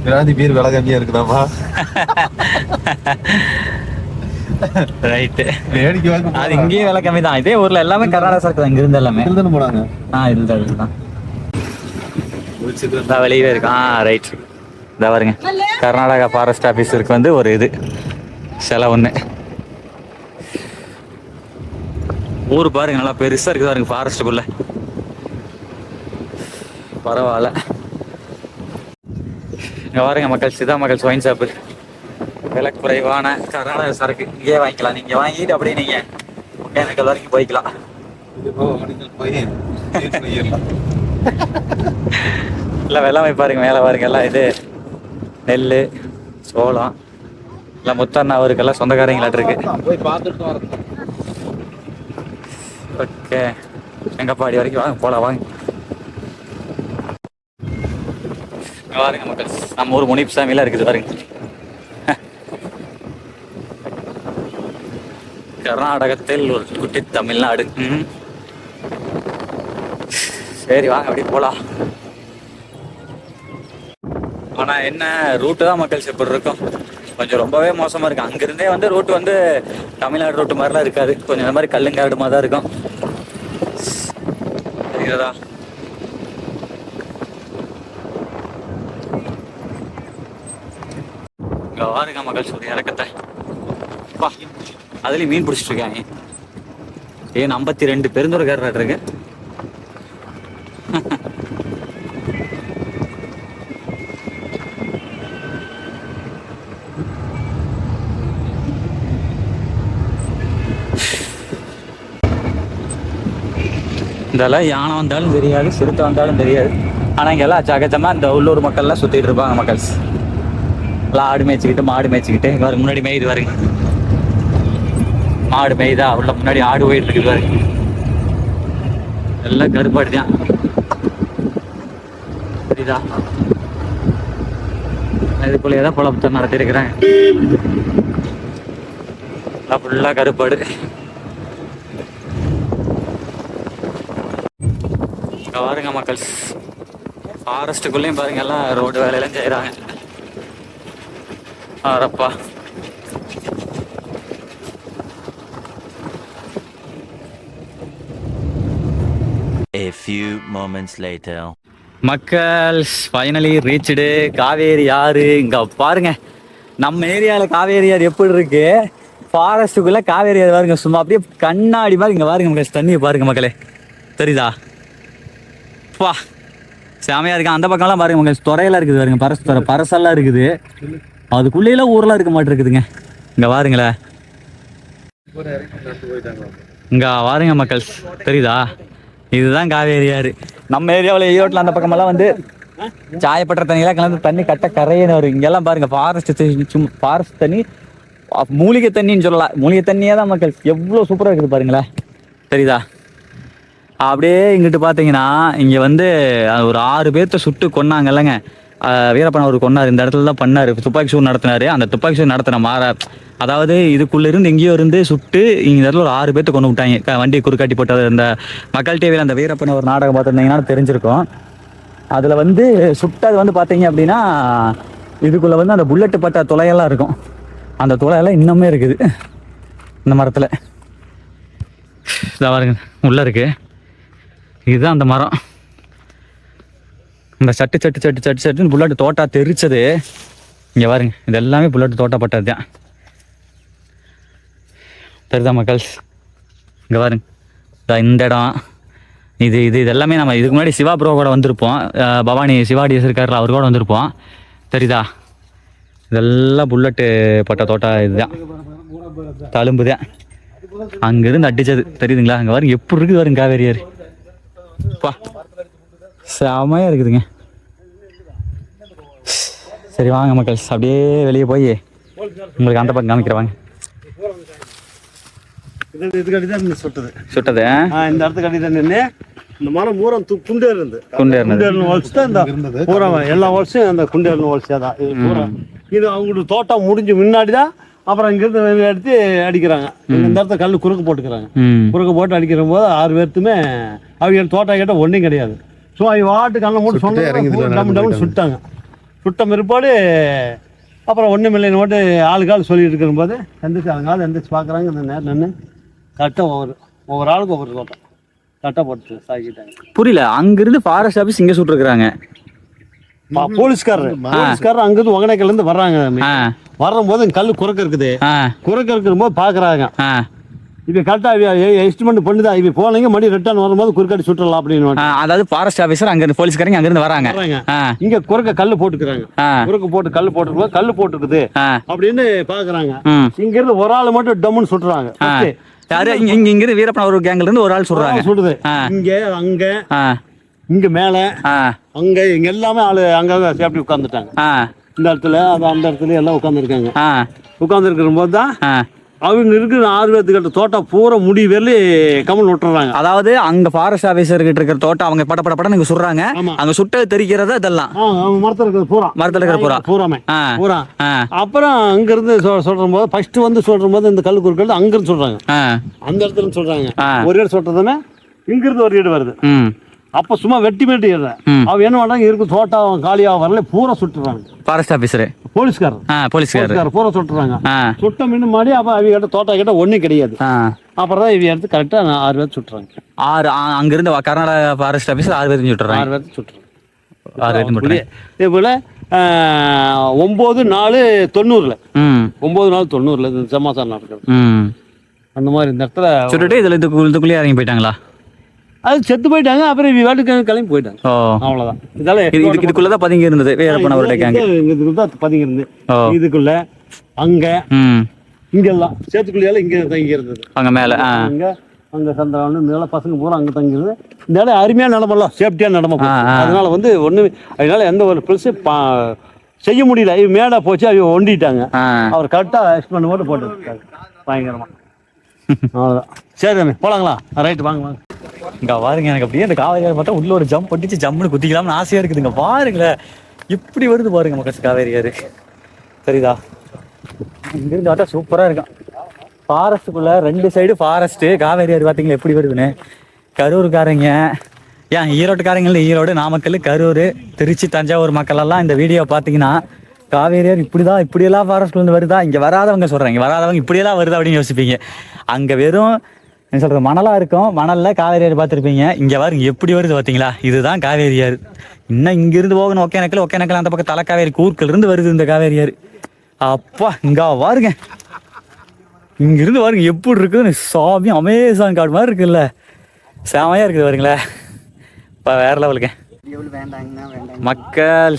விராந்தி பீர் விலை கம்மியாக இருக்குதாப்பா. ரைட்டு, அது இங்கேயும் விலை கம்மி தான். இதே ஊரில் எல்லாமே கர்நாடகா சரக்கு தான், இங்கிருந்து எல்லாமே தானே போனாங்க. இதுதான் வெளியவே இருக்கு. ரைட், இதை பாருங்க கர்நாடகா ஃபாரஸ்ட் ஆஃபீஸருக்கு வந்து ஒரு இது சிலை ஒன்று. ஊர் பாருங்க நல்லா பெருசாக இருக்குது பாருங்க ஃபாரஸ்ட்டுக்குள்ள. பரவாயில்ல. இங்கே பாருங்க மக்கள், சிதா மக்கள் ஒயின் ஷாப்பு. விலை குறைவான கர்நாடக சரக்கு இங்கேயே வாங்கிக்கலாம். நீங்கள் வாங்கிட்டு அப்படியே நீங்கள் ஒகேனக்கல் வரைக்கும் போய்க்கலாம். இல்லை வெள்ளாமை பாருங்க, மேலே பாருங்க எல்லாம் இது நெல் சோளம் எல்லாம் முத்தண்ணா அவருக்கெல்லாம் சொந்தக்காரங்களாட்டு இருக்கு. ஓகே, செங்கப்பாடி வரைக்கும் வாங்க போகலாம் வாங்க. பாருங்க மக்கள், நம்ம ஊர் முனிப் சாமியெல்லாம் இருக்குது பாருங்க. கர்நாடகத்தில் ஒரு குட்டி தமிழ்நாடு. சரி வாங்க அப்படியே போகலாம். ஆனால் என்ன ரூட்டு தான் மக்கள் எப்படி இருக்கும், கொஞ்சம் ரொம்பவே மோசமாக இருக்குது. அங்கேருந்தே வந்து ரூட்டு வந்து தமிழ்நாடு ரூட்டு மாதிரிலாம் இருக்காது, கொஞ்சம் இந்த மாதிரி கல்லுங்காடு மாதிரி தான் இருக்கும். சரிங்களா? இங்கே வாருங்க மக்கள், சொல்லி இறக்கத்தை பா, அதுலேயும் மீன் பிடிச்சிட்டு இருக்காங்க. 52 பெருந்துறைக்காரர் இருக்கு. இதெல்லாம் யானை வந்தாலும் தெரியாது, சிறுத்தை வந்தாலும் தெரியாது. ஆனால் இங்கெல்லாம் சகஜமாக இந்த உள்ளூர் மக்கள்லாம் சுற்றிட்டு இருப்பாங்க. மக்கள்ஸ் எல்லாம் ஆடு மேய்ச்சிக்கிட்டு மாடு மேய்ச்சிக்கிட்டு இங்கே முன்னாடி மேய்து பாருங்க. மாடு மேய்தா உள்ள முன்னாடி ஆடு போயிட்டு இருக்குது பாருங்க. எல்லாம் கருப்பாடு தான். புரியுதா? இதுக்குள்ளே தான் குழப்பத்தை நடத்திருக்கிறேன். ஃபுல்லாக கருப்பாடு. இங்கே பாருங்க மக்கள்ஸ், ஃபாரஸ்ட்டுக்குள்ளேயும் பாருங்க எல்லாம் ரோடு வேலையெல்லாம் செய்கிறாங்க. ஆரப்பா A few moments later. மக்கள்ஸ் ஃபைனலி ரீச்டு காவேரி ஆறு. இங்கே பாருங்க, நம்ம ஏரியாவில் காவேரி ஆறு எப்படி இருக்கு, ஃபாரஸ்ட்டுக்குள்ளே காவேரி ஆறு பாருங்க. சும்மா அப்படியே கண்ணாடி மாதிரி இங்கே பாருங்க மக்கள். தண்ணியை பாருங்க மக்களே, தெரியுதா? வா செமையாக இருக்கு. அந்த பக்கம்லாம் பாருங்க மக்கள், துறையெல்லாம் இருக்குது பாருங்க. பரசெல்லாம் இருக்குது. அதுக்குள்ளேலாம் ஊரெலாம் இருக்க மாட்டேருக்குதுங்க. இங்கே பாருங்களேன், இங்கே பாருங்க மக்கள், தெரியுதா? இதுதான் காவேரி ஆறு. நம்ம ஏரியாவில் ஈரோட்டில் அந்த பக்கமெல்லாம் வந்து சாயப்பட்ட தண்ணியெல்லாம் கலந்து தண்ணி கட்ட கரையின்னு வரும். இங்கெல்லாம் பாருங்க ஃபாரஸ்ட் தண்ணி, மூலிகை தண்ணின்னு சொல்லலாம். மூலிகை தண்ணியே தான் மக்கள். எவ்வளோ சூப்பராக இருக்குது பாருங்களேன், தெரியுதா? அப்படியே இங்கிட்டு பார்த்தீங்கன்னா இங்கே வந்து ஒரு 6 பேர்த்த சுட்டு கொன்னாங்க இல்லைங்க. வீரப்பன் அவர் கொன்னார். இந்த இடத்துல தான் பண்ணார், துப்பாக்கி சூடு நடத்தினார். அந்த துப்பாக்கி சூடு நடத்தின அதாவது இதுக்குள்ளே இருந்து எங்கேயோ இருந்து சுட்டு இந்த இடத்துல ஒரு 6 பேர்த்த கொண்டு விட்டாங்க. வண்டி குறுக்காட்டி போட்டது. இந்த மக்கள் டிவியில் அந்த வீரப்பன் ஒரு நாடகம் பார்த்துருந்தீங்கன்னா தெரிஞ்சிருக்கும். அதில் வந்து சுட்டது வந்து பார்த்தீங்க அப்படின்னா இதுக்குள்ளே வந்து அந்த புல்லட்டு பட்ட துளையெல்லாம் இருக்கும். அந்த துளையெல்லாம் இன்னுமே இருக்குது இந்த மரத்தில். இதாக பாருங்க, உள்ளே இருக்குது. இதுதான் அந்த மரம். இந்த சட்டுன்னு புல்லட்டு தோட்டா தெரிச்சது. இங்கே பாருங்க, இது எல்லாமே புல்லட்டு தோட்டா பட்டது தான். தெரியுதா மக்கள்ஸ்? இங்கே பாருங்க, இந்த இடம் இது எல்லாமே நம்ம இதுக்கு முன்னாடி சிவா ப்ரோ கூட வந்திருப்போம். பவானி சிவாடிஎஸ் இருக்கார்ல, அவர் கூட வந்திருப்போம். தெரியுதா? இதெல்லாம் புல்லட்டு பட்ட தோட்டா. இதுதான் தழும்பு தான் அங்கேருந்து அடித்தது. தெரியுதுங்களா? அங்கே பாருங்க எப்படி இருக்குது பாருங்க காவேரி ஆறு. பா செமையாக இருக்குதுங்க. சரி வாங்க மக்கள்ஸ், அப்படியே வெளியே போய் உங்களுக்கு அந்த பக்கம் காமிக்கிறவாங்க. இதுக்கடி தான் சுட்டது. இந்த இடத்துக்கு அடி தான் நின்று இந்த மரம் பூரம் குண்டேர்னு வலிச்சு தான் இந்த பூரா எல்லா வருஷம் அந்த குண்டேர்னு வலிச்சா தான் இது பூரா. இது அவங்களுக்கு தோட்டம் முடிஞ்சு முன்னாடி தான் அப்புறம் இங்கிருந்து எடுத்து அடிக்கிறாங்க. இந்த இடத்துல கல் குறுக்கு போட்டுக்கிறாங்க. குறுக்கு போட்டு அடிக்கிற போது 6 பேர்த்துமே அவங்க தோட்டம் கேட்டால் ஒன்றும் கிடையாது. ஸோ அவங்க வாட்டு கண்ணை மூட்டு சொன்னாங்க, சுட்டாங்க. சுட்ட பிற்பாடு அப்புறம் ஒன்றும் இல்லைன்னு போட்டு ஆளுக்கால் சொல்லிட்டு இருக்கிற போது எந்திரிச்சு பார்க்குறாங்க. இந்த நேரம் நின்று கரெக்டாக ஒவ்வொரு ஆளுக்கு ஒவ்வொரு தோட்டம் கரெக்டாக போட்டு சாக்கிட்டாங்க. புரியல, அங்கிருந்து ஃபாரஸ்ட் ஆஃபீஸ் இங்கே சுட்டுருக்குறாங்க. போலீஸ்காரர் அங்கிருந்து ஒகனைக்கல்லேருந்து வர்றாங்க. வரும்போது கல் குறுக்க இருக்குது. குறுக்க இருக்கிற போது பார்க்குறாங்க. இது கரெக்டாக எஸ்டிமேட் பண்ணுதான். இது போனீங்க மணி ரிட்டர்ன் வரும்போது குறுக்காடி சுற்றலாம் அப்படின்னு. அதாவது ஃபாரஸ்ட் ஆஃபீஸர் அங்கிருந்து போலீஸ்காரங்க அங்கிருந்து வராங்க. இங்க குறுக்க கல் போட்டுக்கிறாங்க. குறுக்க போட்டு கல் போட்டுருக்கோம், கல் போட்டுருக்குது அப்படின்னு பாக்குறாங்க. இங்க இருந்து ஒரு ஆள் மட்டும் டம்முன்னு சுட்டுறாங்க. யாரு? இங்க இருந்து வீரப்பன் ஒரு கேங்ல இருந்து ஒரு ஆள் சுடுறாங்க. சுடுது இங்க அங்க இங்க மேல அங்க இங்க எல்லாமே ஆளு அங்க சேஃப்டி உட்கார்ந்துட்டாங்க. இந்த இடத்துல அந்த இடத்துல எல்லாம் உட்கார்ந்துருக்காங்க. உட்கார்ந்து இருக்கிற போது தான் அவங்க இருக்கிற 6 பேர்த்துக்கிட்ட தோட்டம் பூரா முடி வரல கமல் விட்டுறாங்க. அதாவது அங்க ஃபாரஸ்ட் ஆபீசர் கிட்ட இருக்கிற தோட்டம் அவங்க பட நீங்க சொல்றாங்க. அங்க சுட்ட தெரிக்கிறதா இதெல்லாம் மரத்துல இருக்கிற பூராமே. அப்புறம் அங்க இருந்து சொல்ற போது ஃபர்ஸ்ட் வந்து சொல்ற போது இந்த கல் குறுக்கள் அங்க இருந்து சொல்றாங்க. அந்த இடத்துல சொல்றாங்க. ஒரு இடம் சொல்றதுமே இங்க இருந்து ஒரு இடம் வருது. அப்ப சும்மா வெட்டி அவ என்ன பண்றாங்க, இருக்கு தோட்டம் காலியா வரல பூரா சுட்டுறாங்க. ஃபாரஸ்ட் ஆபீசர் போலீஸ்காரர் பூரா சுட்டுறாங்க. சுட்ட மீன் மாடி அப்ப அவங்க கிட்ட தோட்டம் கிட்ட ஒண்ணும் கிடையாது. அப்புறம் தான் இவங்க எடுத்து கரெக்டா 6 பேர் சுட்டுறாங்க. அங்க இருந்து கர்நாடகா ஃபாரஸ்ட் ஆபீசர் 6 பேர் சுட்டுறாங்க. 6 பேர் சுட்டுறாங்க. இதே போல 9/4/90 9/4/90 சமாசாரம் நடக்குது. அந்த மாதிரி இந்த இடத்துல சுட்டுட்டு இதுக்குள்ளேயே இறங்கி போயிட்டாங்களா? அது செத்து போயிட்டாங்க. அப்புறம் வீட்டுக்கு கிளம்பி போயிட்டாங்க. அவ்வளவுதான். இதெல்லாம் இதுக்குள்ளதான் பதுங்கி இருந்தது. வீரப்பன் அவருடைய கேங் இதுக்குள்ளதான் பதுங்கி இருந்து இதுக்குள்ள அங்க இங்கெல்லாம் சேத்துக்குள்ளையால இங்க தங்கி இருந்தது. அங்க மேல அங்க அங்கே சந்திராவன் இந்த இடம் பசங்க பூரா அங்கே தங்கிடுது. இந்த இடம் அருமையான நிலமெல்லாம் சேஃப்டியான நிலமை அதனால வந்து ஒன்று அதனால எந்த ஒரு ப்ளஸ் செய்ய முடியல. இது மேடா போச்சு, அவங்க ஒண்டிட்டாங்க. அவர் கரெக்டாக எக்ஸ்பெண்ட் மட்டும் போட்டு பயங்கரமாக. அவ்வளோதான். சரி தம்பி போலாங்களா? ரைட்டு வாங்க வாங்க. இங்க பாருங்க, எனக்கு அப்படியே இந்த காவேரி ஆறு பார்த்தா உள்ள ஒரு ஜம்ப் பண்ணிச்சு, ஜம்முன்னு குத்திக்கலாம்னு ஆசையா இருக்குதுங்க. பாருங்களேன் இப்படி வருது பாருங்க மக்கள் காவேரி ஆறு. சரிதா? இங்கிருந்து பார்த்தா சூப்பரா இருக்கும். ஃபாரஸ்ட்டுக்குள்ள 2 சைடு ஃபாரஸ்ட்டு. காவேரி ஆறு பார்த்தீங்களா எப்படி வருதுன்னு. கரூருக்காரங்க ஏன் ஈரோட்டுக்காரங்கள ஈரோடு, நாமக்கல், கரூர், திருச்சி, தஞ்சாவூர் மக்கள் எல்லாம் இந்த வீடியோ பார்த்தீங்கன்னா காவேரி ஆறு இப்படிதான் இப்படியெல்லாம் ஃபாரஸ்ட்லேருந்து வருதா, இங்கே வராதவங்க சொல்கிறாங்க, வராதவங்க இப்படியெல்லாம் வருதா அப்படின்னு யோசிப்பீங்க. அங்கே வெறும் என்ன சொல்கிறது மணலாக இருக்கும், மணலில் காவேரி ஆறு பார்த்துருப்பீங்க. இங்கே பாருங்க எப்படி வருது பார்த்தீங்களா, இதுதான் காவேரி ஆறு. இன்னும் இங்கேருந்து போகணும் ஒகேனக்கல் அந்த பக்கம் தலைக்காவேரி கூர்க்கிலிருந்து வருது இந்த காவேரி ஆறு. அப்பா இங்கே பாருங்க, இங்கிருந்து பாருங்க எப்படி இருக்குதுன்னு. சாமி அமேசான் காடு மாதிரி இருக்குல்ல, செமையாக இருக்குது பாருங்களேன். இப்போ வேற லெவலுங்க மக்கள்.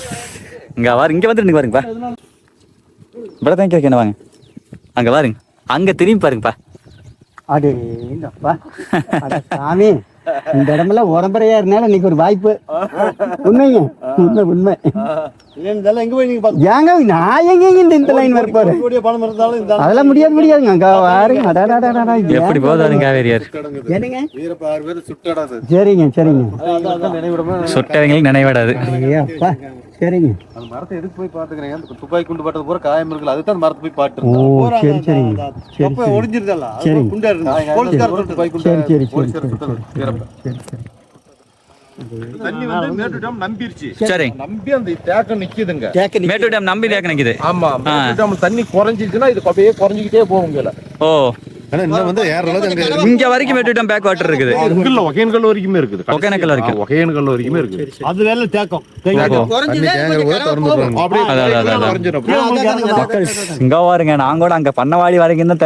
இங்கே பாருங்க, இங்கே வந்துட்டு பாருங்கப்பா, இப்படி தான் கேட்க என்ன வாங்க. அங்கே பாருங்க, அங்கே திரும்பி பாருங்கப்பா. அடேங்கப்பா சாமி, இந்த இடமெல்லாம் உடம்பரையா இருந்தாலும் இன்னைக்கு ஒரு வாய்ப்பு. உண்மைங்க, உண்மை. எங்கே போய் நீங்கள் பார்த்து ஏங்க நான் எங்க இந்த லைன் வரப்பாரு பணம் இருந்தாலும் இந்த அதெல்லாம் முடியாதுங்க. அங்க பாருங்க எப்படி போதாது காவேரி ஆறு. என்னங்க? வீரப்ப 6 பேர் சுட்டடாது. சரிங்க சுட்டவங்களுக்கு நினைவிடாது. அப்பா சரிங்க. அந்த மரத்தை எதுக்கு போய் பாத்துக்கிறீங்க? அந்த துப்பாக்கி குண்டு பாட்டது பூரா காயம் இருக்குல்ல, அதுதான் அந்த மரத்தை போய் பாட்டு. ஓ சரிங்க. அப்ப ஒடிஞ்சிருதல்ல, அது குண்டா இருந்தா போலீஸ்காரர் துப்பாக்கி குண்டு சரி. போலீஸ்காரர் சுட்டது வீரப்ப. தண்ணி வந்து மேட்டூர் டேம் நம்பிருச்சு. சரி, நம்பி அந்த தேக்கம் நிக்குதுங்க. மேட்டூர் டேம் நம்பி தேக்க நிக்குது. ஆமா, மேட்டூர் டேம் தண்ணி குறைஞ்சிருச்சுன்னா இது அப்படியே குறைஞ்சிக்கிட்டே போகுங்கல. ஓ, இன்னும் வந்து ஏறல இங்க வரைக்கும் மேட்டூர் டேம் பேக் வாட்டர் இருக்குது. இல்ல ஒகேனக்கல் வரைக்குமே இருக்குது. ஒகேனக்கல் வரைக்கும். ஒகேனக்கல் வரைக்குமே இருக்குது. அது வேலை தேக்கம் மக்கள் இங்க பாருங்க, நான் கூட அங்க பண்ணவாடி வரைக்கும் தான்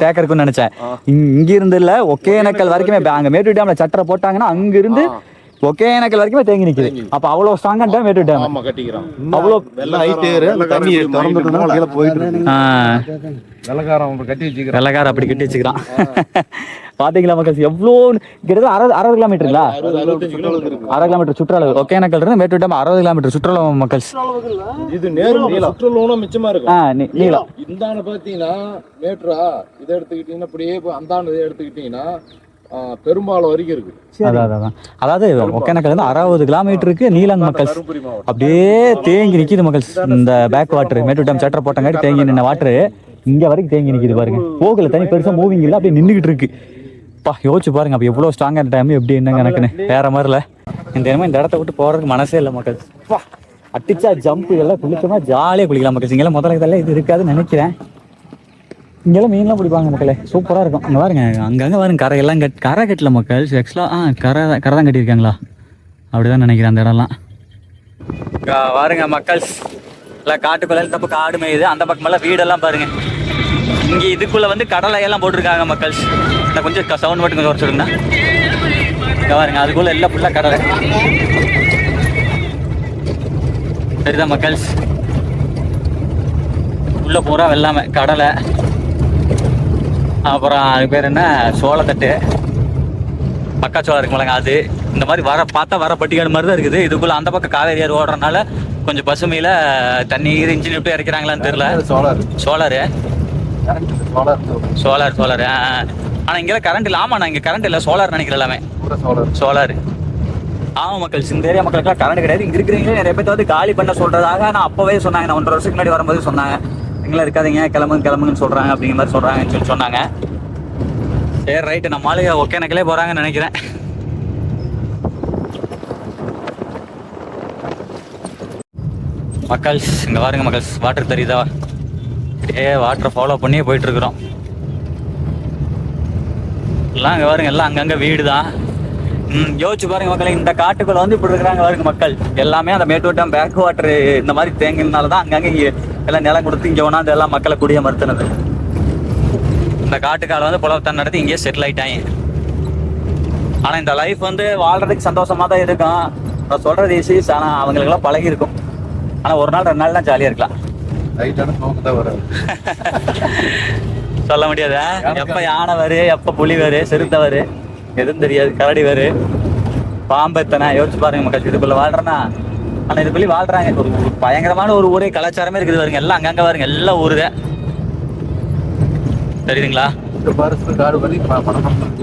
தேக்க இருக்குன்னு நினைச்சேன். இங்க இருந்து இல்ல, ஒகேனக்கல் வரைக்குமே. அங்க மேட்டூர் டேம்ல சட்டரை போட்டாங்கன்னா அங்க இருந்து ஒகேனக்கல் வரைக்குமே தேங்கி நிக்குது. அப்ப அவ்வளவு ஸ்ட்ராங்கா டேம் மேட்டூர் டேம். ஆமா, கட்டிக்கிறான். அவ்வளவு வெள்ளம் ஹைட் ஏறு, அந்த தண்ணி திறந்துட்டா கீழ போயிட்டு இருக்கு. வெள்ளக்காரன் கட்டி வச்சிக்கிறான். வெள்ளக்காரன் அப்படி கட்டி வச்சுக்கிறான். பாத்தீங்களா மக்கள், எவ்வளவு கிட்டத்தட்ட 60 கிலோமீட்டருங்களா? 60 கிலோமீட்டர் சுற்றளவு. ஒகேனக்கல் இருந்து மேட்டூர் டேம் 60 கிலோமீட்டர் சுற்றளவு மக்கள். இது நேரம் சுற்றுலா மிச்சமா இருக்கும். நீளம் இந்தான பாத்தீங்கன்னா மேட்டரா இதை எடுத்துக்கிட்டீங்கன்னா அப்படியே அந்தாண்டு இதை எடுத்துக்கிட்டீங்கன்னா பெரும்பாலும் வரைக்கும் இருக்கு. அதாவது ஒகேனக்கல் வந்து 60 கிலோமீட்டருக்கு நீளம் மக்கள். அப்படியே தேங்கி நிக்குது மக்கள். இந்த பேக் வாட்டர் மேட்டூர் டேம் சட்டரை போட்டங்காட்டி தேங்கி நின்ன வாட்டர் இங்க வரைக்கும் தேங்கி நிக்குது பாருங்க. போகல, தனி பெருசா மூவிங் இல்லை, அப்படியே நின்றுகிட்டு இருக்கு. பா யோசிச்சு பாருங்க, அப்ப எவ்வளவு ஸ்ட்ராங்கான டைம் எப்படி என்ன கணக்குன்னு. வேற மாதிரில இந்த இடத்த விட்டு போறதுக்கு மனசே இல்லை மக்கள். அட்டிச்சா ஜம்ப் இதெல்லாம் குளிச்சோம்னா ஜாலியா குளிக்கலாம் மக்கள். இங்கெல்லாம் முதல்ல இதெல்லாம் இது இருக்காதுன்னு நினைக்கிறேன். இங்கெல்லாம் மீன்லாம் பிடிப்பாங்க மக்களே, சூப்பராக இருக்கும். அங்கே பாருங்க, அங்கங்கே பாருங்க கரையெல்லாம் கரை கட்டல மக்கள். ஆக்சுவலாக கரை தான் கட்டியிருக்காங்களா, அப்படிதான் நினைக்கிறேன் அந்த இடம்லாம். பாருங்க மக்கள், இல்லை காட்டுக்குள்ள தப்பு காடு மேயுது. அந்த பக்கமெல்லாம் வீடெல்லாம் பாருங்க. இங்கே இதுக்குள்ள வந்து கடலையெல்லாம் போட்டிருக்காங்க மக்கள். இந்த கொஞ்சம் சவுண்ட் மட்டும் கொஞ்சம் சொல்லுங்கண்ணா. இங்கே பாருங்க, அதுக்குள்ள எல்லாம் ஃபுல்லாக கடலை. சரிதான் மக்கள், உள்ள பூரா வெள்ளாமை கடலை. அப்புறம் அது பேர் என்ன, சோளத்தட்டு, மக்காச்சோளம் இருக்குமில்லங்க அது. இந்த மாதிரி பார்த்தா பட்டிக்காடு மாதிரி தான் இருக்குது. இதுக்குள்ள அந்த பக்கம் காவேரி ஆறு ஓடுறதுனால கொஞ்சம் பசுமையில தண்ணி இன்ஜின் விட்டு இறக்கிறாங்களான்னு தெரியல. சோலார். ஆனா இங்கெல்லாம் கரண்ட் இல்லை. ஆமா, நான் இங்க கரண்ட் இல்லை, சோலார் நினைக்கிறேன் எல்லாமே. சோலார். ஆமா மக்கள், இந்த ஏரியா மக்களுக்குலாம் கரண்ட் கிடையாது. இங்க இருக்கிறீங்களே நிறைய பேர் வந்து காலி பண்ண சொல்றதாக நான் அப்பவே சொன்னாங்க. நான் 1.5 வருஷத்துக்கு முன்னாடி வரும்போது சொன்னாங்க, நீங்களும் இருக்காதீங்க, கிளம்புங்கன்னு சொல்றாங்க அப்படிங்கிற மாதிரி சொல்றாங்கன்னு சொல்லி சொன்னாங்க. சரி ரைட்டு, நம்ம ஆளுங்க ஒகேனக்கலே போறாங்கன்னு நினைக்கிறேன். மக்கள் இங்க பாருங்க மக்கள், வாட்டர் தெரியுதா? வாட்டரை ஃபாலோ பண்ணி போயிட்டு இருக்கிறோம். எல்லாம் இங்க பாருங்க, எல்லாம் அங்கங்க வீடு தான். யோசிச்சு பாருங்க மக்கள், இந்த காட்டுக்குள்ள வந்து இப்படி இருக்கிறாங்க பாருங்க மக்கள். எல்லாமே அந்த மேட்டூர் டேம் பேக் வாட்டர் இந்த மாதிரி தேங்கினால்தான் அங்கங்க எல்லாம் நிலம் கொடுத்து இங்க ஒண்ணாந்து எல்லாம் மக்களை குடியமர்த்தினது. இந்த காட்டுக்கால வந்து புலவத்தன் நடத்தி இங்கேயே செட்டில் ஆயிட்டாங்க. ஆனா இந்த லைஃப் வந்து வாழ்றதுக்கு சந்தோஷமா தான் இருக்கும். நான் சொல்றது ஈஸி, ஆனா அவங்களுக்கெல்லாம் பழகி இருக்கும். ஆனா ஒரு நாள் 2 நாள் தான் ஜாலியா இருக்கலாம். சொல்ல முடியாது. எப்ப யானை வரு, எப்ப புலி வரு, சிறுத்தை வரு, எதுவும் தெரியாது. கரடி வரு, பாம்பு எத்தனை யோசிச்சு பாருங்க மக்கள். இதுக்குள்ள வாழ்றேன்னா ஆனா இதுக்குள்ளே வாழ்றாங்க. ஒரு பயங்கரமான ஒரு ஊரே கலாச்சாரமே இருக்குது பாருங்க. எல்லாம் அங்கங்க பாருங்க, எல்லாம் ஊருதான். தெரியுதுங்களா?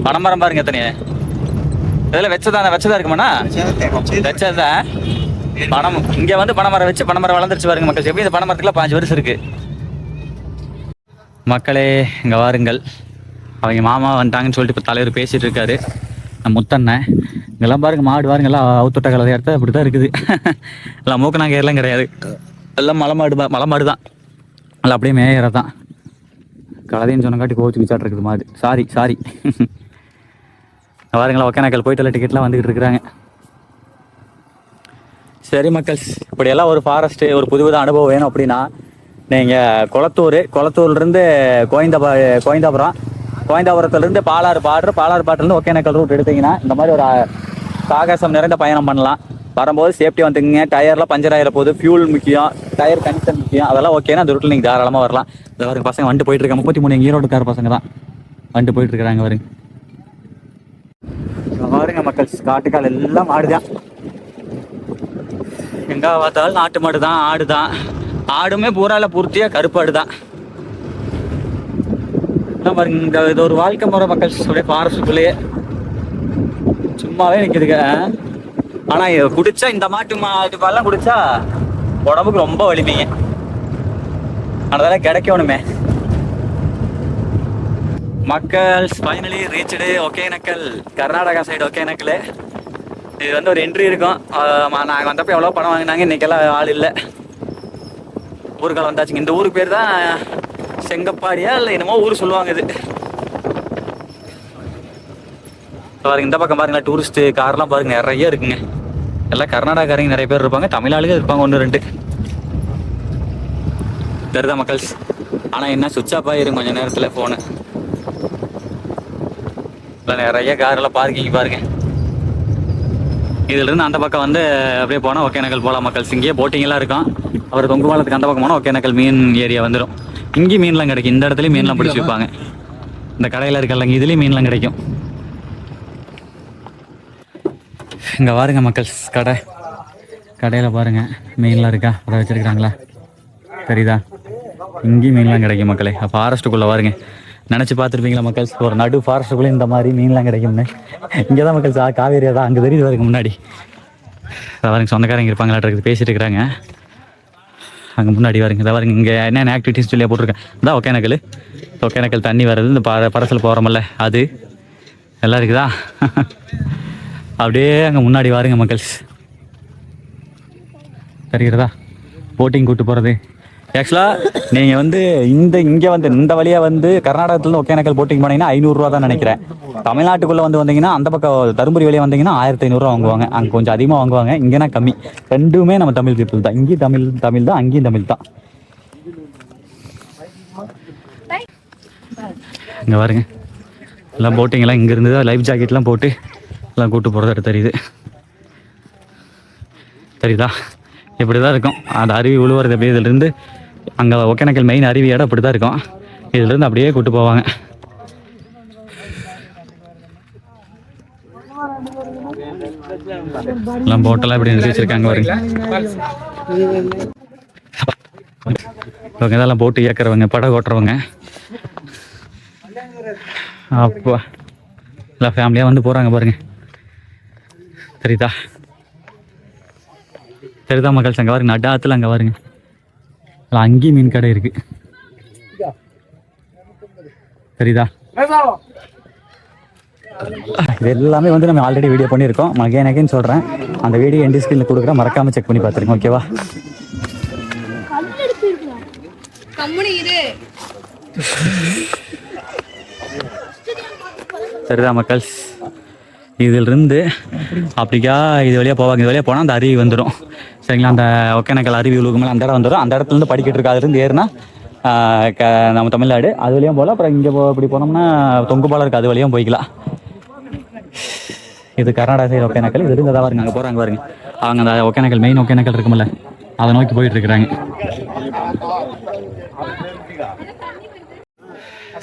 பனைமரம் பாருங்க எத்தனையே. இதெல்லாம் வச்சதா இருக்குமாண்ணா? வச்சதான் பணம். இங்க வந்து பனைமரம் வச்சு பனைமரம் வளர்ந்துருச்சு பாருங்க மக்கள். எப்படி இந்த பனைமரத்துக்குலாம் 5 வருஷம் இருக்கு மக்களே. இங்க வாருங்கள், அவங்க மாமா வந்துட்டாங்கன்னு சொல்லிட்டு இப்போ தலைவர் பேசிட்டு இருக்காரு, முத்தண்ணன். இங்கெல்லாம் பாருங்க மாடு பாருங்க, எல்லாம் அவுத்துட்ட கலரை இடத்த அப்படித்தான் இருக்குது. எல்லாம் மூக்கனாங்க எல்லாம் கிடையாது, எல்லாம் மலை மாடு தான். எல்லாம் அப்படியே மேயறதான். கலதைன்னு சொன்னங்காட்டி கோச்சு விசாட்டு இருக்குது மாடு. சாரி பாருங்களா, ஒகேனக்கல் போயிட்டு டிக்கெட்லாம் வந்துக்கிட்டு இருக்கிறாங்க. சரி மக்கள், இப்படியெல்லாம் ஒரு ஃபாரஸ்ட்டு, ஒரு புதுவித அனுபவம் வேணும் அப்படின்னா நீங்கள் குளத்தூர்லேருந்து கோயந்தாபுரத்துலேருந்து பாலாறு பாட்டிலேருந்து ஒகேனக்கல் ரூட் எடுத்தீங்கன்னா இந்த மாதிரி ஒரு சாகசம் நிறைந்த பயணம் பண்ணலாம். வரும்போது சேஃப்டி வந்துங்க. டயர்லாம் பஞ்சர் ஆகிற போது, ஃபியூல் முக்கியம், டயர் கண்டிஷன் முக்கியம். அதெல்லாம் ஓகேனா அந்த ரூட்டில் நீங்கள் தாராளமாக வரலாம். இந்த பாருங்க பசங்க வந்துட்டு போயிட்டு இருக்காங்க. 33 ஈரோடுக்கார பசங்க தான் வந்துட்டு போயிட்டு இருக்கிறாங்க. பாருங்க பாருங்க மக்கள், காட்டுக்கால் எல்லாம் மாடுதான். எங்க பார்த்தாலும் நாட்டு மாடு தான், ஆடு தான். ஆடுமே பூரால பூர்த்தியா கருப்பாடு தான். பாருங்க, இது ஒரு வாழ்க்கை முறை மக்கள். அப்படியே ஃபாரஸ்டுக்குள்ளேயே சும்மாவே நிற்குதுங்க. ஆனா குடிச்சா இந்த மாட்டு பால்லாம் குடிச்சா உடம்புக்கு ரொம்ப வலிமைங்க. அதெல்லாம் கிடைக்கணுமே மக்கள். Finally reached Hogenakkal, Karnataka side Hogenakkal. இது வந்து ஒரு என்ட்ரி இருக்கும். நாங்கள் வந்தப்போ எவ்வளோ பணம் வாங்கினாங்க, இன்னைக்கெல்லாம் ஆள் இல்லை. ஊருக்கால வந்தாச்சுங்க. இந்த ஊருக்கு பேர் தான் செங்கப்பாடியா இல்லை என்னமோ ஊர் சொல்லுவாங்க. இது பாருங்க, இந்த பக்கம் பாருங்களா, டூரிஸ்ட் கார்லாம் பாருங்க நிறைய இருக்குங்க. எல்லாம் கர்நாடகாரங்க நிறைய பேர் இருப்பாங்க, தமிழ்நாடுகள் இருப்பாங்க 1-2. தெரியுதா மக்கள்? ஆனால் என்ன சுவிட்ச் ஆஃப் ஆகிரும் கொஞ்சம் நேரத்தில் ஃபோனு. நிறைய காரெல்லாம் பார்க்கிங் பாருங்க. இதுலேருந்து அந்த பக்கம் வந்து அப்படியே போனால் ஒகேனக்கல் போகலாம் மக்கள். இங்கேயே போட்டிங்கெல்லாம் இருக்கும். அவர் தொங்கு பாலத்துக்கு அந்த பக்கம் போனால் ஒகேனக்கல் மீன் ஏரியா வந்துடும். இங்கேயும் மீன்லாம் கிடைக்கும். இந்த இடத்துலையும் மீன்லாம் பிடிச்சி வைப்பாங்க. இந்த கடையில் இருக்கல்லங்க, இதுலேயும் மீன்லாம் கிடைக்கும். இங்கே பாருங்க மக்கள், கடையில் பாருங்க மீன்லாம் இருக்கா, அதை வச்சுருக்குறாங்களா தெரியுதா? இங்கேயும் மீன்லாம் கிடைக்கும் மக்களே. ஃபாரஸ்ட்டுக்குள்ளே பாருங்க, நினச்சி பார்த்துருப்பீங்களா மக்கள், ஒரு நடு ஃபாரஸ்ட்டுக்குள்ளே இந்த மாதிரி மீன்லாம் கிடைக்கும்னு. இங்கே தான் மக்கள் காவேரியா தான் அங்கே தெரியுது பாருங்க முன்னாடி. பாருங்க சொந்தக்காரங்க இருப்பாங்களா இருக்குது, பேசிட்டு இருக்கிறாங்க அங்கே முன்னாடி. பாருங்க இதை பாருங்க, இங்கே என்னென்ன ஆக்டிவிட்டிஸ் சொல்லியா போட்டிருக்கேன். இதான் ஒகேனக்கல் தண்ணி வர்றது, இந்த பரசல் போகிறோமில்ல அது எல்லாம் இருக்குதா. அப்படியே அங்கே முன்னாடி பாருங்க மக்கள், தெரிகிறதா போட்டிங் கூட்டு போகிறது. ஆக்சுவலாக நீங்கள் வந்து இங்கே வந்து இந்த வழியாக வந்து கர்நாடகத்துலேருந்து ஒகேனக்கல் போட்டிங் போனீங்கன்னா 500 ரூபா தான் நினைக்கிறேன். தமிழ்நாட்டுக்குள்ளே வந்தீங்கன்னா அந்த பக்கம் தருமபுரி வழியாக வந்தீங்கன்னா 1500 ரூபா வாங்குவாங்க. அங்கே கொஞ்சம் அதிகமாக வாங்குவாங்க, இங்கேனா கம்மி. ரெண்டுமே நம்ம தமிழ் பீப்புள் தான். இங்கேயும் தமிழ் தான், அங்கேயும் தமிழ் தான். இங்கே பாருங்க எல்லாம் போட்டிங்கெல்லாம் இங்கே இருந்து லைஃப் ஜாக்கெட்லாம் போட்டு எல்லாம் கூட்டு போகிறது தெரியுது. தெரியுதா? இப்படி தான் இருக்கும் அந்த அருவி உழுவுறது. அப்படியே இதிலிருந்து அங்கே ஒகேனக்கல் மெயின் அருவி இடம் இப்படி தான் இருக்கும். இதிலிருந்து அப்படியே கூட்டு போவாங்க. எல்லாம் போட்டெல்லாம் இப்படி நிறுத்தி வச்சிருக்காங்க பாருங்க. இவங்க இதெல்லாம் போட்டு இயக்கிறவங்க, படகு ஓட்டுறவங்க. அப்போ எல்லாம் ஃபேமிலியாக வந்து போகிறாங்க பாருங்க. தெரியுதா மக்கள்? அங்கே பாருங்க நட்டாத்துல, அங்கே பாருங்க அங்கேயும் மீன் கடை இருக்கு. தெரியுதா? இது எல்லாமே வந்து நம்ம ஆல்ரெடி வீடியோ பண்ணியிருக்கோம். மகேனகேன்னு சொல்கிறேன். அந்த வீடியோ எண்ட் ஸ்க்ரீனில் கொடுக்குறேன், மறக்காமல் செக் பண்ணி பார்த்துருங்க. ஓகேவா? சரிதா மக்கள்? இதிலிருந்து அப்படிக்கா இது வழியாக போவாங்க. இது வழியாக போனால் அந்த அருவி வந்துடும். சரிங்களா? அந்த ஒகேனக்கல் அருவி உழுகும் மேலே அந்த இடம் வந்துடும். அந்த இடத்துலேருந்து படிக்கிட்டு இருக்கு. அதுலேருந்து ஏறுனா நம்ம தமிழ்நாடு அது வழியாக போகலாம். அப்புறம் இங்கே இப்படி போனோம்னா தொங்கு பாலம் இருக்குது, அது வழியாக போய்க்கலாம். இது கர்நாடகா சைடு ஒகேனக்கல். இது இருந்து பாருங்க அங்கே போகிறாங்க பாருங்க. அவங்க அந்த ஒகேனக்கல் மெயின் ஒகேனக்கல் இருக்குமில்ல, அதை நோக்கி போயிட்டு இருக்கிறாங்க.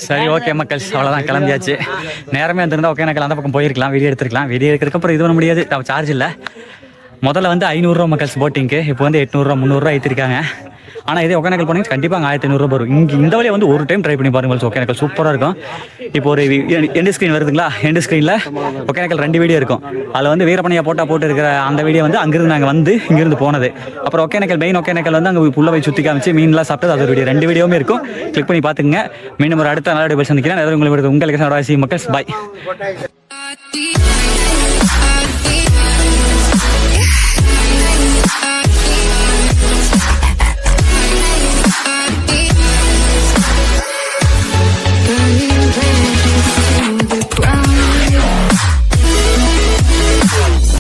சரி ஓகே மக்கள், அவ்வளோதான், கிளம்பியாச்சு. நேரமே வந்திருந்தா ஒகேனக்கல் அந்த பக்கம் போயிருக்கலாம், வீடியோ எடுத்துருக்கலாம். வீடியோ எடுக்கிறதுக்கு அப்புறம் இது பண்ண முடியாது, சார்ஜ் இல்லை. முதல்ல வந்து 500 மக்கள்ஸ் போட்டிங்க்கு, இப்போ வந்து 800 300 ஏற்றிருக்காங்க. ஆனால் இதே ஒகேனக்கல் போனீங்க கண்டிப்பாக 1500 வரும். இங்கே இந்த வழியை வந்து ஒரு டைம் ட்ரை பண்ணி பாருங்கள், ஒகேனக்கல் சூப்பராக இருக்கும். இப்போ ஒரு எண்டு ஸ்க்ரீன் வருதுங்களா, எண்டு ஸ்க்ரீனில் ஒகேனக்கல் 2 வீடியோ இருக்கும். அதில் வந்து வீரப்பனையா போட்டு இருக்கிற அந்த வீடியோ வந்து அங்கிருந்து நாங்கள் வந்து இங்கிருந்து போனது. அப்புறம் ஒகேனக்கல் மெயின் ஒகேனக்கல் வந்து அங்கே உள்ள போய் சுற்றி காமிச்சு மீன்லாம் சாப்பிட்டது, அது வீடியோ 2 வீடியோவுமே இருக்கும். கிளிக் பண்ணி பார்த்துங்க. மீண்டும் ஒரு அடுத்த நல்ல வீடியோ சந்திக்கிறேன். உங்களுக்கு மக்கள் பாய்.